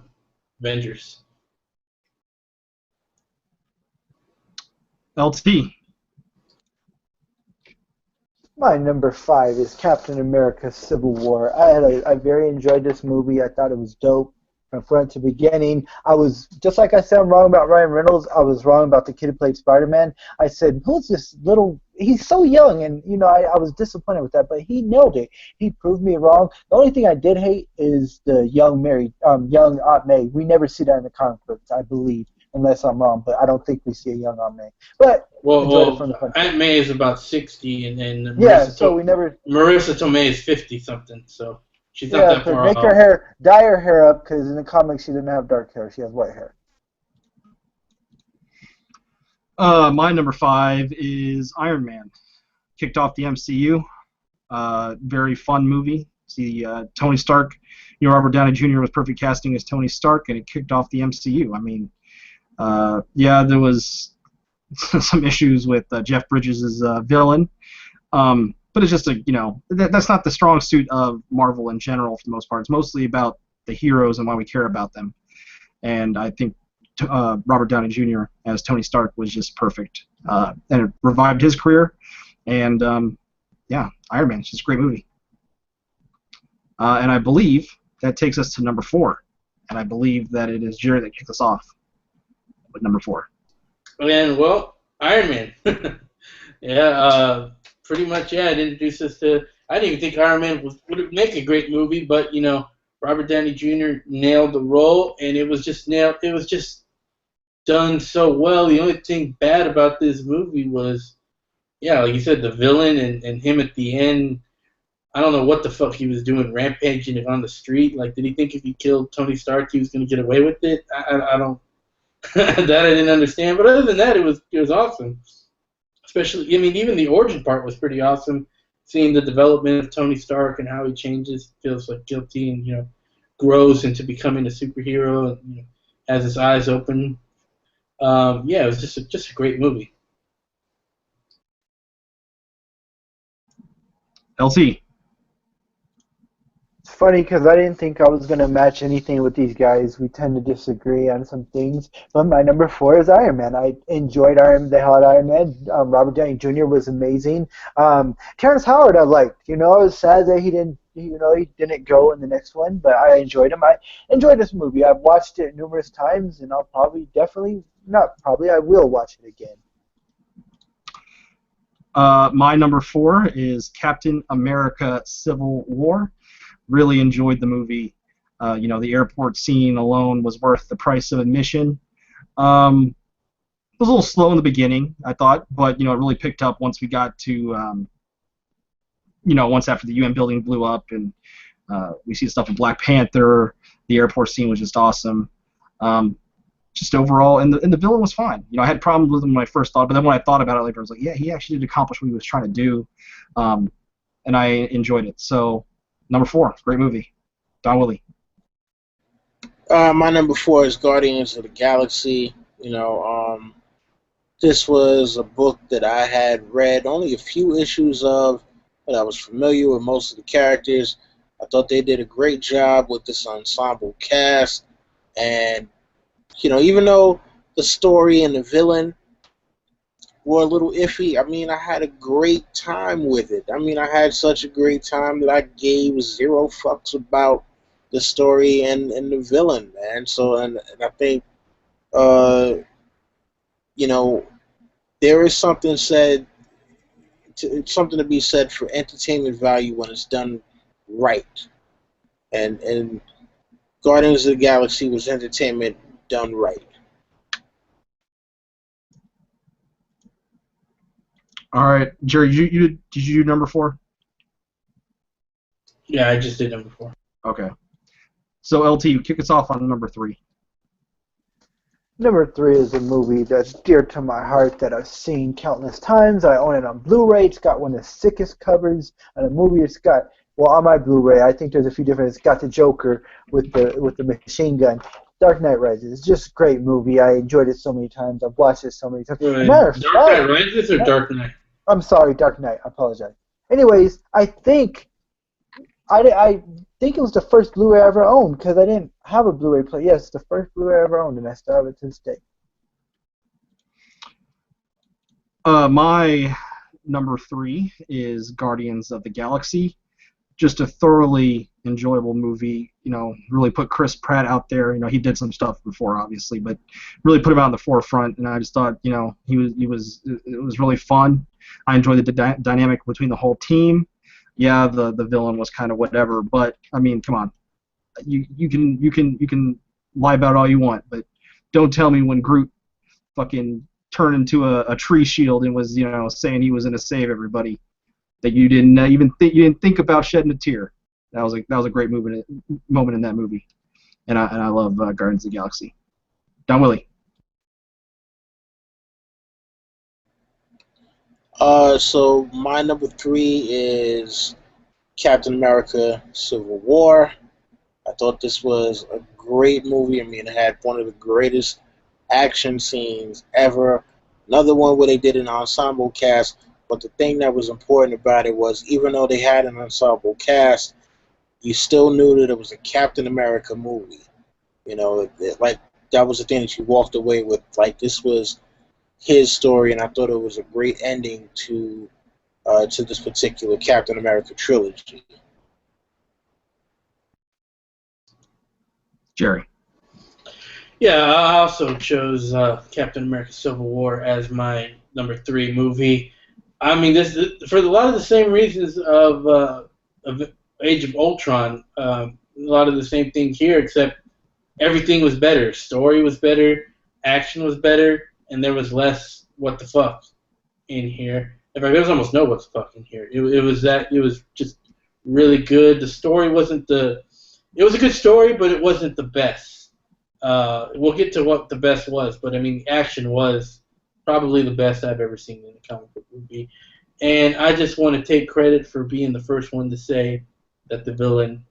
Avengers. LT. My number 5 is Captain America: Civil War. I very enjoyed this movie. I thought it was dope from front to beginning. I was, just like I said I'm wrong about Ryan Reynolds, I was wrong about the kid who played Spider-Man. I said, who's this little, he's so young, and I was disappointed with that, but he nailed it. He proved me wrong. The only thing I did hate is the young Aunt May. We never see that in the comic books, I believe, unless I'm wrong, but I don't think we see a young Aunt May. But enjoyed it from the front. Aunt May is about 60, and then Marissa Tomei is 50-something, so she's not that far off. Dye her hair up, because in the comics she didn't have dark hair. She has white hair. My number 5 is Iron Man. Kicked off the MCU. Very fun movie. See, Tony Stark, Robert Downey Jr. was perfect casting as Tony Stark, and it kicked off the MCU. I mean, there was some issues with Jeff Bridges' villain. But it's just that's not the strong suit of Marvel in general for the most part. It's mostly about the heroes and why we care about them. And I think Robert Downey Jr. as Tony Stark was just perfect. And it revived his career. And Iron Man is just a great movie. And I believe that takes us to number 4. And I believe that it is Jerry that kicked us off with number 4. And Iron Man. Pretty much, it introduced us to. I didn't even think Iron Man would make a great movie, but Robert Downey Jr. nailed the role, and it was just It was just done so well. The only thing bad about this movie was, like you said, the villain and him at the end. I don't know what the fuck he was doing, rampaging on the street. Like, did he think if he killed Tony Stark, he was going to get away with it? I don't. That I didn't understand, but other than that, it was awesome. Especially, even the origin part was pretty awesome. Seeing the development of Tony Stark and how he changes, feels like guilty, and grows into becoming a superhero, and has his eyes open. It was just a great movie. LT. It's funny because I didn't think I was going to match anything with these guys. We tend to disagree on some things. But my number 4 is Iron Man. I enjoyed the hell out of Iron Man. Robert Downey Jr. was amazing. Terrence Howard I liked. I was sad that he didn't go in the next one, but I enjoyed him. I enjoyed this movie. I've watched it numerous times, and I will watch it again. My number 4 is Captain America: Civil War. Really enjoyed the movie. The airport scene alone was worth the price of admission. It was a little slow in the beginning, I thought, but it really picked up once we got to once after the UN building blew up, and we see stuff with Black Panther. The airport scene was just awesome. Just overall, and the villain was fine. I had problems with him when I first thought, but then when I thought about it later, I was like, yeah, he actually did accomplish what he was trying to do, and I enjoyed it. So, number 4, great movie. Don Willie. My number 4 is Guardians of the Galaxy. This was a book that I had read only a few issues of, but I was familiar with most of the characters. I thought they did a great job with this ensemble cast, and even though the story and the villain were a little iffy, I had a great time with it. I had such a great time that I gave 0 fucks about the story and the villain, man. So, and I think, there is something to be said for entertainment value when it's done right. And Guardians of the Galaxy was entertainment done right. All right, Jerry, did you do number 4? Yeah, I just did number 4. Okay. So, LT, kick us off on number 3. Number 3 is a movie that's dear to my heart that I've seen countless times. I own it on Blu-ray. It's got one of the sickest covers on a movie. It's got, on my Blu-ray, I think there's a few different. It's got the Joker with the machine gun. Dark Knight Rises. It's just a great movie. I enjoyed it so many times. I've watched it so many times. Dark Knight Rises or Dark Knight? I'm sorry, Dark Knight. I apologize. Anyways, I think I think it was the first Blu-ray I ever owned because I didn't have a Blu-ray player. Yes, it's the first Blu-ray I ever owned, and I still have it to this day. My number 3 is Guardians of the Galaxy. Just a thoroughly enjoyable movie. You know, really put Chris Pratt out there. You know, he did some stuff before, obviously, but really put him out in the forefront. And I just thought, you know, it was really fun. I enjoyed the dynamic between the whole team. Yeah, the villain was kind of whatever, but I mean, come on, you can lie about it all you want, but don't tell me when Groot fucking turned into a tree shield and was, you know, saying he was going to save everybody, that you didn't you didn't think about shedding a tear. That was a great moment in that movie, and I love Guardians of the Galaxy. Don Willie. So my number 3 is Captain America: Civil War. I thought this was a great movie. I mean, it had one of the greatest action scenes ever. Another one where they did an ensemble cast, but the thing that was important about it was even though they had an ensemble cast, you still knew that it was a Captain America movie. You know, like that was the thing that you walked away with. Like this was his story, and I thought it was a great ending to this particular Captain America trilogy. Jerry. Yeah, I also chose Captain America: Civil War as my number 3 movie. I mean, this for a lot of the same reasons of Age of Ultron. A lot of the same things here, except everything was better. Story was better, action was better, and there was less what the fuck in here. In fact, there was almost no what the fuck in here. It was just really good. The story wasn't it was a good story, but it wasn't the best. We'll get to what the best was, but I mean, action was probably the best I've ever seen in a comic book movie. And I just want to take credit for being the first one to say that the villain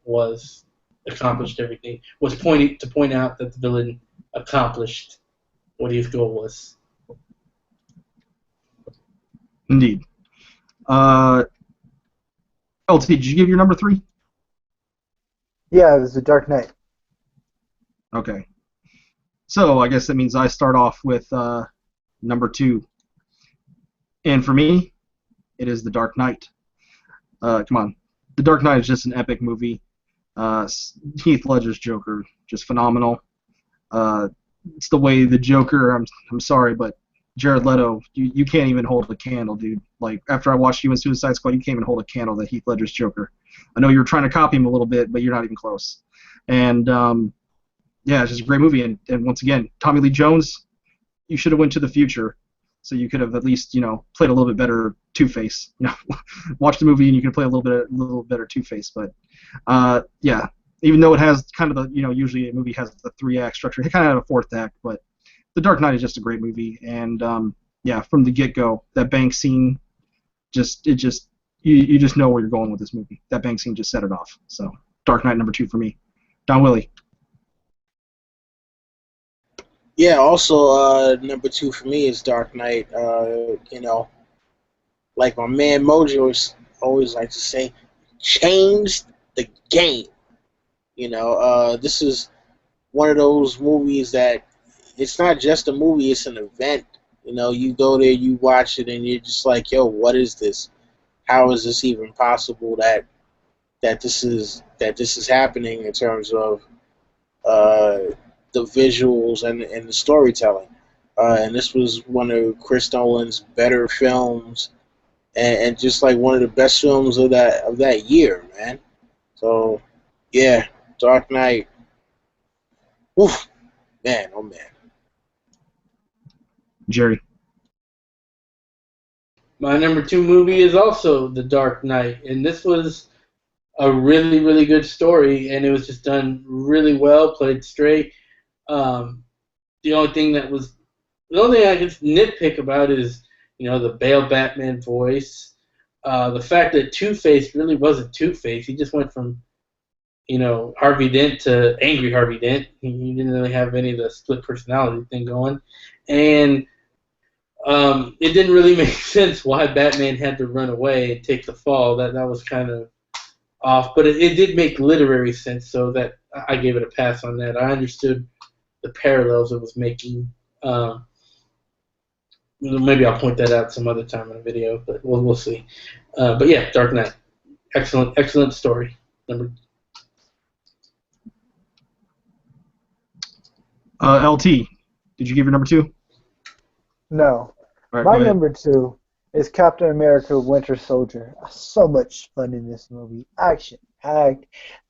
accomplished everything. Was pointing to point out that the villain accomplished what his goal was. Indeed. LT, did you give your number 3? Yeah, it was The Dark Knight. Okay. So I guess that means I start off with number 2. And for me, it is The Dark Knight. Come on. The Dark Knight is just an epic movie. Heath Ledger's Joker, just phenomenal. It's the way the Joker, I'm sorry, but Jared Leto, you can't even hold a candle, dude. Like, after I watched you in Suicide Squad, you can't even hold a candle to Heath Ledger's Joker. I know you were trying to copy him a little bit, but you're not even close. And, yeah, it's just a great movie. And once again, Tommy Lee Jones, you should have went to the future, so you could have at least, you know, played a little bit better Two-Face. You know, watch the movie and you can play a little better Two-Face. But yeah, even though it has kind of the, you know, usually a movie has the 3-act structure, it kind of had a 4th act. But The Dark Knight is just a great movie, and yeah, from the get-go, that bank scene, you just know where you're going with this movie. That bank scene just set it off. So Dark Knight number 2 for me. Don Willie. Yeah, also number 2 for me is Dark Knight. You know, like my man Mojo always likes to say, changed the game. You know, this is one of those movies that it's not just a movie, it's an event. You know, you go there, you watch it, and you're just like, yo, what is this? How is this even possible that this is happening in terms of the visuals and the storytelling? And this was one of Chris Nolan's better films, and just like one of the best films of that year, man. So yeah, Dark Knight. Oof, man, oh man. Jerry. My number 2 movie is also The Dark Knight, and this was a really, really good story, and it was just done really well, played straight. The only thing I can nitpick about is, you know, the Bale Batman voice. The fact that Two-Face really wasn't Two-Face. He just went from, you know, Harvey Dent to angry Harvey Dent. He didn't really have any of the split personality thing going. And it didn't really make sense why Batman had to run away and take the fall. That was kind of off, but it did make literary sense, so that I gave it a pass on that. I understood the parallels it was making. Maybe I'll point that out some other time in a video, but we'll see. But yeah, Dark Knight, excellent story. LT, did you give your number 2? No. All right, My go ahead. number 2 is Captain America Winter Soldier. So much fun in this movie. Action-packed.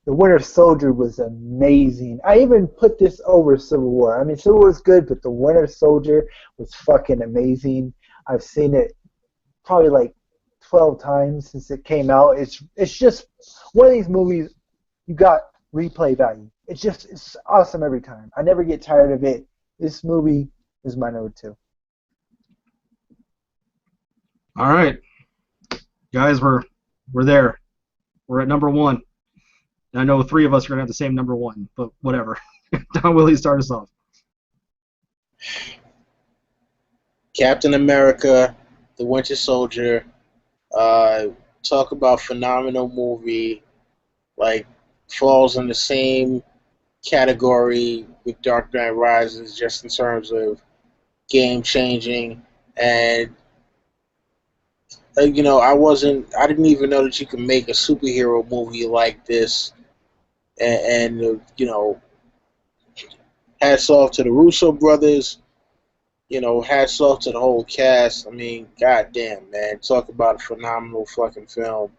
The Winter Soldier was amazing. I even put this over Civil War. I mean, Civil War was good, but the Winter Soldier was fucking amazing. I've seen it probably like 12 times since it came out. It's just one of these movies you got replay value. It's awesome every time. I never get tired of it. This movie is my number 2. All right, guys, we're there. We're at number 1. And I know 3 of us are gonna have the same number 1, but whatever. Don Willie, start us off. Captain America, The Winter Soldier. Talk about phenomenal movie. Like, falls in the same category with Dark Knight Rises, just in terms of game changing. And I didn't even know that you could make a superhero movie like this. And hats off to the Russo brothers. Hats off to the whole cast. I mean, goddamn, man. Talk about a phenomenal fucking film.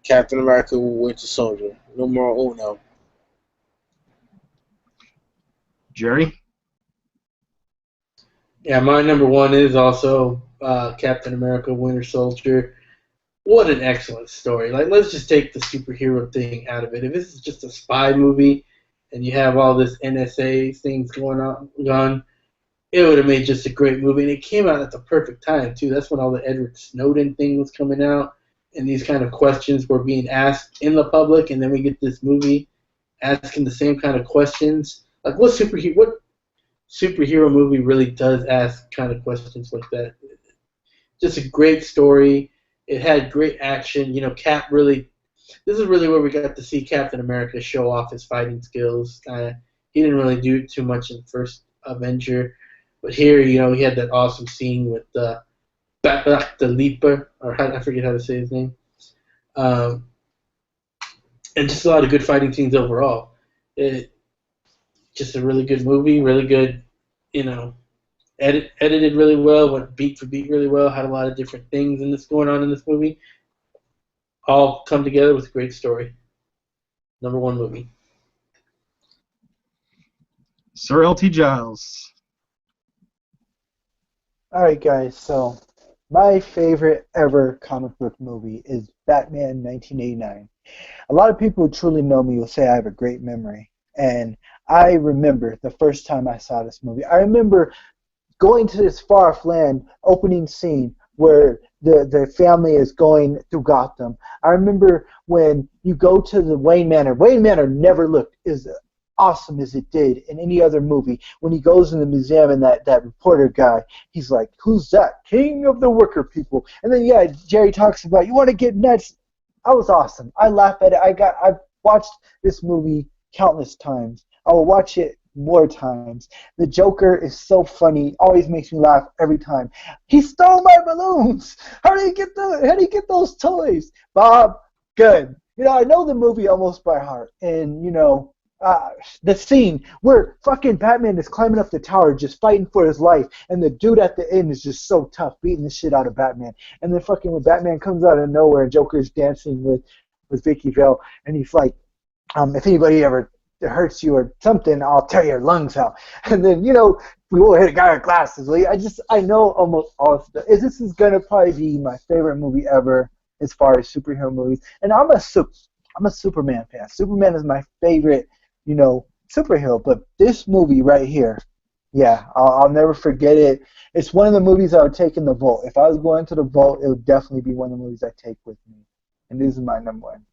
Captain America Winter Soldier. Numero uno. Jerry? Yeah, my number 1 is also Captain America Winter Soldier. What an excellent story. Like, let's just take the superhero thing out of it. If this is just a spy movie and you have all this NSA things going on, it would have made just a great movie. And it came out at the perfect time, too. That's when all the Edward Snowden thing was coming out, and these kind of questions were being asked in the public, and then we get this movie asking the same kind of questions. Like, what superhero movie really does ask kind of questions like that? Just a great story. It had great action. Cap really. This is really where we got to see Captain America show off his fighting skills. He didn't really do too much in the first Avenger, but here, he had that awesome scene with the Leaper, or I forget how to say his name, and just a lot of good fighting scenes overall. Just a really good movie, really good, edited really well, went beat for beat really well, had a lot of different things going on in this movie. All come together with a great story. Number 1 movie. Sir L.T. Giles. Alright, guys, so my favorite ever comic book movie is Batman 1989. A lot of people who truly know me will say I have a great memory. And I remember the first time I saw this movie. I remember going to this far-off land, opening scene where the family is going through Gotham. I remember when you go to the Wayne Manor. Wayne Manor never looked as awesome as it did in any other movie. When he goes in the museum and that reporter guy, he's like, "Who's that? King of the worker people." And then, yeah, Jerry talks about, "You want to get nuts?" I was awesome. I laugh at it. I've watched this movie countless times. I will watch it more times. The Joker is so funny, always makes me laugh every time. He stole my balloons. How did he get those toys? Bob, good. I know the movie almost by heart, and the scene where fucking Batman is climbing up the tower just fighting for his life, and the dude at the end is just so tough, beating the shit out of Batman. And then fucking when Batman comes out of nowhere and Joker's dancing with Vicky Vale, and he's like, if anybody ever hurts you or something, I'll tear your lungs out. And then, we will hit a guy with glasses. I know almost all of stuff. This is going to probably be my favorite movie ever as far as superhero movies. And I'm a Superman fan. Superman is my favorite, superhero. But this movie right here, yeah, I'll never forget it. It's one of the movies I would take in the vault. If I was going to the vault, it would definitely be one of the movies I take with me. And this is my number 1.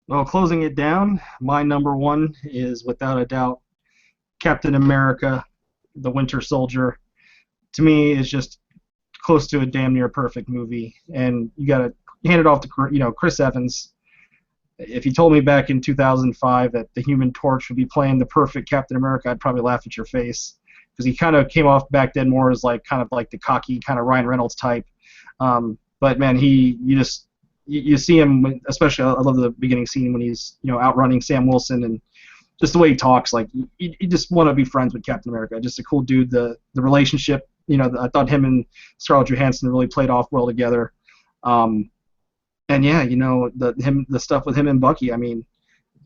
Well, closing it down, my number 1 is without a doubt Captain America, the Winter Soldier. To me, it's just close to a damn near perfect movie, and you got a you hand it off to Chris Evans. If you told me back in 2005 that the Human Torch would be playing the perfect Captain America, I'd probably laugh at your face, because he kind of came off back then more as like kind of like the cocky kind of Ryan Reynolds type. But man, you see him, especially I love the beginning scene when he's outrunning Sam Wilson, and just the way he talks, like you just want to be friends with Captain America. Just a cool dude. The relationship, I thought him and Scarlett Johansson really played off well together. And yeah, the stuff with him and Bucky. I mean,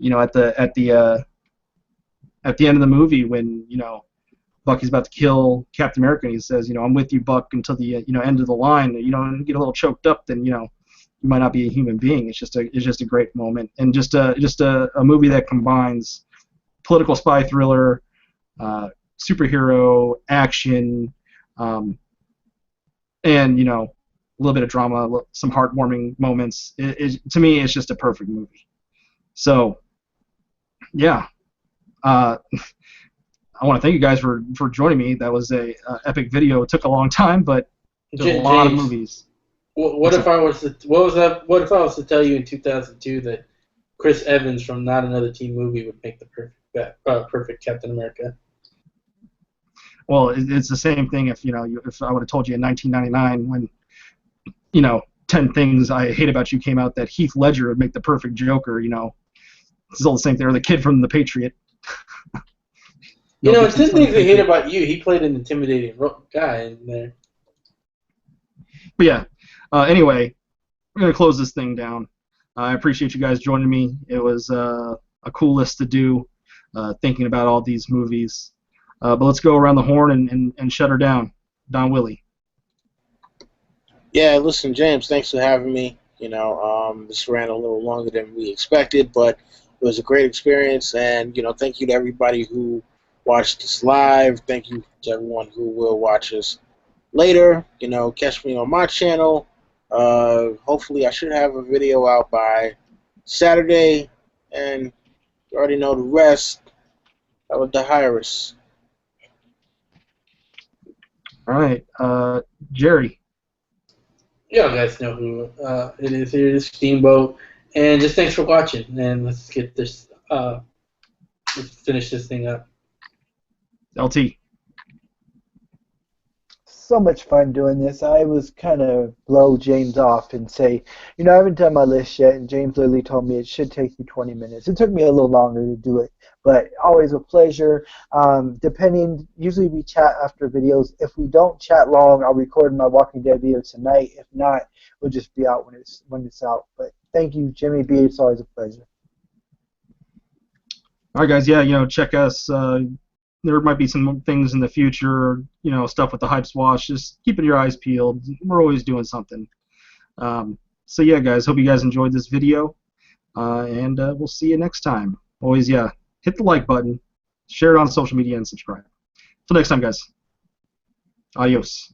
at the end of the movie when Bucky's about to kill Captain America, and he says, I'm with you, Buck, until the end of the line. And get a little choked up, then you might not be a human being. It's just a great moment, and just a movie that combines political spy thriller, superhero action, and a little bit of drama, some heartwarming moments. To me, it's just a perfect movie. So, yeah, I want to thank you guys for joining me. That was a epic video. It took a long time, but there's a lot of movies. What if I was to tell you in 2002 that Chris Evans from Not Another Teen Movie would make the perfect Captain America? Well, it's the same thing if I would have told you in 1999 when 10 Things I Hate About You came out that Heath Ledger would make the perfect Joker. It's all the same thing. Or the kid from The Patriot. In 10 Things I Hate About You, he played an intimidating guy in there. But yeah. Anyway, we're going to close this thing down. I appreciate you guys joining me. It was a cool list to do, thinking about all these movies. But let's go around the horn and shut her down. Don Willie. Yeah, listen, James, thanks for having me. This ran a little longer than we expected, but it was a great experience. And, thank you to everybody who watched us live. Thank you to everyone who will watch us later. Catch me on my channel. Hopefully I should have a video out by Saturday, and you already know the rest. I would hire us. All right, Jerry. You guys know who it is here, is Steamboat, and just thanks for watching. And let's get this, let's finish this thing up. LT. So much fun doing this. I was kind of blow James off and say, I haven't done my list yet, and James literally told me it should take you 20 minutes. It took me a little longer to do it, but always a pleasure. Usually we chat after videos. If we don't chat long, I'll record my Walking Dead video tonight. If not, we'll just be out when it's out. But thank you, Jimmy B. It's always a pleasure. All right, guys. Yeah, check us. There might be some things in the future, stuff with the Hype Swash. Just keeping your eyes peeled. We're always doing something. So yeah, guys, hope you guys enjoyed this video, and we'll see you next time. Always, yeah, hit the like button, share it on social media, and subscribe. Till next time, guys. Adios.